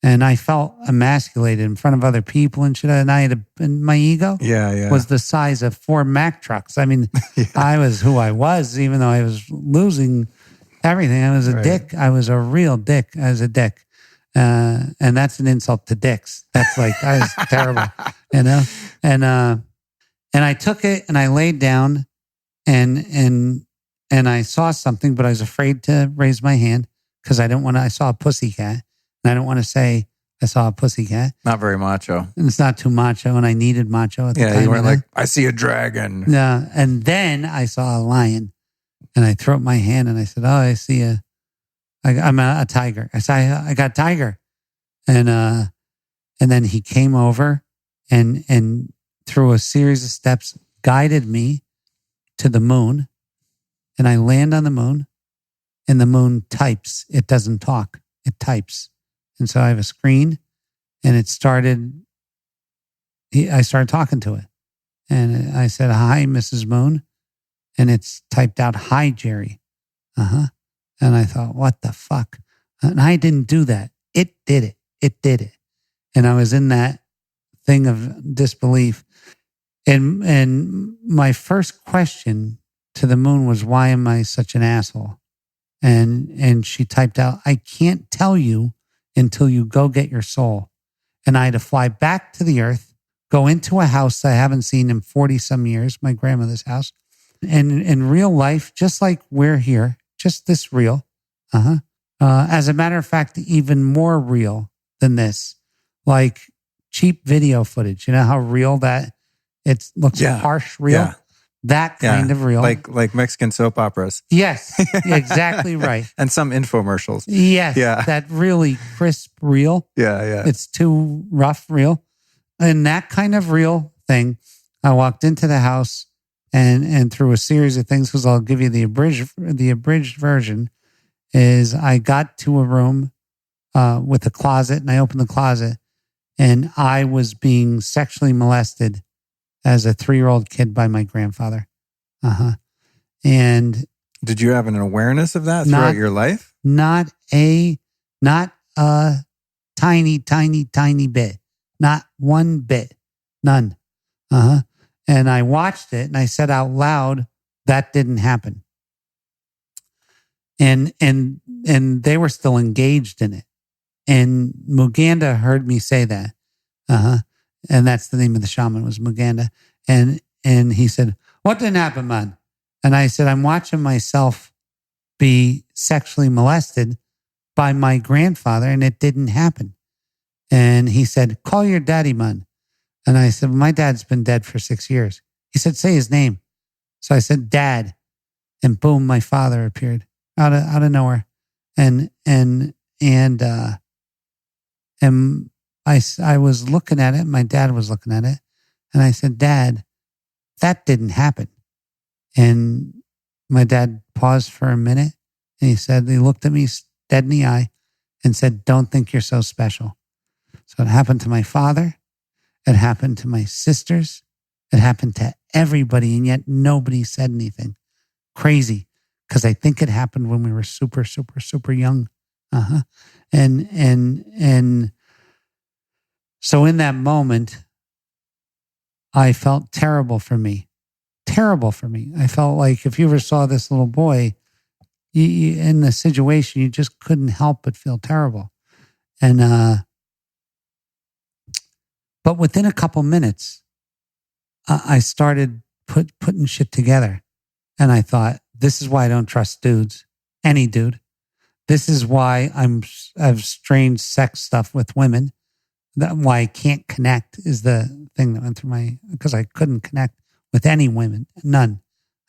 Speaker 4: And I felt emasculated in front of other people and shit. And and my ego was the size of 4 Mack trucks. I mean, I was who I was, even though I was losing everything. I was a dick. I was a real dick. I was a dick. And that's an insult to dicks. That's like, I was terrible, And I took it and I laid down and I saw something, but I was afraid to raise my hand because I saw a pussycat. And I don't want to say I saw a pussycat.
Speaker 3: Not very macho.
Speaker 4: And it's not too macho, and I needed macho at the time.
Speaker 3: Yeah, you weren't like, I see a dragon.
Speaker 4: Yeah. And then I saw a lion, and I threw up my hand, and I said, oh, I see I'm a tiger. I said, I got a tiger. And then he came over and through a series of steps guided me to the moon. And I land on the moon, and the moon types. It doesn't talk. It types. And so I have a screen, and I started talking to it. And I said, hi, Mrs. Moon. And it's typed out, hi, Jerry. And I thought, what the fuck? And I didn't do that. It did it. It did it. And I was in that thing of disbelief. And my first question to the moon was, why am I such an asshole? And she typed out, I can't tell you until you go get your soul. And I had to fly back to the earth, go into a house I haven't seen in 40 some years, my grandmother's house. And in real life, just like we're here, just this real. As a matter of fact, even more real than this, like cheap video footage. You know how real that it looks harsh, real? Yeah. That kind of real.
Speaker 3: Like Mexican soap operas.
Speaker 4: Yes, exactly right.
Speaker 3: And some infomercials.
Speaker 4: Yes, that really crisp real.
Speaker 3: Yeah.
Speaker 4: It's too rough real. And that kind of real thing, I walked into the house and through a series of things, because I'll give you the abridged version, is I got to a room with a closet, and I opened the closet, and I was being sexually molested as a 3-year-old kid by my grandfather. And
Speaker 3: did you have an awareness of that throughout your life?
Speaker 4: Not a tiny bit. Not one bit. None. And I watched it, and I said out loud, that didn't happen. And they were still engaged in it. And Muganda heard me say that. And that's the name of the shaman, was Muganda. And he said, what didn't happen, man? And I said, I'm watching myself be sexually molested by my grandfather, and it didn't happen. And he said, call your daddy, man. And I said, my dad's been dead for 6 years. He said, say his name. So I said, Dad. And boom, my father appeared out of nowhere. And I was looking at it. My dad was looking at it. And I said, Dad, that didn't happen. And my dad paused for a minute. And he looked at me dead in the eye and said, don't think you're so special. So it happened to my father. It happened to my sisters. It happened to everybody. And yet nobody said anything. Crazy. Because I think it happened when we were super, super, super young. And so in that moment, I felt terrible for me. Terrible for me. I felt like if you ever saw this little boy you in the situation, you just couldn't help but feel terrible. And but within a couple minutes, I started putting shit together. And I thought, this is why I don't trust dudes. Any dude. This is why I've strange sex stuff with women. Why I can't connect is the thing that went through because I couldn't connect with any women. None.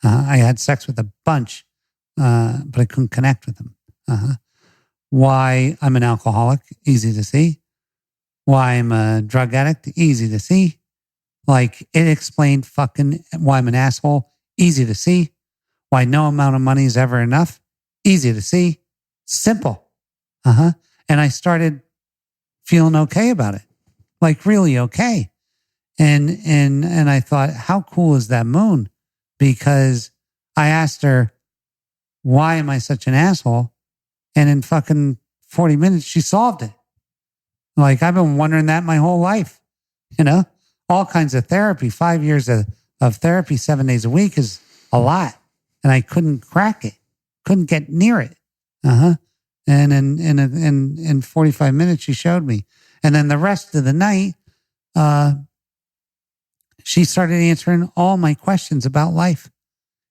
Speaker 4: I had sex with a bunch, but I couldn't connect with them. Why I'm an alcoholic, easy to see. Why I'm a drug addict, easy to see. Like, it explained fucking why I'm an asshole, easy to see. Why no amount of money is ever enough, easy to see. Simple. And I started feeling okay about it. Like, really okay. And I thought, how cool is that moon? Because I asked her, why am I such an asshole? And in fucking 40 minutes, she solved it. Like, I've been wondering that my whole life, all kinds of therapy, 5 years of therapy, 7 days a week is a lot. And I couldn't crack it, couldn't get near it. And in 45 minutes, she showed me. And then the rest of the night, she started answering all my questions about life.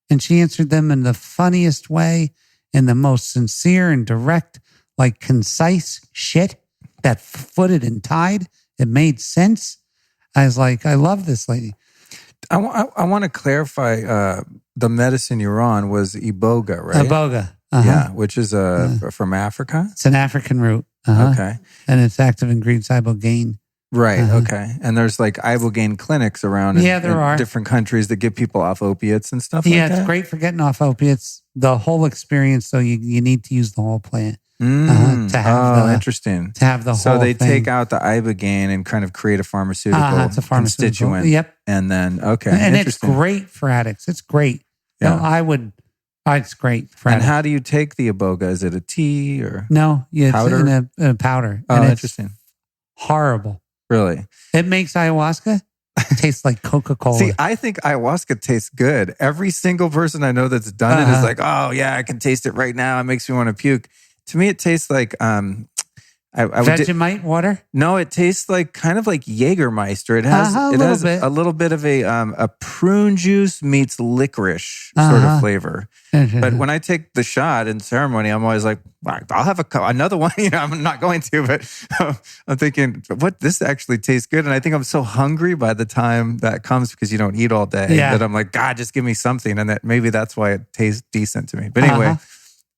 Speaker 4: And she answered them in the funniest way, in the most sincere and direct, like concise shit. that footed and tied. It made sense. I was like, I love this lady.
Speaker 3: I want to clarify, the medicine you're on was Iboga, right?
Speaker 4: Iboga.
Speaker 3: Yeah, which is from Africa?
Speaker 4: It's an African root.
Speaker 3: Okay.
Speaker 4: And it's active ingredients ibogaine.
Speaker 3: Right, okay. And there's like ibogaine clinics around in different countries that get people off opiates and stuff like that?
Speaker 4: Yeah, it's great for getting off opiates. The whole experience, so you need to use the whole plant. To have
Speaker 3: interesting.
Speaker 4: To have the whole
Speaker 3: So they
Speaker 4: thing.
Speaker 3: take out the ibogaine and kind of create a pharmaceutical,
Speaker 4: it's a pharmaceutical
Speaker 3: constituent.
Speaker 4: Yep.
Speaker 3: And then,
Speaker 4: And it's great for addicts. It's great.
Speaker 3: Yeah.
Speaker 4: No, it's great for
Speaker 3: And
Speaker 4: addicts.
Speaker 3: how do you take the Iboga? Is it a tea or?
Speaker 4: No, it's
Speaker 3: powder?
Speaker 4: in a powder.
Speaker 3: Oh,
Speaker 4: and it's
Speaker 3: interesting.
Speaker 4: horrible.
Speaker 3: Really?
Speaker 4: It makes ayahuasca taste like Coca-Cola.
Speaker 3: See, I think ayahuasca tastes good. Every single person I know that's done it is like, oh yeah, I can taste it right now. It makes me want to puke. To me, it tastes like
Speaker 4: Vegemite water?
Speaker 3: No, it tastes like kind of like Jägermeister. It has a little bit of a prune juice meets licorice sort of flavor. But when I take the shot in ceremony, I'm always like, I'll have another one. I'm not going to, but I'm thinking, this actually tastes good. And I think I'm so hungry by the time that comes because you don't eat all day that I'm like, God, just give me something. And maybe that's why it tastes decent to me. But anyway,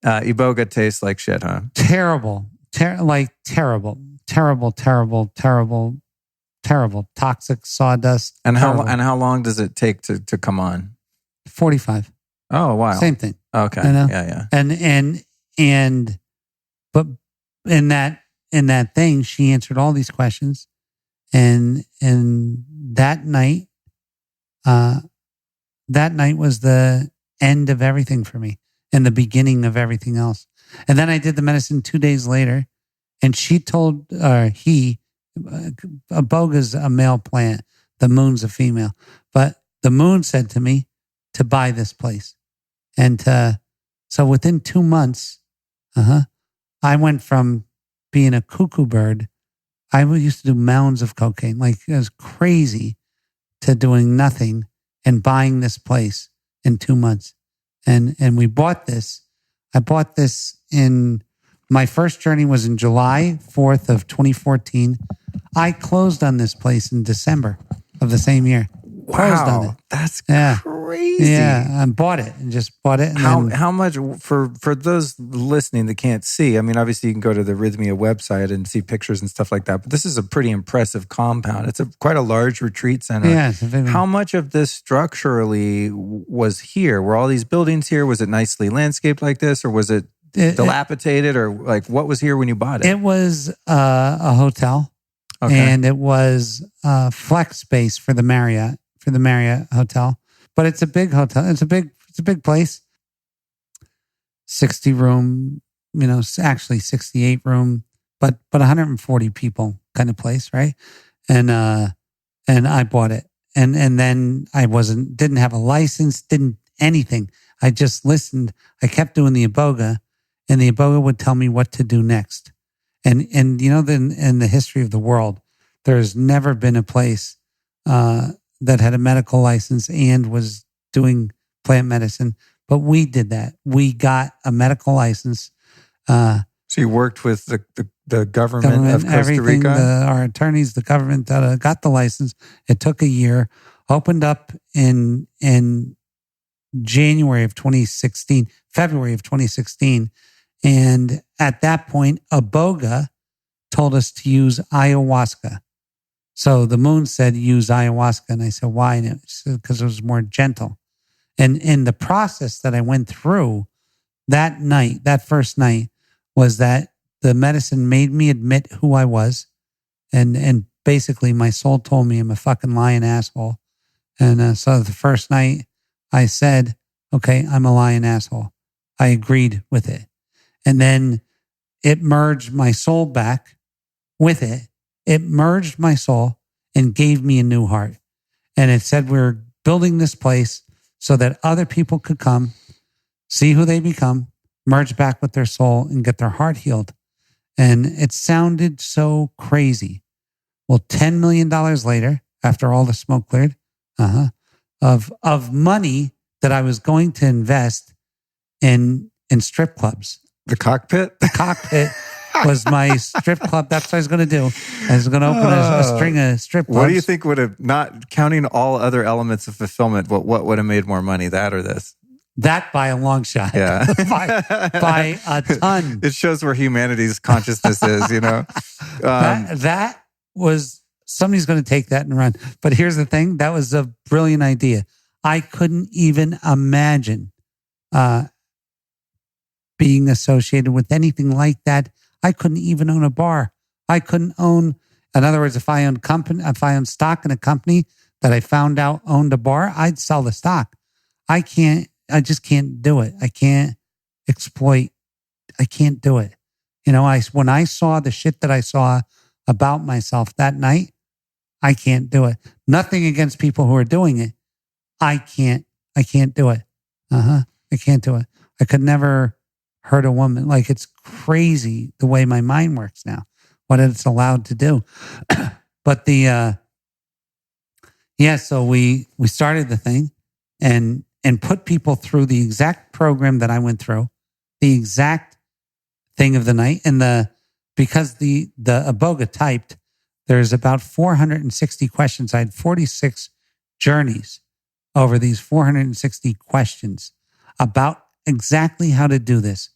Speaker 3: Iboga tastes like shit, huh?
Speaker 4: Terrible. Terrible. Toxic sawdust.
Speaker 3: And how long does it take to come on?
Speaker 4: 45.
Speaker 3: Oh wow.
Speaker 4: Same thing.
Speaker 3: Okay. Yeah.
Speaker 4: But in that thing, she answered all these questions, and that night was the end of everything for me and the beginning of everything else. And then I did the medicine 2 days later, and she told Iboga's a male plant, the moon's a female, but the moon said to me to buy this place. And so within 2 months, I went from being a cuckoo bird. I used to do mounds of cocaine, like it was crazy, to doing nothing and buying this place in 2 months. And we bought this. I bought this my first journey was in July 4th of 2014. I closed on this place in December of the same year.
Speaker 3: Wow, that's crazy.
Speaker 4: Yeah, I bought it. And
Speaker 3: how much for those listening that can't see? I mean, obviously you can go to the Rythmia website and see pictures and stuff like that. But this is a pretty impressive compound. It's quite a large retreat center.
Speaker 4: Yeah.
Speaker 3: How much of this structurally was here? Were all these buildings here? Was it nicely landscaped like this, or was it dilapidated, or like what was here when you bought it?
Speaker 4: It was a hotel, and it was flex space for the Marriott. For the Marriott hotel, but it's a big hotel. It's a big place. 60 room, actually 68 room, but 140 people kind of place, right? And I bought it, and then I didn't have a license, didn't anything. I just listened. I kept doing the Iboga, and the Iboga would tell me what to do next. And in the history of the world, there's never been a place that had a medical license and was doing plant medicine. But we did that. We got a medical license.
Speaker 3: So you worked with the government of Costa Rica?
Speaker 4: Our attorneys, the government got the license. It took a year. Opened up in February of 2016. And at that point, Iboga told us to use ayahuasca. So the moon said, use ayahuasca. And I said, why? And because it was more gentle. And in the process that I went through that first night, was that the medicine made me admit who I was. And basically my soul told me I'm a fucking lying asshole. And so the first night I said, okay, I'm a lying asshole. I agreed with it. And then it merged my soul back with it. It merged my soul and gave me a new heart. And it said we're building this place so that other people could come, see who they become, merge back with their soul, and get their heart healed. And it sounded so crazy. Well, $10 million later, after all the smoke cleared, of money that I was going to invest in strip clubs.
Speaker 3: The cockpit?
Speaker 4: The cockpit was my strip club. That's what I was going to do. I was going to open a string of strip clubs.
Speaker 3: What do you think would have, not counting all other elements of fulfillment, what would have made more money, that or this?
Speaker 4: That by a long shot.
Speaker 3: Yeah.
Speaker 4: by a ton.
Speaker 3: It shows where humanity's consciousness is, you know?
Speaker 4: That was, somebody's going to take that and run. But here's the thing. That was a brilliant idea. I couldn't even imagine being associated with anything like that. I couldn't even own a bar. I couldn't own, in other words, if I owned stock in a company that I found out owned a bar, I'd sell the stock. I just can't do it. I can't exploit. I can't do it. You know, when I saw the shit that I saw about myself that night, I can't do it. Nothing against people who are doing it. I can't do it. I can't do it. I could never hurt a woman. Like, it's crazy the way my mind works now, what it's allowed to do. But so we started the thing and put people through the exact program that I went through, the exact thing of the night. And because the Iboga typed, there's about 460 questions. I had 46 journeys over these 460 questions about exactly how to do this.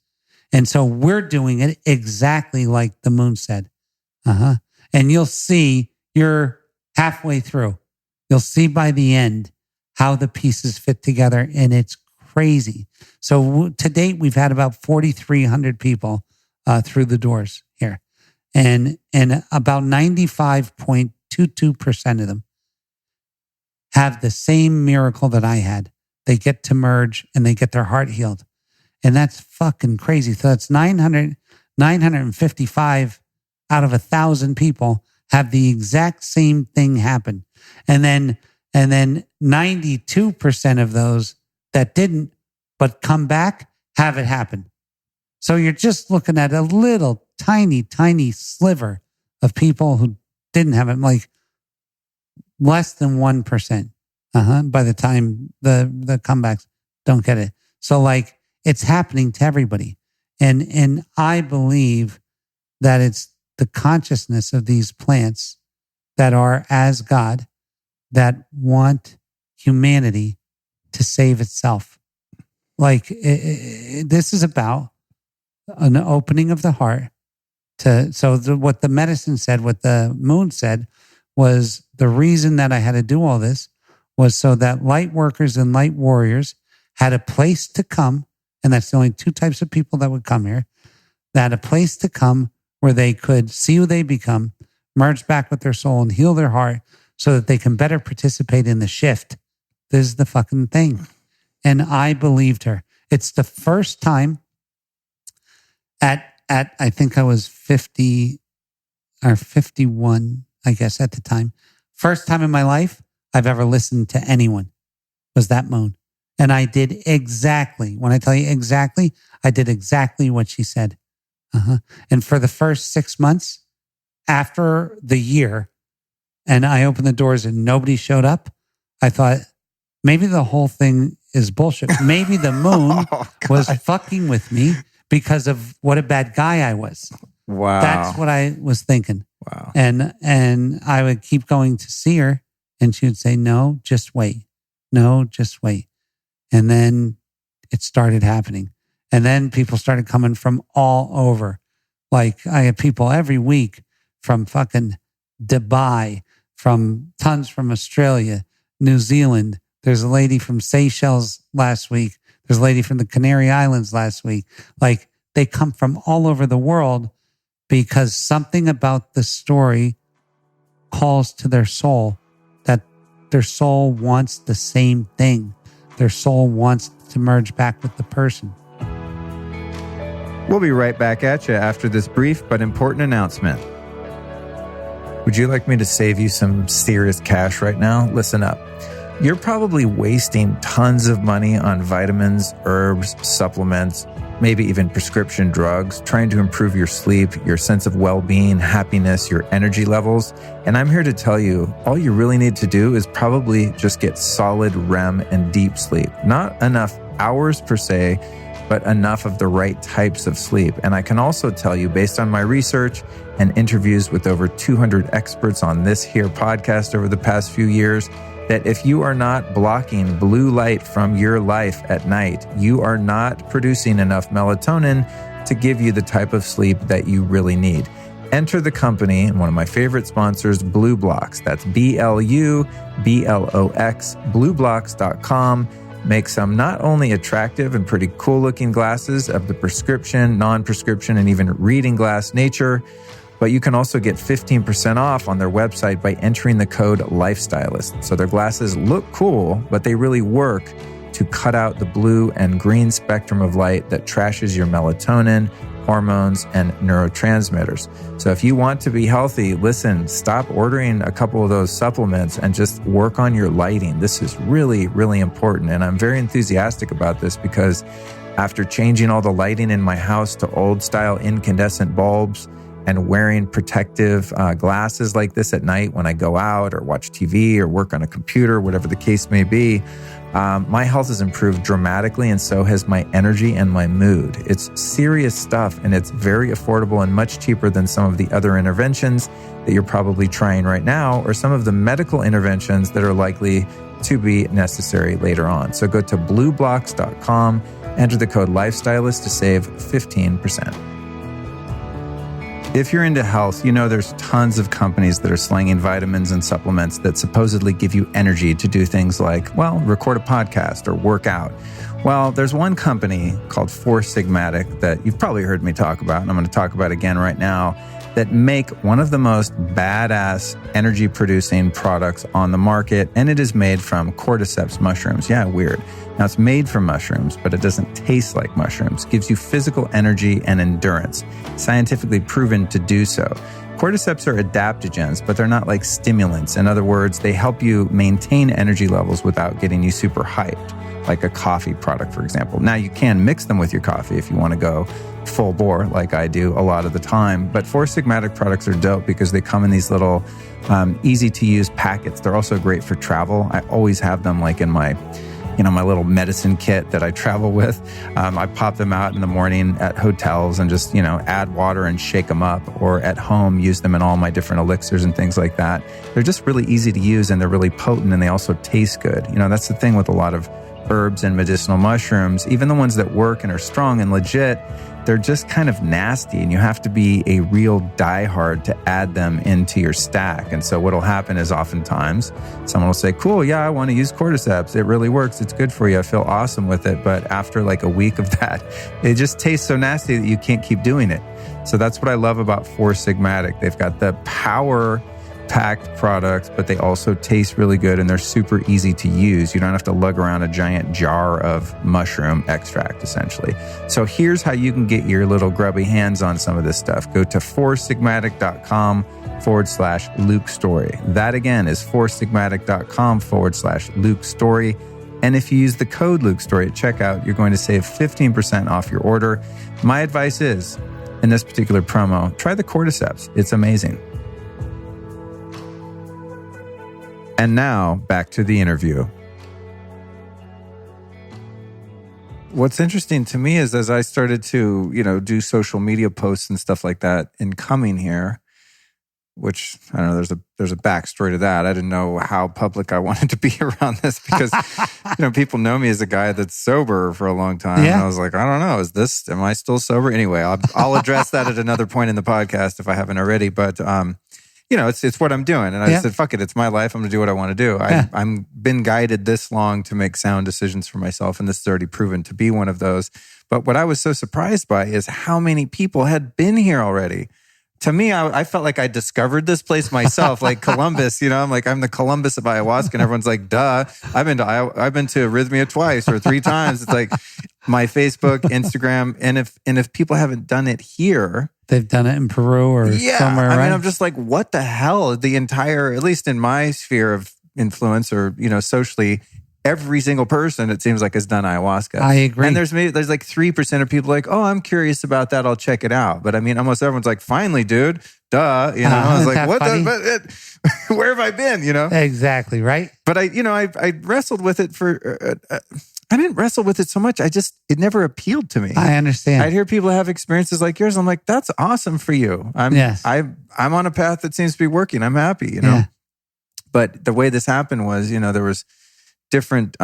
Speaker 4: And so we're doing it exactly like the moon said. And you'll see, you're halfway through. You'll see by the end how the pieces fit together, and it's crazy. So to date, we've had about 4,300 people through the doors here. And about 95.22% of them have the same miracle that I had. They get to merge and they get their heart healed. And that's fucking crazy. So that's 955 out of 1,000 people have the exact same thing happen. And then 92% of those that didn't, but come back, have it happen. So you're just looking at a little tiny, tiny sliver of people who didn't have it, like less than 1%. By the time the comebacks don't get it. So like, it's happening to everybody. And I believe that it's the consciousness of these plants that are as God that want humanity to save itself. Like this is about an opening of the heart what the medicine said, what the moon said was the reason that I had to do all this was so that light workers and light warriors had a place to come. And that's the only two types of people that would come here, that a place to come where they could see who they become, merge back with their soul and heal their heart so that they can better participate in the shift. This is the fucking thing. And I believed her. It's the first time I think I was 50 or 51, I guess at the time. First time in my life I've ever listened to anyone was that moon. And I did exactly, when I tell you exactly, I did exactly what she said. And for the first 6 months after the year, and I opened the doors and nobody showed up, I thought, maybe the whole thing is bullshit. Maybe the moon was fucking with me because of what a bad guy I was.
Speaker 3: Wow.
Speaker 4: That's what I was thinking.
Speaker 3: Wow.
Speaker 4: And I would keep going to see her and she would say, no, just wait. No, just wait. And then it started happening. And then people started coming from all over. Like I had people every week from fucking Dubai, from tons from Australia, New Zealand. There's a lady from Seychelles last week. There's a lady from the Canary Islands last week. Like they come from all over the world because something about the story calls to their soul, that their soul wants the same thing. Their soul wants to merge back with the person.
Speaker 3: We'll be right back at you after this brief but important announcement. Would you like me to save you some serious cash right now? Listen up. You're probably wasting tons of money on vitamins, herbs, supplements, maybe even prescription drugs, trying to improve your sleep, your sense of well-being, happiness, your energy levels. And I'm here to tell you, all you really need to do is probably just get solid REM and deep sleep. Not enough hours per se, but enough of the right types of sleep. And I can also tell you, based on my research and interviews with over 200 experts on this here podcast over the past few years, that if you are not blocking blue light from your life at night, you are not producing enough melatonin to give you the type of sleep that you really need. Enter the company and one of my favorite sponsors, Blue Blocks. That's BLUBLOX, blueblocks.com. Make some not only attractive and pretty cool looking glasses of the prescription, non-prescription, and even reading glass nature, but you can also get 15% off on their website by entering the code Lifestylist. So their glasses look cool, but they really work to cut out the blue and green spectrum of light that trashes your melatonin, hormones, and neurotransmitters. So if you want to be healthy, listen, stop ordering a couple of those supplements and just work on your lighting. This is really, really important. And I'm very enthusiastic about this because after changing all the lighting in my house to old style incandescent bulbs and wearing protective glasses like this at night when I go out or watch TV or work on a computer, whatever the case may be, my health has improved dramatically, and so has my energy and my mood. It's serious stuff, and it's very affordable and much cheaper than some of the other interventions that you're probably trying right now, or some of the medical interventions that are likely to be necessary later on. So go to blueblocks.com, enter the code Lifestylist to save 15%. If you're into health, you know there's tons of companies that are slanging vitamins and supplements that supposedly give you energy to do things like, well, record a podcast or work out. Well, there's one company called Four Sigmatic that you've probably heard me talk about, and I'm going to talk about again right now, that make one of the most badass energy-producing products on the market, and it is made from cordyceps mushrooms. Yeah, weird. Now, it's made from mushrooms, but it doesn't taste like mushrooms. It gives you physical energy and endurance, scientifically proven to do so. Cordyceps are adaptogens, but they're not like stimulants. In other words, they help you maintain energy levels without getting you super hyped, like a coffee product, for example. Now, you can mix them with your coffee if you want to go full bore, like I do a lot of the time. But Four Sigmatic products are dope because they come in these little easy to use packets. They're also great for travel. I always have them like in my little medicine kit that I travel with. I pop them out in the morning at hotels and just, add water and shake them up, or at home, use them in all my different elixirs and things like that. They're just really easy to use, and they're really potent, and they also taste good. That's the thing with a lot of herbs and medicinal mushrooms. Even the ones that work and are strong and legit, they're just kind of nasty, and you have to be a real diehard to add them into your stack. And so what'll happen is oftentimes someone will say, cool, yeah, I want to use cordyceps. It really works. It's good for you. I feel awesome with it. But after like a week of that, it just tastes so nasty that you can't keep doing it. So that's what I love about Four Sigmatic. They've got the power-packed products, but they also taste really good, and they're super easy to use. You don't have to lug around a giant jar of mushroom extract, essentially. So here's how you can get your little grubby hands on some of this stuff. Go to foursigmatic.com/Luke Story. That again is foursigmatic.com/Luke Story. And if you use the code Luke Story at checkout, you're going to save 15% off your order. My advice is, in this particular promo, try the cordyceps. It's amazing. And now, back to the interview. What's interesting to me is as I started to, do social media posts and stuff like that in coming here, which, I don't know, there's a backstory to that. I didn't know how public I wanted to be around this because, people know me as a guy that's sober for a long time. Yeah. And I was like, I don't know, am I still sober? Anyway, I'll address that at another point in the podcast if I haven't already. But, it's what I'm doing. And I said, fuck it, it's my life. I'm going to do what I want to do. I'm been guided this long to make sound decisions for myself, and this is already proven to be one of those. But what I was so surprised by is how many people had been here already. To me, I felt like I discovered this place myself, like Columbus, I'm like, I'm the Columbus of ayahuasca, and everyone's like, duh, I've been to Rythmia twice or 3 times. It's like my Facebook, Instagram, and if people haven't done it here,
Speaker 4: they've done it in Peru or somewhere, right?
Speaker 3: I mean, I'm just like, what the hell? The entire, at least in my sphere of influence or, socially, every single person, it seems like, has done ayahuasca.
Speaker 4: I agree.
Speaker 3: And there's like 3% of people like, oh, I'm curious about that. I'll check it out. But I mean, almost everyone's like, finally, dude, duh. I was like, what where have I been,
Speaker 4: Exactly, right?
Speaker 3: But I wrestled with it for I didn't wrestle with it so much. It never appealed to me.
Speaker 4: I understand.
Speaker 3: I'd hear people have experiences like yours. I'm like, that's awesome for you. I'm on a path that seems to be working. I'm happy, you know? Yeah. But the way this happened was, there was different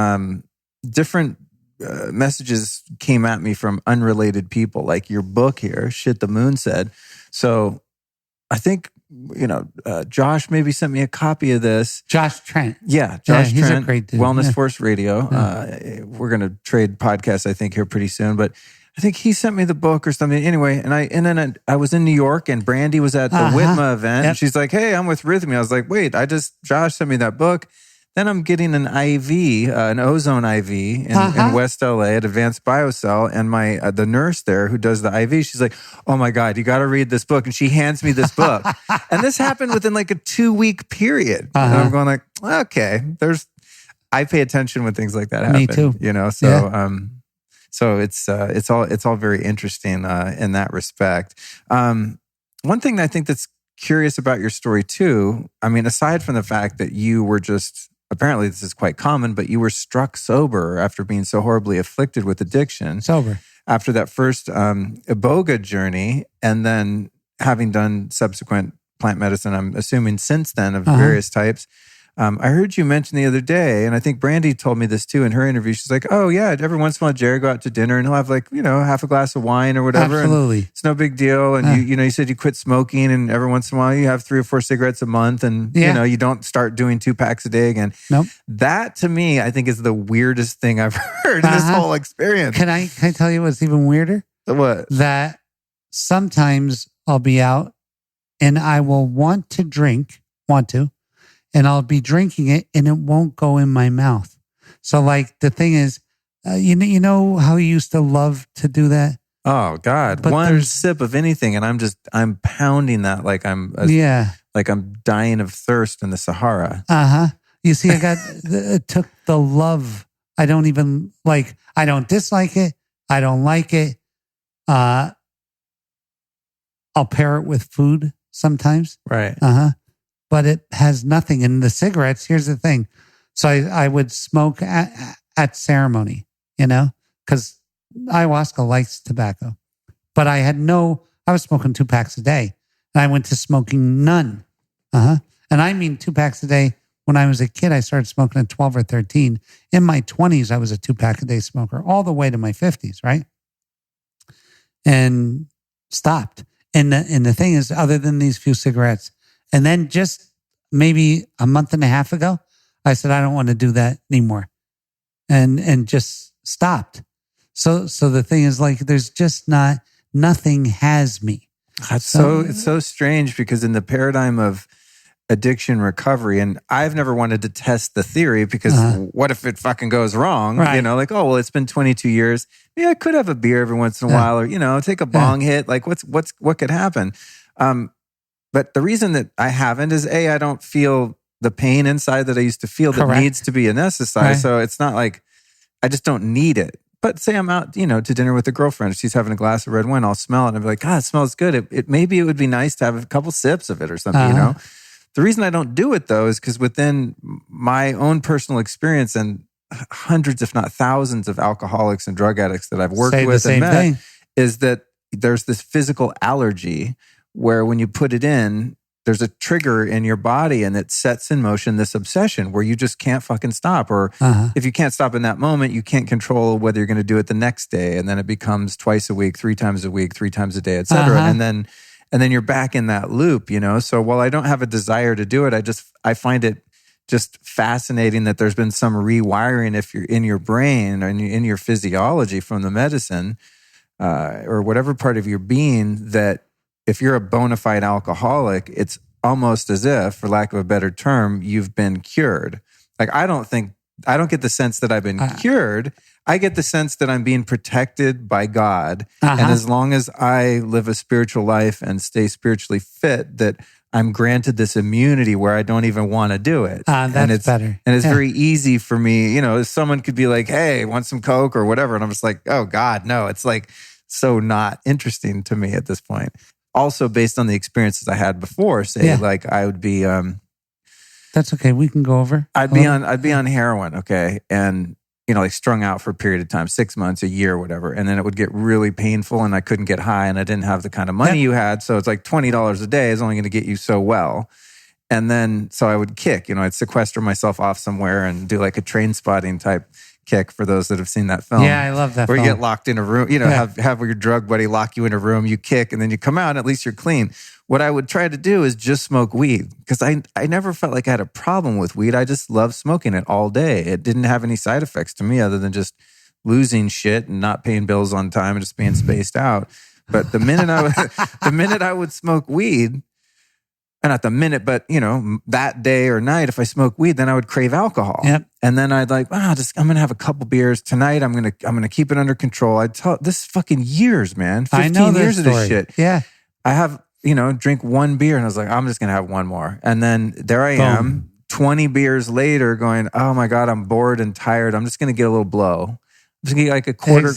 Speaker 3: messages came at me from unrelated people, like your book here, Shit the Moon Said. So I think, Josh maybe sent me a copy of this.
Speaker 4: Josh Trent.
Speaker 3: Yeah, Josh
Speaker 4: he's
Speaker 3: Trent,
Speaker 4: a great dude.
Speaker 3: Wellness Force Radio. Yeah. We're going to trade podcasts, I think, here pretty soon. But I think he sent me the book or something. Anyway, and then I was in New York, and Brandee was at the Rythmia event. Yep. And she's like, hey, I'm with Rythmia. I was like, wait, Josh sent me that book. Then I'm getting an IV, an ozone IV in West LA at Advanced Biocell. And the nurse there who does the IV, she's like, oh my God, you got to read this book. And she hands me this book. And this happened within like a 2-week period. And I'm going like, okay, I pay attention when things like that happen.
Speaker 4: Me too.
Speaker 3: So it's all very interesting in that respect. One thing that I think that's curious about your story too, I mean, aside from the fact that you were just, apparently this is quite common, but you were struck sober after being so horribly afflicted with addiction.
Speaker 4: Sober.
Speaker 3: After that first iboga journey, and then having done subsequent plant medicine, I'm assuming since then, of various types. I heard you mention the other day, and I think Brandee told me this too in her interview. She's like, oh yeah, every once in a while Jerry go out to dinner and he'll have like, half a glass of wine or whatever.
Speaker 4: Absolutely.
Speaker 3: And it's no big deal. And you said you quit smoking, and every once in a while you have 3 or 4 cigarettes a month, and you don't start doing 2 packs a day again.
Speaker 4: Nope.
Speaker 3: That to me, I think is the weirdest thing I've heard in this whole experience.
Speaker 4: Can I tell you what's even weirder?
Speaker 3: What?
Speaker 4: That sometimes I'll be out and I will want to, and I'll be drinking it and it won't go in my mouth. So like the thing is, you know how you used to love to do that?
Speaker 3: Oh God. But one sip of anything and I'm pounding that like I'm dying of thirst in the Sahara.
Speaker 4: You see, it took the love. I don't dislike it. I don't like it. I'll pair it with food sometimes.
Speaker 3: Right.
Speaker 4: But it has nothing. In the cigarettes, here's the thing. So I would smoke at ceremony, because ayahuasca likes tobacco. But I was smoking 2 packs a day. And I went to smoking none. And I mean 2 packs a day. When I was a kid, I started smoking at 12 or 13. In my 20s, I was a 2-pack a day smoker, all the way to my 50s, right? And stopped. And the thing is, other than these few cigarettes, and then just maybe a month and a half ago, I said, I don't want to do that anymore. And just stopped. So the thing is, like, there's just nothing has me.
Speaker 3: It's so strange, because in the paradigm of addiction recovery, and I've never wanted to test the theory, because what if it fucking goes wrong?
Speaker 4: Right.
Speaker 3: Like, oh, well, it's been 22 years. Yeah, I could have a beer every once in a while, or, take a bong hit. Like what could happen? But the reason that I haven't is I don't feel the pain inside that I used to feel that needs to be anesthetized. Right. So it's not like I just don't need it. But say I'm out, to dinner with a girlfriend. She's having a glass of red wine. I'll smell it. And I'll be like, God, it smells good. Maybe it would be nice to have a couple sips of it or something, The reason I don't do it though is because within my own personal experience and hundreds, if not thousands, of alcoholics and drug addicts that I've worked with and met, is that there's this physical allergy where when you put it in, there's a trigger in your body and it sets in motion this obsession where you just can't fucking stop. Or if you can't stop in that moment, you can't control whether you're going to do it the next day. And then it becomes twice a week, 3 times a week, 3 times a day, et cetera. And then you're back in that loop, So while I don't have a desire to do it, I find it just fascinating that there's been some rewiring if you're in your brain or in your physiology from the medicine or whatever part of your being, that if you're a bona fide alcoholic, it's almost as if, for lack of a better term, you've been cured. Like, I don't get the sense that I've been cured. I get the sense that I'm being protected by God. And as long as I live a spiritual life and stay spiritually fit, that I'm granted this immunity where I don't even want to do it.
Speaker 4: That's better.
Speaker 3: And it's very easy for me, someone could be like, hey, want some Coke or whatever. And I'm just like, oh God, no. It's like so not interesting to me at this point. Also, based on the experiences I had before, like I would be.
Speaker 4: That's okay. We can go over.
Speaker 3: I'd be on heroin, okay, and like strung out for a period of time, 6 months, a year, whatever. And then it would get really painful and I couldn't get high and I didn't have the kind of money you had. So it's like $20 a day is only going to get you so well. And then, so I would kick, I'd sequester myself off somewhere and do like a Train Spotting type kick for those that have seen that film.
Speaker 4: Yeah, I love that
Speaker 3: where
Speaker 4: film.
Speaker 3: You get locked in a room, have your drug buddy lock you in a room, you kick, and then you come out and at least you're clean. What I would try to do is just smoke weed because I never felt like I had a problem with weed. I just loved smoking it all day. It didn't have any side effects to me other than just losing shit and not paying bills on time and just being spaced out. But the minute I would smoke weed, and not the minute, but that day or night, if I smoke weed, then I would crave alcohol.
Speaker 4: Yep.
Speaker 3: And then I'd like, I'm gonna have a couple beers tonight. I'm gonna keep it under control. I tell this fucking years, man. 15 years of this shit.
Speaker 4: Yeah.
Speaker 3: I have, drink one beer and I was like, I'm just gonna have one more. And then there I am, 20 beers later going, oh my God, I'm bored and tired. I'm just gonna get a little blow. Just get like a quarter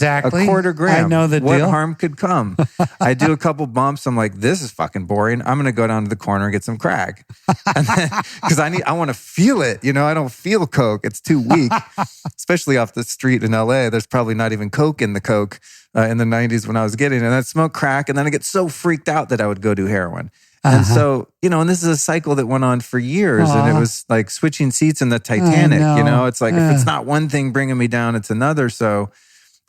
Speaker 3: gram.
Speaker 4: I know the
Speaker 3: what
Speaker 4: deal.
Speaker 3: harm could come? I do a couple bumps. I'm like, this is fucking boring. I'm gonna go down to the corner and get some crack, because I want to feel it. I don't feel coke. It's too weak, especially off the street in LA. There's probably not even coke in the coke in the 90s when I was getting it. And I'd smoke crack, and then I get so freaked out that I would go do heroin. And so, and this is a cycle that went on for years. And it was like switching seats in the Titanic, it's like, if it's not one thing bringing me down, it's another. So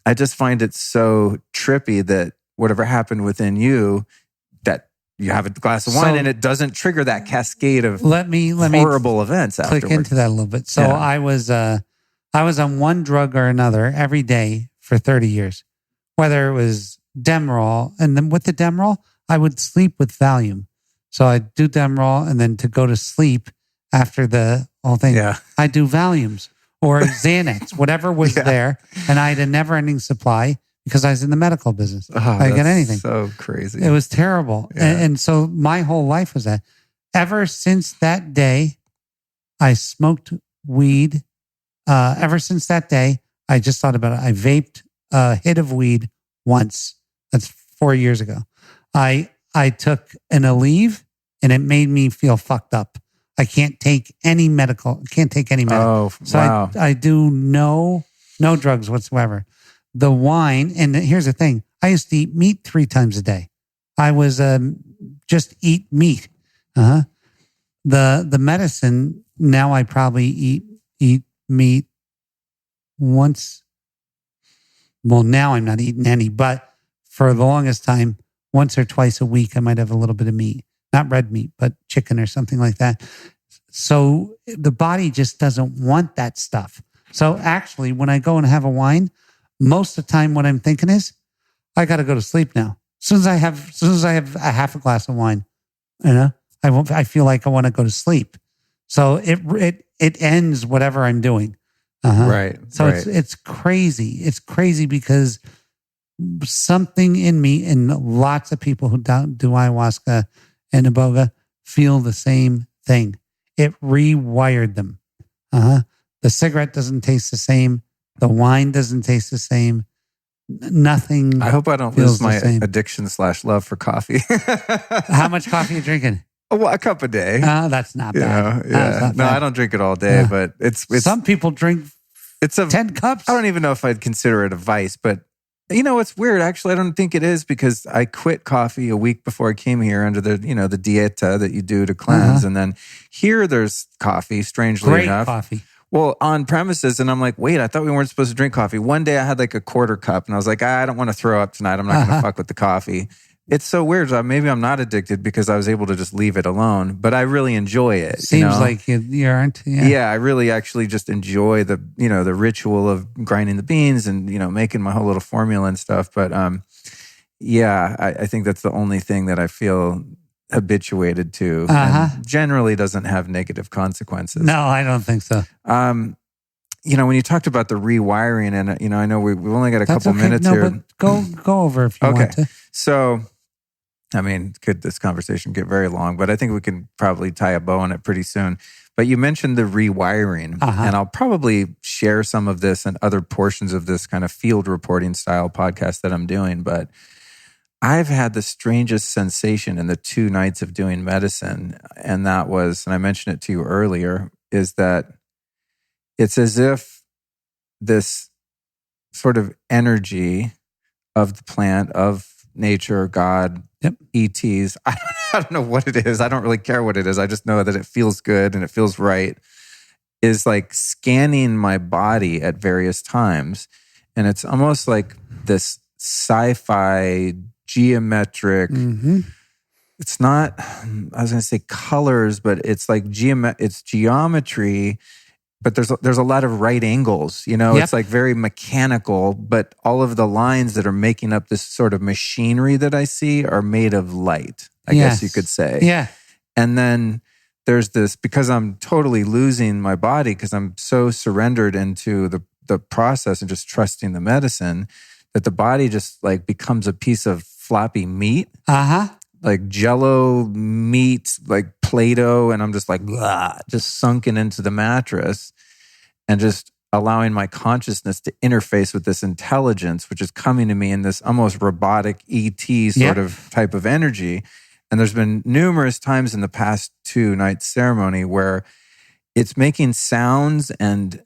Speaker 3: I just find it so trippy that whatever happened within you, that you have a glass of wine and it doesn't trigger that cascade of horrible events afterwards.
Speaker 4: Click into that a little bit. So I was on one drug or another every day for 30 years, whether it was Demerol. And then with the Demerol, I would sleep with Valium. So I'd do Demerol, and then to go to sleep after the whole thing, I'd do Valiums or Xanax, whatever was there. And I had a never-ending supply because I was in the medical business. I get anything.
Speaker 3: So crazy.
Speaker 4: It was terrible. Yeah. And so my whole life was that. Ever since that day, I smoked weed. Ever since that day, I just thought about it. I vaped a hit of weed once. That's 4 years ago. I took an Aleve, and it made me feel fucked up. I can't take any medical.
Speaker 3: Oh,
Speaker 4: so
Speaker 3: wow.
Speaker 4: I do no drugs whatsoever. The wine, and here's the thing. I used to eat meat 3 times a day. I was just eat meat. The medicine, now I probably eat meat once. Well, now I'm not eating any, but for the longest time, once or twice a week, I might have a little bit of meat, not red meat, but chicken or something like that. So the body just doesn't want that stuff. So actually, when I go and have a wine, most of the time what I'm thinking is, I got to go to sleep now. As soon as I have a half a glass of wine, I feel like I want to go to sleep. So it ends whatever I'm doing.
Speaker 3: Right.
Speaker 4: So it's crazy. It's crazy because something in me, and lots of people who do ayahuasca and iboga feel the same thing. It rewired them. The cigarette doesn't taste the same. The wine doesn't taste the same. Nothing.
Speaker 3: I hope I don't lose my addiction / love for coffee.
Speaker 4: How much coffee are you drinking?
Speaker 3: Well, a cup a day.
Speaker 4: That's not bad.
Speaker 3: Yeah. No, I don't drink it all day, but it's
Speaker 4: some people drink 10 cups.
Speaker 3: I don't even know if I'd consider it a vice, but it's weird. Actually, I don't think it is, because I quit coffee a week before I came here under the dieta that you do to cleanse. And then here there's coffee, strangely enough.
Speaker 4: Great coffee.
Speaker 3: Well, on premises. And I'm like, wait, I thought we weren't supposed to drink coffee. One day I had like a quarter cup and I was like, I don't want to throw up tonight. I'm not going to fuck with the coffee. It's so weird. Maybe I'm not addicted because I was able to just leave it alone, but I really enjoy it.
Speaker 4: Seems like you aren't.
Speaker 3: Yeah, I really actually just enjoy the ritual of grinding the beans and, making my whole little formula and stuff. But I think that's the only thing that I feel habituated to and generally doesn't have negative consequences.
Speaker 4: No, I don't think so.
Speaker 3: When you talked about the rewiring, and I know we've only got a couple minutes here.
Speaker 4: But go over if you want to.
Speaker 3: So, could this conversation get very long? But I think we can probably tie a bow on it pretty soon. But you mentioned the rewiring, and I'll probably share some of this and other portions of this kind of field reporting style podcast that I'm doing. But I've had the strangest sensation in the 2 nights of doing medicine, and that was, and I mentioned it to you earlier, is that it's as if this sort of energy of the plant, of nature, God, ETs. I don't know what it is. I don't really care what it is. I just know that it feels good and it feels right. Is like scanning my body at various times. And it's almost like this sci-fi geometric, it's not, I was going to say colors, but it's like it's geometry, but there's a lot of right angles, It's like very mechanical, but all of the lines that are making up this sort of machinery that I see are made of light, I guess you could say.
Speaker 4: Yeah.
Speaker 3: And then there's this, because I'm totally losing my body, because I'm so surrendered into the process and just trusting the medicine, that the body just like becomes a piece of floppy meat. Like Jello meat, like Play-Doh, and I'm just like, blah, just sunken into the mattress, and just allowing my consciousness to interface with this intelligence, which is coming to me in this almost robotic ET sort of type of energy. And there's been numerous times in the past 2 nights ceremony where it's making sounds and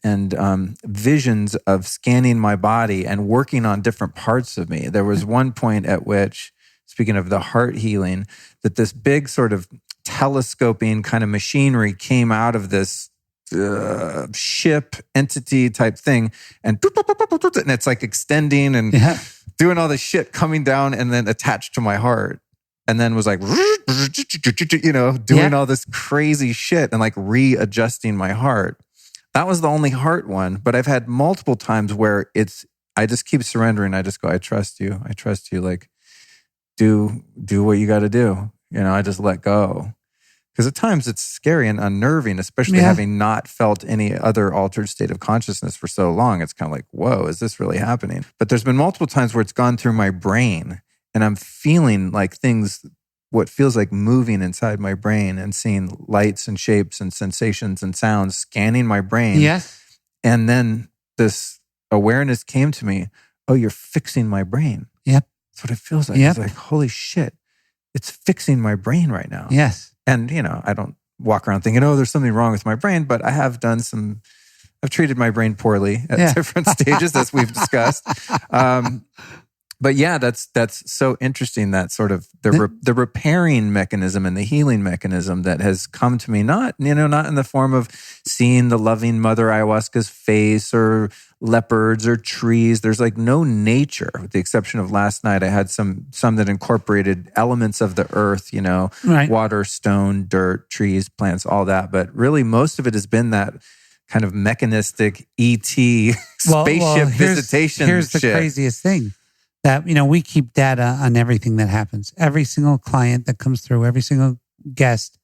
Speaker 3: visions of scanning my body and working on different parts of me. There was one point at which, speaking of the heart healing, that this big sort of telescoping kind of machinery came out of this ship entity type thing, and it's like extending and doing all this shit, coming down and then attached to my heart. And then was like, doing all this crazy shit and like readjusting my heart. That was the only heart one. But I've had multiple times where I just keep surrendering. I just go, I trust you. I trust you. Like, do what you got to do. I just let go. Because at times it's scary and unnerving, especially having not felt any other altered state of consciousness for so long. It's kind of like, whoa, is this really happening? But there's been multiple times where it's gone through my brain, and I'm feeling like things, what feels like moving inside my brain, and seeing lights and shapes and sensations and sounds scanning my brain.
Speaker 4: Yes.
Speaker 3: And then this awareness came to me, oh, you're fixing my brain.
Speaker 4: Yep.
Speaker 3: That's what it feels like. It's like, holy shit, it's fixing my brain right now.
Speaker 4: Yes.
Speaker 3: And, I don't walk around thinking, oh, there's something wrong with my brain, but I have I've treated my brain poorly at different stages, as we've discussed. But yeah, that's so interesting, that sort of the repairing mechanism and the healing mechanism that has come to me, not in the form of seeing the loving Mother Ayahuasca's face or leopards or trees. There's like no nature, with the exception of last night. I had some that incorporated elements of the earth, water, stone, dirt, trees, plants, all that. But really, most of it has been that kind of mechanistic ET spaceship visitation.
Speaker 4: Here's the craziest thing. That, we keep data on everything that happens. Every single client that comes through, every single guest,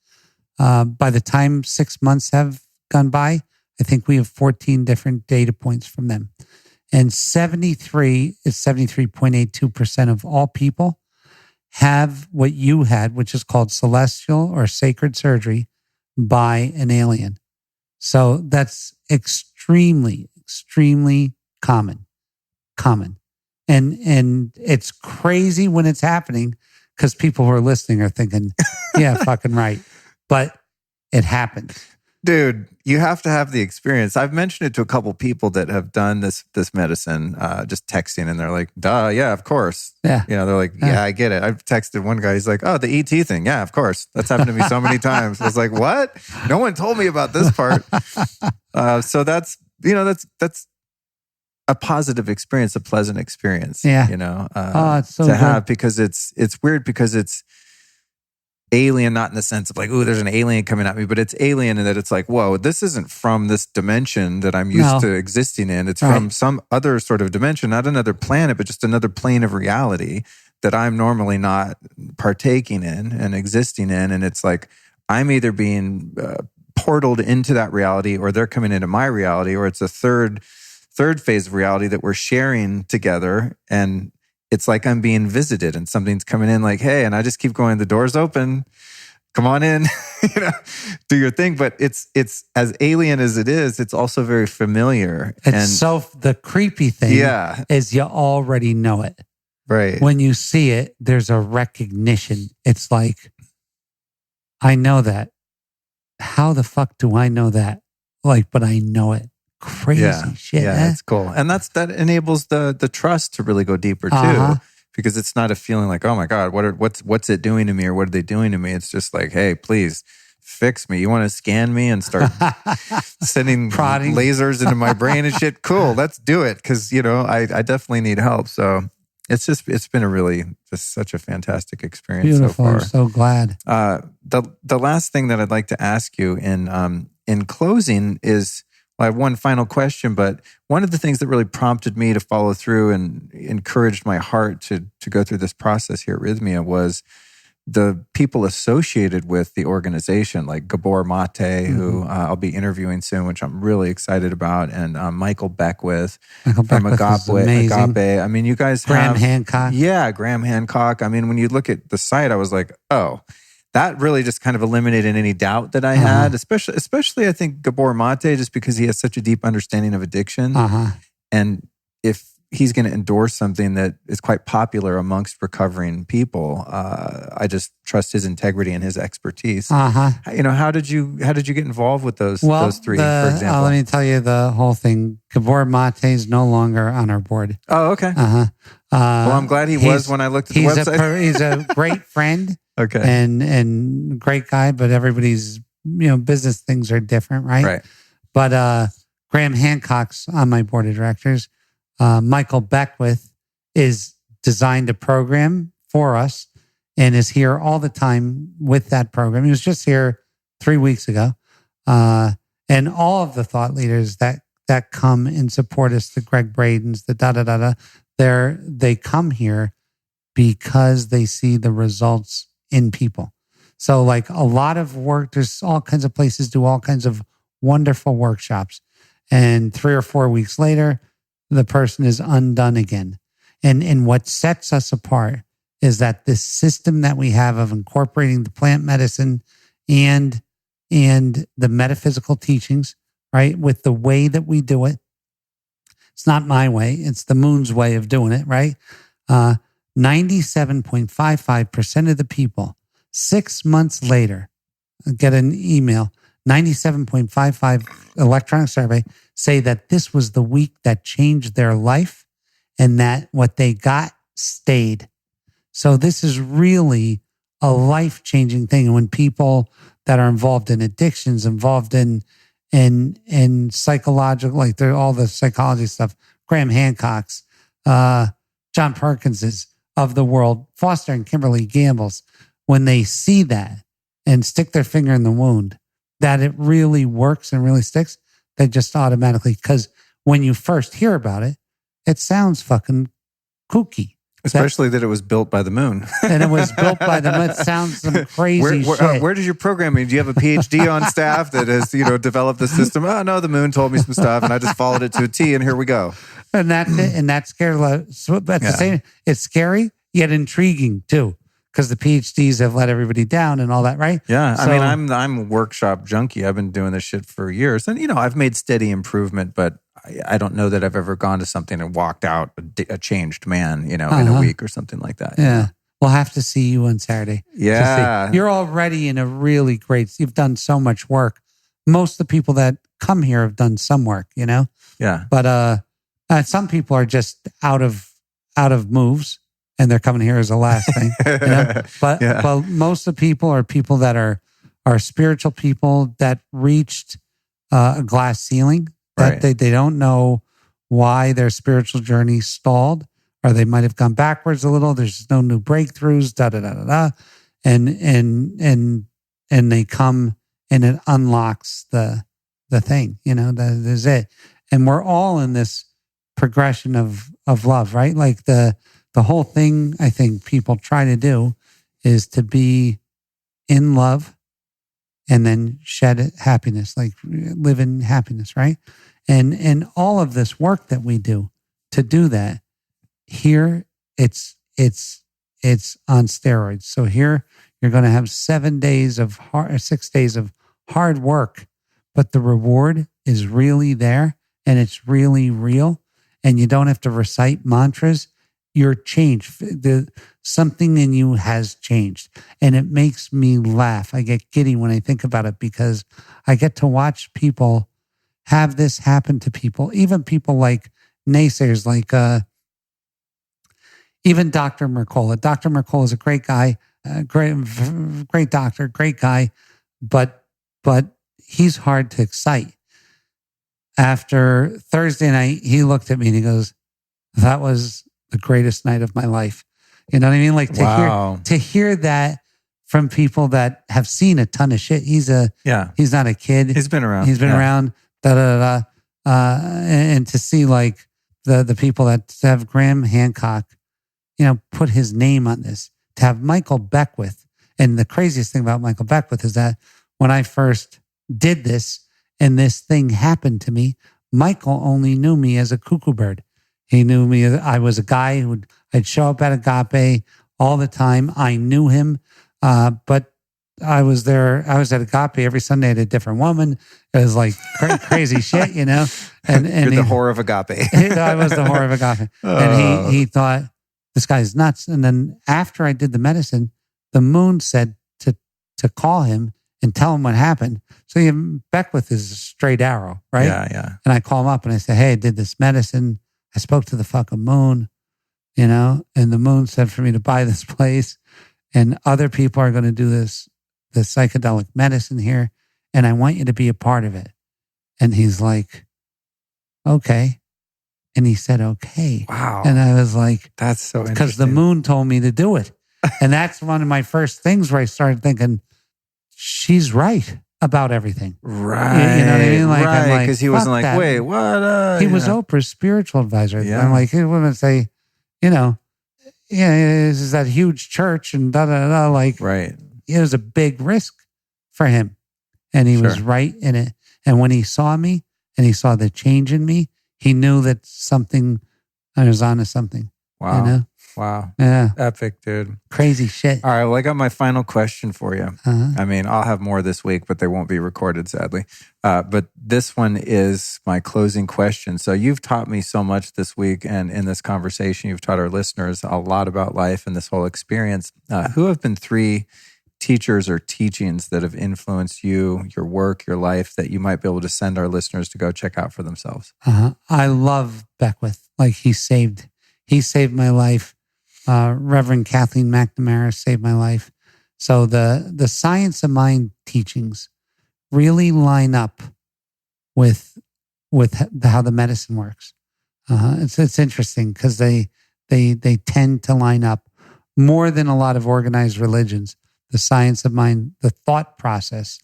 Speaker 4: by the time 6 months have gone by, I think we have 14 different data points from them. And 73.82% of all people have what you had, which is called celestial or sacred surgery by an alien. So that's extremely, extremely common. And it's crazy when it's happening, because people who are listening are thinking, yeah, fucking right. But it happens.
Speaker 3: Dude, you have to have the experience. I've mentioned it to a couple people that have done this medicine, just texting, and they're like, duh, yeah, of course.
Speaker 4: Yeah.
Speaker 3: They're like, yeah, I get it. I've texted one guy, he's like, oh, the ET thing. Yeah, of course. That's happened to me so many times. I was like, what? No one told me about this part. So that's a positive experience, a pleasant experience.
Speaker 4: Yeah.
Speaker 3: It's so to have, because it's weird, because it's alien, not in the sense of like, oh, there's an alien coming at me, but it's alien in that it's like, whoa, this isn't from this dimension that I'm used to existing in. It's from some other sort of dimension, not another planet, but just another plane of reality that I'm normally not partaking in and existing in. And it's like, I'm either being portaled into that reality, or they're coming into my reality, or it's a third phase of reality that we're sharing together. And it's like I'm being visited and something's coming in like, hey, and I just keep going, the door's open, come on in, do your thing. But it's as alien as it is, it's also very familiar.
Speaker 4: The creepy thing is you already know it.
Speaker 3: Right.
Speaker 4: When you see it, there's a recognition. It's like, I know that. How the fuck do I know that? Like, but I know it. crazy shit.
Speaker 3: Yeah, that's cool. And that enables the trust to really go deeper too. Because it's not a feeling like, oh my God, what's it doing to me, or what are they doing to me? It's just like, hey, please fix me. You want to scan me and start sending
Speaker 4: prodding
Speaker 3: lasers into my brain and shit? Cool, let's do it. Because I definitely need help. So it's been a really just such a fantastic experience.
Speaker 4: Beautiful.
Speaker 3: So far.
Speaker 4: I'm so glad.
Speaker 3: The last thing that I'd like to ask you in closing is, well, I have one final question, but one of the things that really prompted me to follow through and encouraged my heart to go through this process here at Rythmia was the people associated with the organization, like Gabor Mate, who I'll be interviewing soon, which I'm really excited about, and Michael Beckwith from Agape. I mean, you guys
Speaker 4: Graham Hancock.
Speaker 3: Yeah, Graham Hancock. I mean, when you look at the site, I was like, oh, that really just kind of eliminated any doubt that I had, especially I think Gabor Mate, just because he has such a deep understanding of addiction. And if he's going to endorse something that is quite popular amongst recovering people, I just trust his integrity and his expertise. How did you get involved with those three, for example?
Speaker 4: Let me tell you the whole thing. Gabor Mate is no longer on our board.
Speaker 3: Oh, okay. Well, I'm glad he was when I looked at the website.
Speaker 4: He's a great friend.
Speaker 3: Okay.
Speaker 4: And great guy, but everybody's, business things are different, right?
Speaker 3: Right.
Speaker 4: But Graham Hancock's on my board of directors. Michael Beckwith is designed a program for us and is here all the time with that program. He was just here 3 weeks ago. And all of the thought leaders that come and support us, the Greg Bradens, the they come here because they see the results in people. So like a lot of work, there's all kinds of places do all kinds of wonderful workshops. And 3 or 4 weeks later, the person is undone again. And what sets us apart is that this system that we have of incorporating the plant medicine and the metaphysical teachings, right? With the way that we do it. It's not my way. It's the moon's way of doing it, right? 97.55% of the people 6 months later get an email, 97.55 electronic survey, say that this was the week that changed their life and that what they got stayed. So this is really a life-changing thing. And when people that are involved in addictions, involved in psychological, like they're all the psychology stuff, Graham Hancock's, John Perkins's of the world, Foster and Kimberly Gamble's, when they see that and stick their finger in the wound, that it really works and really sticks, they just automatically, because when you first hear about it, it sounds fucking kooky.
Speaker 3: Especially that it was built by the moon.
Speaker 4: And it was built by the moon. It sounds some crazy shit.
Speaker 3: Where does your programming? Do you have a PhD on staff that has, developed the system? Oh, no, the moon told me some stuff and I just followed it to a T and here we go.
Speaker 4: And that's scary. So that's the same. It's scary, yet intriguing too, because the PhDs have let everybody down and all that, right?
Speaker 3: Yeah. So, I mean, I'm a workshop junkie. I've been doing this shit for years. And, I've made steady improvement, but I don't know that I've ever gone to something and walked out a changed man, in a week or something like that.
Speaker 4: Yeah. We'll have to see you on Saturday.
Speaker 3: Yeah.
Speaker 4: You're already in a really great, you've done so much work. Most of the people that come here have done some work, Yeah. But some people are just out of moves and they're coming here as a last thing. But most of the people are people that are spiritual people that reached a glass ceiling. That they don't know why their spiritual journey stalled, or they might have gone backwards a little. There's no new breakthroughs, and they come and it unlocks the thing. That is it. And we're all in this progression of love, right? Like the whole thing I think people try to do is to be in love and then shed happiness, like live in happiness, right? And all of this work that we do to do that, here it's on steroids. So here you're going to have 6 days of hard work, but the reward is really there and it's really real. And you don't have to recite mantras. You're changed. Something in you has changed. And it makes me laugh. I get giddy when I think about it because I get to watch people have this happen to people, even people like naysayers, like even Dr. Mercola. Dr. Mercola is a great guy, great doctor, great guy, but he's hard to excite. After Thursday night, he looked at me and he goes, "That was the greatest night of my life." You know what I mean? Like to hear that from people that have seen a ton of shit. He's not a kid.
Speaker 3: He's been around.
Speaker 4: He's been around. And to see like the people that have Graham Hancock, put his name on this, to have Michael Beckwith. And the craziest thing about Michael Beckwith is that when I first did this and this thing happened to me, Michael only knew me as a cuckoo bird. He knew me. I was a guy I'd show up at Agape all the time. I knew him, but I was there. I was at Agape every Sunday at a different woman. It was like crazy shit, And
Speaker 3: you're the whore of Agape.
Speaker 4: I was the whore of Agape, and he thought this guy's nuts. And then after I did the medicine, the moon said to call him and tell him what happened. So Beckwith is a straight arrow, right?
Speaker 3: Yeah.
Speaker 4: And I call him up and I say, "Hey, I did this medicine. I spoke to the fucking moon, and the moon said for me to buy this place, and other people are going to do the psychedelic medicine here, and I want you to be a part of it." And he's like, "Okay." And he said, "Okay."
Speaker 3: Wow.
Speaker 4: And I was like,
Speaker 3: that's so interesting.
Speaker 4: Because the moon told me to do it. And that's one of my first things where I started thinking, she's right about everything.
Speaker 3: Right.
Speaker 4: You know what I mean? Like,
Speaker 3: right. Because he wasn't like,
Speaker 4: that.
Speaker 3: "Wait, what?"
Speaker 4: He was Oprah's spiritual advisor.
Speaker 3: Yeah.
Speaker 4: I'm like, he wouldn't say, this is that huge church and da-da-da. Like,
Speaker 3: right.
Speaker 4: It was a big risk for him. And he was right in it. And when he saw me and he saw the change in me, he knew that I was onto something.
Speaker 3: Wow. Wow.
Speaker 4: Yeah.
Speaker 3: Epic, dude.
Speaker 4: Crazy shit.
Speaker 3: All right. Well, I got my final question for you.
Speaker 4: Uh-huh.
Speaker 3: I mean, I'll have more this week, but they won't be recorded, sadly. But this one is my closing question. So you've taught me so much this week, and in this conversation, you've taught our listeners a lot about life and this whole experience. Who have been 3 teachers or teachings that have influenced you, your work, your life, that you might be able to send our listeners to go check out for themselves?
Speaker 4: I love Beckwith. Like he saved my life. Reverend Kathleen McNamara saved my life. So the Science of Mind teachings really line up with how the medicine works. It's interesting because they tend to line up more than a lot of organized religions. The science of mind, the thought process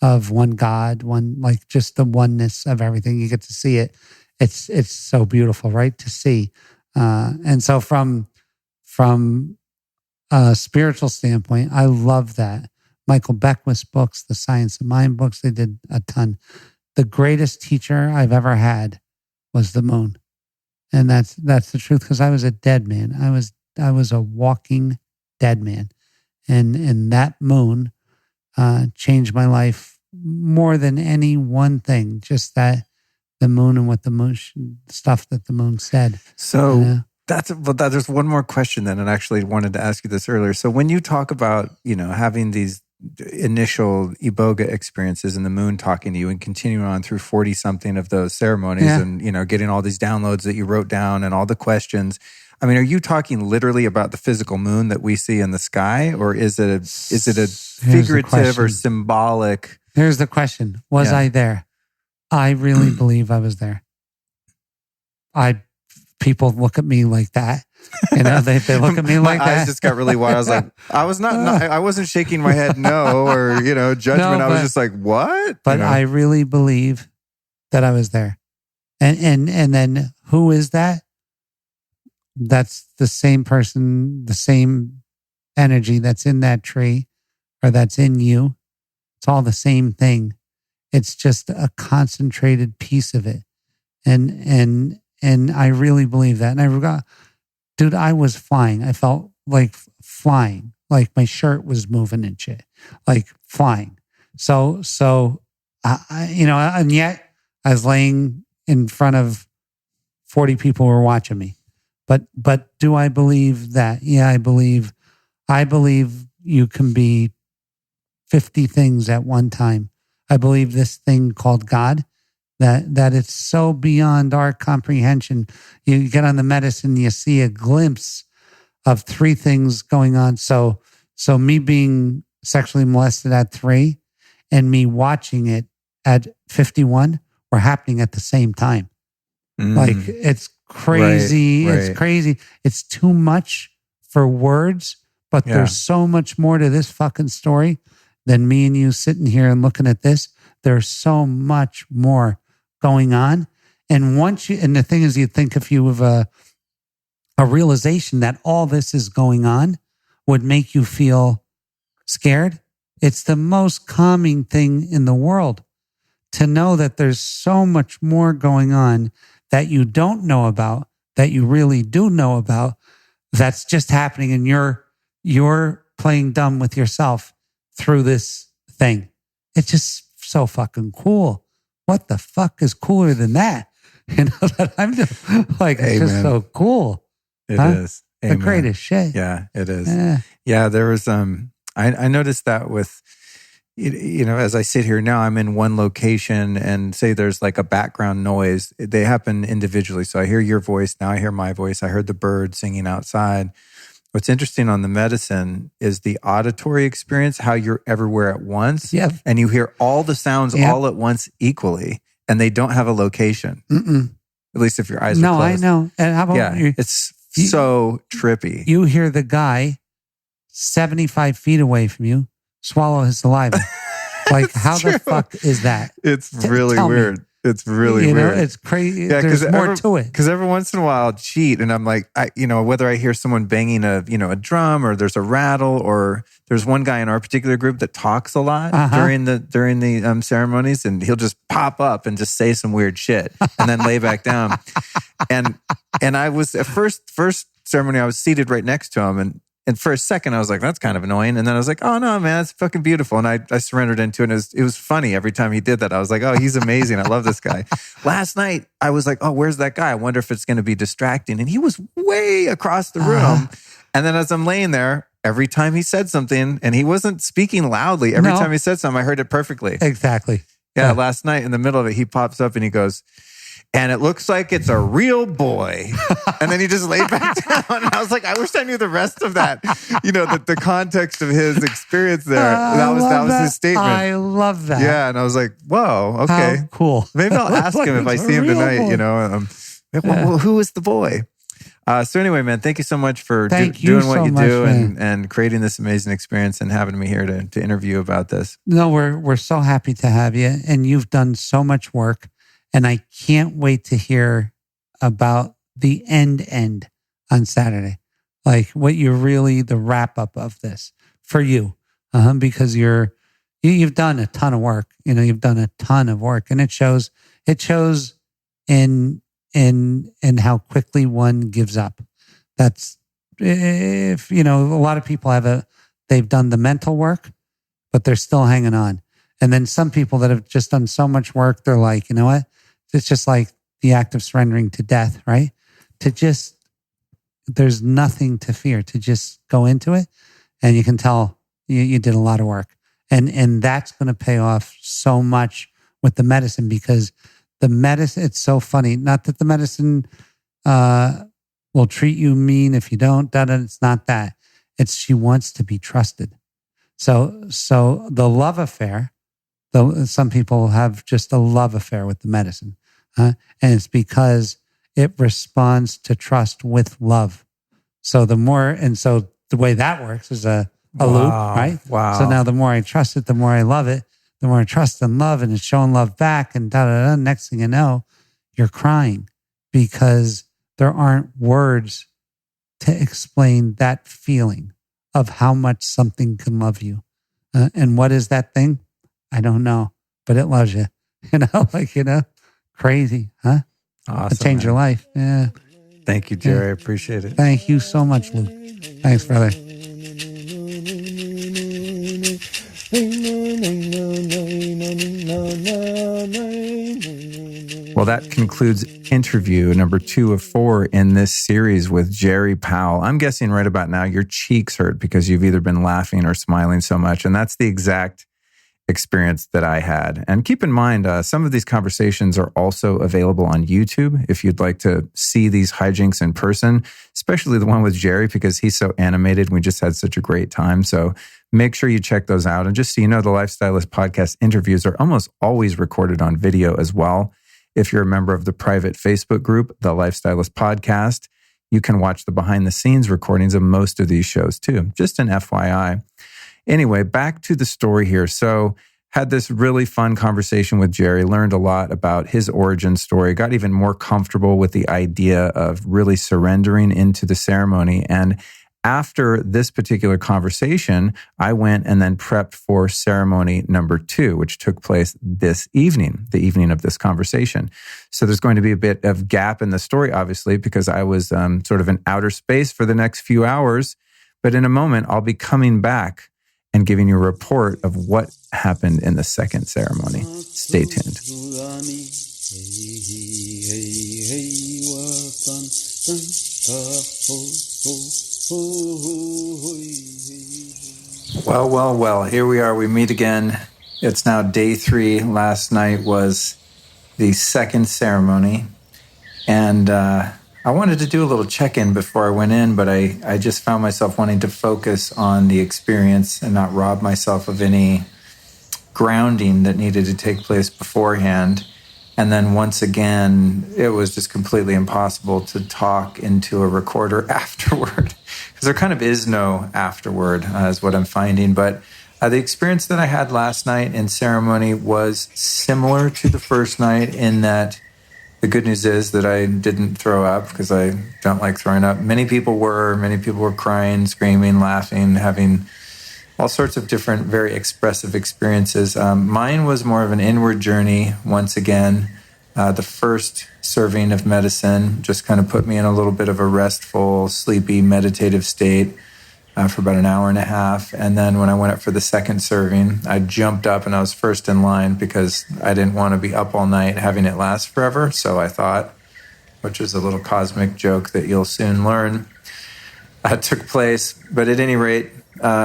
Speaker 4: of one God, like just the oneness of everything. You get to see it. It's so beautiful, right? To see. And so from a spiritual standpoint, I love that. Michael Beckwith's books, the Science of Mind books, they did a ton. The greatest teacher I've ever had was the moon. And that's the truth, because I was a dead man. I was a walking dead man. And that moon changed my life more than any one thing. Just that the moon and what the moon stuff that the moon said.
Speaker 3: So there's one more question then, and I actually wanted to ask you this earlier. So when you talk about having these initial iboga experiences and the moon talking to you, and continuing on through 40 something of those ceremonies, and getting all these downloads that you wrote down and all the questions. I mean, are you talking literally about the physical moon that we see in the sky, or is it a figurative or symbolic?
Speaker 4: Here's the question. Was I there? I really believe I was there. People look at me like that. They look at me like that.
Speaker 3: My eyes just got really wide. I was like, I wasn't shaking my head no, or, judgment. No, I was just like, what?
Speaker 4: But I really believe that I was there. And then who is that? That's the same person, the same energy that's in that tree or that's in you. It's all the same thing. It's just a concentrated piece of it. And I really believe that. And I was flying. I felt like flying, like my shirt was moving and shit, like flying. So and yet I was laying in front of 40 people who were watching me. But do I believe that? Yeah, I believe you can be 50 things at one time. I believe this thing called God, that it's so beyond our comprehension. You get on the medicine, you see a glimpse of 3 things going on. So me being sexually molested at 3 and me watching it at 51 were happening at the same time. Like, it's crazy.
Speaker 3: Right.
Speaker 4: It's crazy. It's too much for words, but there's so much more to this fucking story than me and you sitting here and looking at this. There's so much more going on. And the thing is, you think if you have a realization that all this is going on would make you feel scared. It's the most calming thing in the world to know that there's so much more going on that you don't know about, that you really do know about, that's just happening, and you're playing dumb with yourself through this thing. It's just so fucking cool. What the fuck is cooler than that? You know, that I'm just like, it's just so cool.
Speaker 3: It is.
Speaker 4: The greatest shit.
Speaker 3: Yeah, it is. Yeah, there was, I noticed that with, you know, as I sit here now, I'm in one location and say there's like a background noise. They happen individually. So I hear your voice. Now I hear my voice. I heard the bird singing outside. What's interesting on the medicine is the auditory experience, how you're everywhere at once.
Speaker 4: Yep.
Speaker 3: And you hear all the sounds all at once equally, and they don't have a location. At least if your eyes are closed.
Speaker 4: No, I know. And how about you?
Speaker 3: It's so trippy.
Speaker 4: You hear the guy 75 feet away from you swallow his saliva. Like, how the fuck is that?
Speaker 3: It's really weird. It's really weird.
Speaker 4: You know, it's crazy.
Speaker 3: Yeah,
Speaker 4: there's more to it.
Speaker 3: Because every once in a while I'll cheat, and I'm like, whether I hear someone banging a drum, or there's a rattle, or there's one guy in our particular group that talks a lot during the ceremonies, and he'll just pop up and just say some weird shit and then lay back down. And I was at first ceremony, I was seated right next to him, and for a second, I was like, that's kind of annoying. And then I was like, oh, no, man, it's fucking beautiful. And I surrendered into it. And it was funny every time he did that. I was like, oh, he's amazing. I love this guy. Last night, I was like, oh, where's that guy? I wonder if it's going to be distracting. And he was way across the room. And then as I'm laying there, every time he said something, and he wasn't speaking loudly, every time he said something, I heard it perfectly.
Speaker 4: Exactly.
Speaker 3: Yeah, last night in the middle of it, he pops up and he goes, and it looks like it's a real boy. And then he just laid back down. And I was like, I wish I knew the rest of that. You know, the context of his experience there. That was his statement.
Speaker 4: I love that.
Speaker 3: Yeah. And I was like, whoa, okay.
Speaker 4: How cool.
Speaker 3: Maybe I'll ask him if I see him tonight, boy. You know. Well, who is the boy? So anyway, man, thank you so much for doing what you do and creating this amazing experience and having me here to interview about this.
Speaker 4: No, we're so happy to have you. And you've done so much work. And I can't wait to hear about the end on Saturday. Like what you're really the wrap up of this for you. Because you've done a ton of work. You know, you've done a ton of work, and it shows in how quickly one gives up. That's, if you know, a lot of people they've done the mental work, but they're still hanging on. And then some people that have just done so much work, they're like, you know what? It's just like the act of surrendering to death, right? There's nothing to fear, to just go into it. And you can tell you did a lot of work. And that's going to pay off so much with the medicine, because the medicine, it's so funny. Not that the medicine will treat you mean if you don't, it's not that. It's she wants to be trusted. So the love affair, some people have just a love affair with the medicine. And it's because it responds to trust with love. So the way that works is a loop, right?
Speaker 3: Wow.
Speaker 4: So now the more I trust it, the more I love it, the more I trust and love, and it's showing love back, and next thing you know, you're crying because there aren't words to explain that feeling of how much something can love you. And what is that thing? I don't know, but it loves you. Crazy, huh?
Speaker 3: Awesome.
Speaker 4: To change your life. Yeah.
Speaker 3: Thank you, Jerry. I appreciate it.
Speaker 4: Thank you so much, Luke. Thanks, brother.
Speaker 3: Well, that concludes interview number 2 of 4 in this series with Jerry Powell. I'm guessing right about now your cheeks hurt because you've either been laughing or smiling so much. And that's the exact experience that I had. And keep in mind, some of these conversations are also available on YouTube if you'd like to see these hijinks in person, especially the one with Jerry, because he's so animated. We just had such a great time. So make sure you check those out. And just so you know, the Lifestylist podcast interviews are almost always recorded on video as well. If you're a member of the private Facebook group, the Lifestylist Podcast, you can watch the behind the scenes recordings of most of these shows too. Just an FYI. Anyway, back to the story here. So had this really fun conversation with Jerry, learned a lot about his origin story, got even more comfortable with the idea of really surrendering into the ceremony. And after this particular conversation, I went and then prepped for ceremony number 2, which took place this evening, the evening of this conversation. So there's going to be a bit of gap in the story, obviously, because I was sort of in outer space for the next few hours. But in a moment, I'll be coming back and giving you a report of what happened in the second ceremony. Stay tuned. Well, here we are. We meet again. It's now day 3. Last night was the second ceremony. And I wanted to do a little check-in before I went in, but I just found myself wanting to focus on the experience and not rob myself of any grounding that needed to take place beforehand. And then once again, it was just completely impossible to talk into a recorder afterward, because there kind of is no afterward, is what I'm finding. But the experience that I had last night in ceremony was similar to the first night in that the good news is that I didn't throw up, because I don't like throwing up. Many people were crying, screaming, laughing, having all sorts of different, very expressive experiences. Mine was more of an inward journey once again. The first serving of medicine just kind of put me in a little bit of a restful, sleepy, meditative state for about an hour and a half. And then when I went up for the second serving, I jumped up and I was first in line because I didn't want to be up all night having it last forever. So I thought, which is a little cosmic joke that you'll soon learn, took place. But at any rate,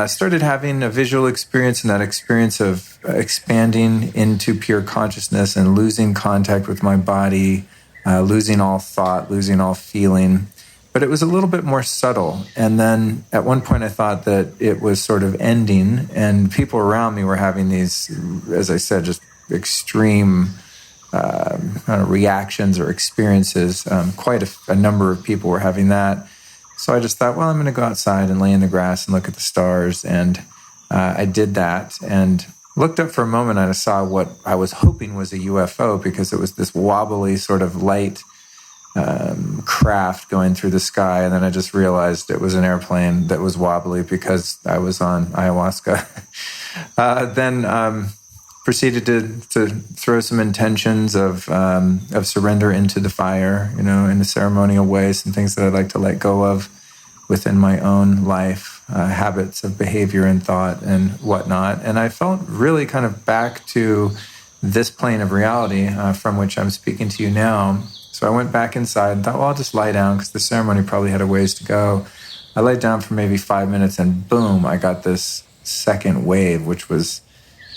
Speaker 3: started having a visual experience, and that experience of expanding into pure consciousness and losing contact with my body, losing all thought, losing all feeling. But it was a little bit more subtle. And then at one point I thought that it was sort of ending, and people around me were having these, as I said, just extreme kind of reactions or experiences. Quite a number of people were having that. So I just thought, well, I'm going to go outside and lay in the grass and look at the stars. And I did that and looked up for a moment, and I saw what I was hoping was a UFO, because it was this wobbly sort of light craft going through the sky. And then I just realized it was an airplane that was wobbly because I was on ayahuasca. Then proceeded to throw some intentions of surrender into the fire, in a ceremonial way, some things that I'd like to let go of within my own life, habits of behavior and thought and whatnot. And I felt really kind of back to this plane of reality from which I'm speaking to you now. So I went back inside and thought, well, I'll just lie down, because the ceremony probably had a ways to go. I laid down for maybe 5 minutes, and boom, I got this second wave, which was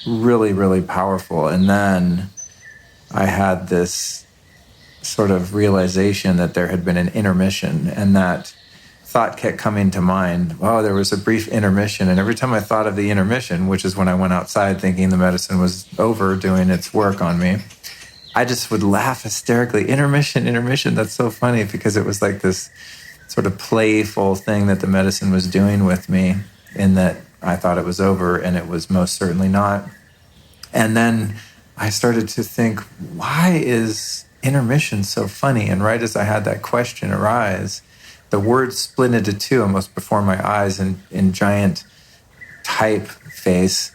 Speaker 3: really, really powerful. And then I had this sort of realization that there had been an intermission, and that thought kept coming to mind. Oh, there was a brief intermission. And every time I thought of the intermission, which is when I went outside thinking the medicine was over doing its work on me, I just would laugh hysterically. Intermission. That's so funny, because it was like this sort of playful thing that the medicine was doing with me, in that I thought it was over, and it was most certainly not. And then I started to think, why is intermission so funny? And right as I had that question arise, the word split into 2 almost before my eyes in giant typeface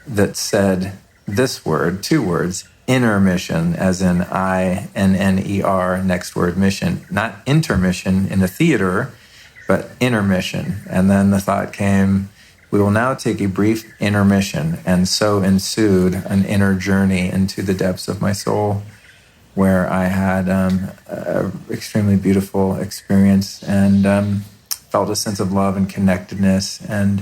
Speaker 3: that said this word, 2 words, intermission, as in INNER, next word, mission. Not intermission in the theater, but intermission. And then the thought came, we will now take a brief intermission. And so ensued an inner journey into the depths of my soul, where I had an extremely beautiful experience and felt a sense of love and connectedness, and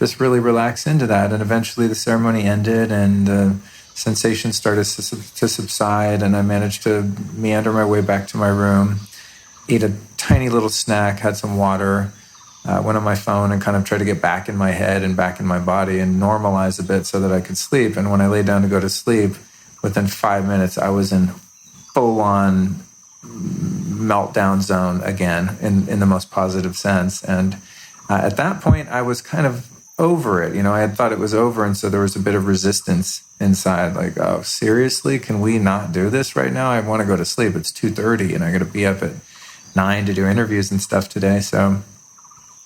Speaker 3: just really relax into that. And eventually the ceremony ended and the sensation started to subside, and I managed to meander my way back to my room, ate a tiny little snack, had some water, went on my phone and kind of tried to get back in my head and back in my body and normalize a bit so that I could sleep. And when I lay down to go to sleep, within 5 minutes, I was in full-on meltdown zone again in the most positive sense. And at that point, I was kind of over it. I had thought it was over, and so there was a bit of resistance inside, like, oh, seriously? Can we not do this right now? I want to go to sleep. It's 2:30, and I got to be up at 9 to do interviews and stuff today. So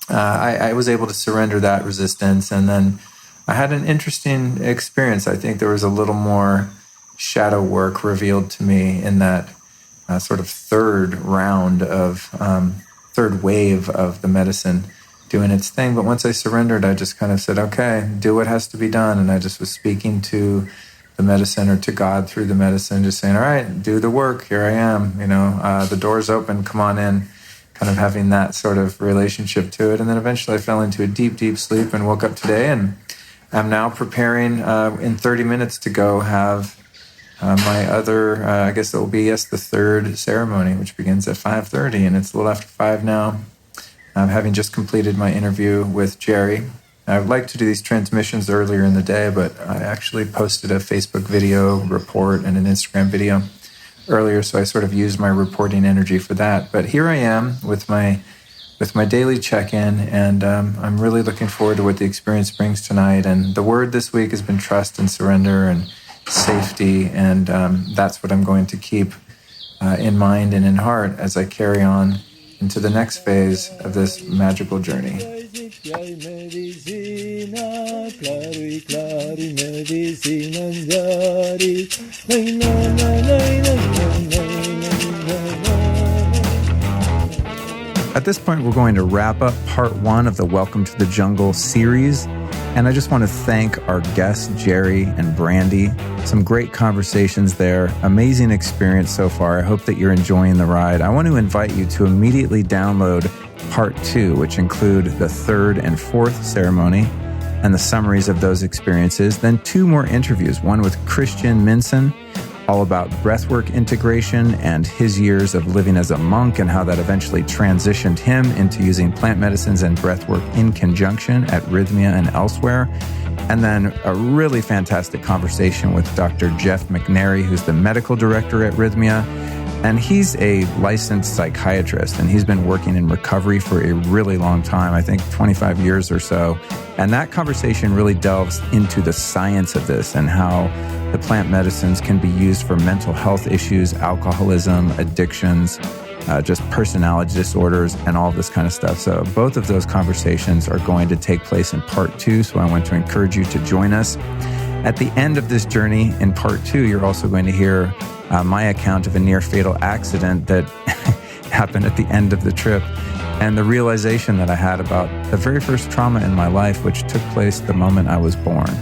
Speaker 3: I was able to surrender that resistance, and then I had an interesting experience. I think there was a little more shadow work revealed to me in that sort of third wave of the medicine doing its thing. But once I surrendered, I just kind of said, okay, do what has to be done. And I just was speaking to the medicine or to God through the medicine, just saying, all right, do the work. Here I am. The door's open. Come on in. Kind of having that sort of relationship to it. And then eventually I fell into a deep, deep sleep and woke up today. And I'm now preparing in 30 minutes to go have my other, I guess it will be, the third ceremony, which begins at 5:30. And it's a little after 5 now. Having just completed my interview with Jerry. I would like to do these transmissions earlier in the day, but I actually posted a Facebook video report and an Instagram video earlier, so I sort of used my reporting energy for that. But here I am with my daily check-in, and I'm really looking forward to what the experience brings tonight. And the word this week has been trust and surrender and safety, and that's what I'm going to keep in mind and in heart as I carry on into the next phase of this magical journey. At this point, we're going to wrap up part 1 of the Welcome to the Jungle series. And I just want to thank our guests, Jerry and Brandee. Some great conversations there. Amazing experience so far. I hope that you're enjoying the ride. I want to invite you to immediately download part 2, which include the 3rd and 4th ceremony and the summaries of those experiences. Then 2 more interviews, one with Christian Minson, all about breathwork integration and his years of living as a monk and how that eventually transitioned him into using plant medicines and breathwork in conjunction at Rythmia and elsewhere. And then a really fantastic conversation with Dr. Jeff McNary, who's the medical director at Rythmia. And he's a licensed psychiatrist, and he's been working in recovery for a really long time, I think 25 years or so. And that conversation really delves into the science of this and how the plant medicines can be used for mental health issues, alcoholism, addictions, just personality disorders, and all this kind of stuff. So both of those conversations are going to take place in part 2. So I want to encourage you to join us. At the end of this journey in part 2, you're also going to hear my account of a near-fatal accident that happened at the end of the trip, and the realization that I had about the very first trauma in my life, which took place the moment I was born.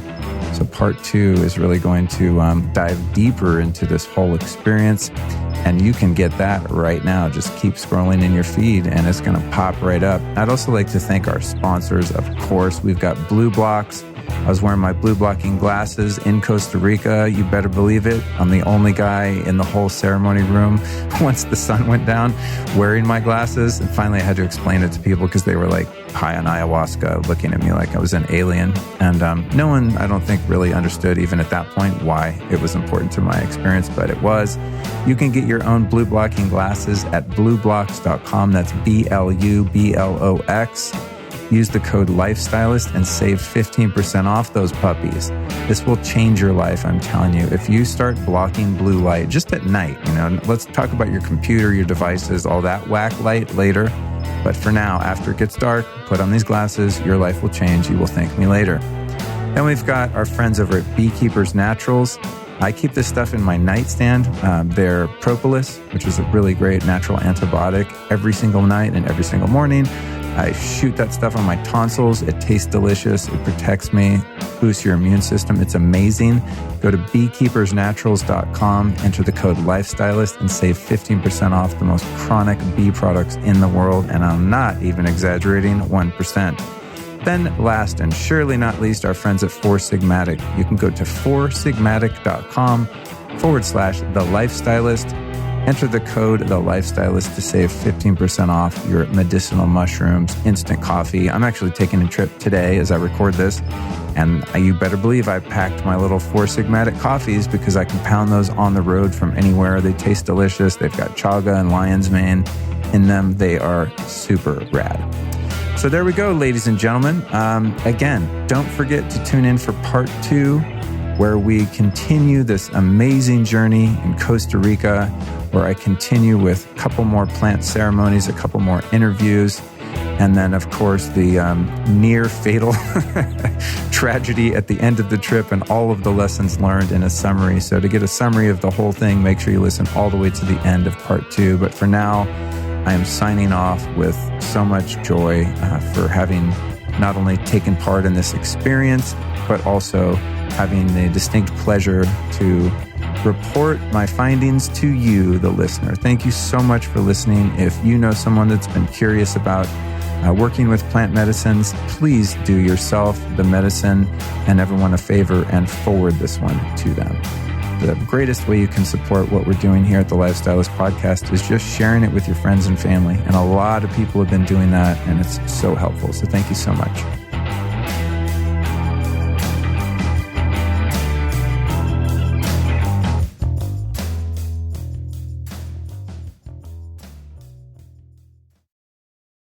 Speaker 3: So part 2 is really going to dive deeper into this whole experience, and you can get that right now. Just keep scrolling in your feed, and it's going to pop right up. I'd also like to thank our sponsors. Of course, we've got Blue Blocks. I was wearing my blue blocking glasses in Costa Rica. You better believe it. I'm the only guy in the whole ceremony room once the sun went down wearing my glasses. And finally, I had to explain it to people because they were like high on ayahuasca, looking at me like I was an alien. And no one, I don't think, really understood even at that point why it was important to my experience, but it was. You can get your own blue blocking glasses at blueblocks.com. That's BLUBLOX. Use the code LIFESTYLIST and save 15% off those puppies. This will change your life, I'm telling you. If you start blocking blue light just at night, let's talk about your computer, your devices, all that whack light later. But for now, after it gets dark, put on these glasses. Your life will change. You will thank me later. Then we've got our friends over at Beekeepers Naturals. I keep this stuff in my nightstand. They're propolis, which is a really great natural antibiotic, every single night and every single morning. I shoot that stuff on my tonsils. It tastes delicious. It protects me, boosts your immune system. It's amazing. Go to beekeepersnaturals.com, enter the code LIFESTYLIST, and save 15% off the most chronic bee products in the world. And I'm not even exaggerating, 1%. Then last and surely not least, our friends at Four Sigmatic. You can go to foursigmatic.com/The Lifestylist. Enter the code The Lifestylist to save 15% off your medicinal mushrooms, instant coffee. I'm actually taking a trip today as I record this, and you better believe I packed my little Four Sigmatic coffees because I can pound those on the road from anywhere. They taste delicious. They've got chaga and lion's mane in them. They are super rad. So there we go, ladies and gentlemen. Again, don't forget to tune in for part 2, where we continue this amazing journey in Costa Rica, where I continue with a couple more plant ceremonies, a couple more interviews, and then, of course, the near fatal tragedy at the end of the trip and all of the lessons learned in a summary. So to get a summary of the whole thing, make sure you listen all the way to the end of part 2. But for now, I am signing off with so much joy for having not only taken part in this experience, but also having the distinct pleasure to report my findings to you, the listener. Thank you so much for listening. If you know someone that's been curious about working with plant medicines, please do yourself, the medicine, and everyone a favor and forward this one to them. The greatest way you can support what we're doing here at the Lifestylist Podcast is just sharing it with your friends and family. And a lot of people have been doing that, and it's so helpful. So thank you so much.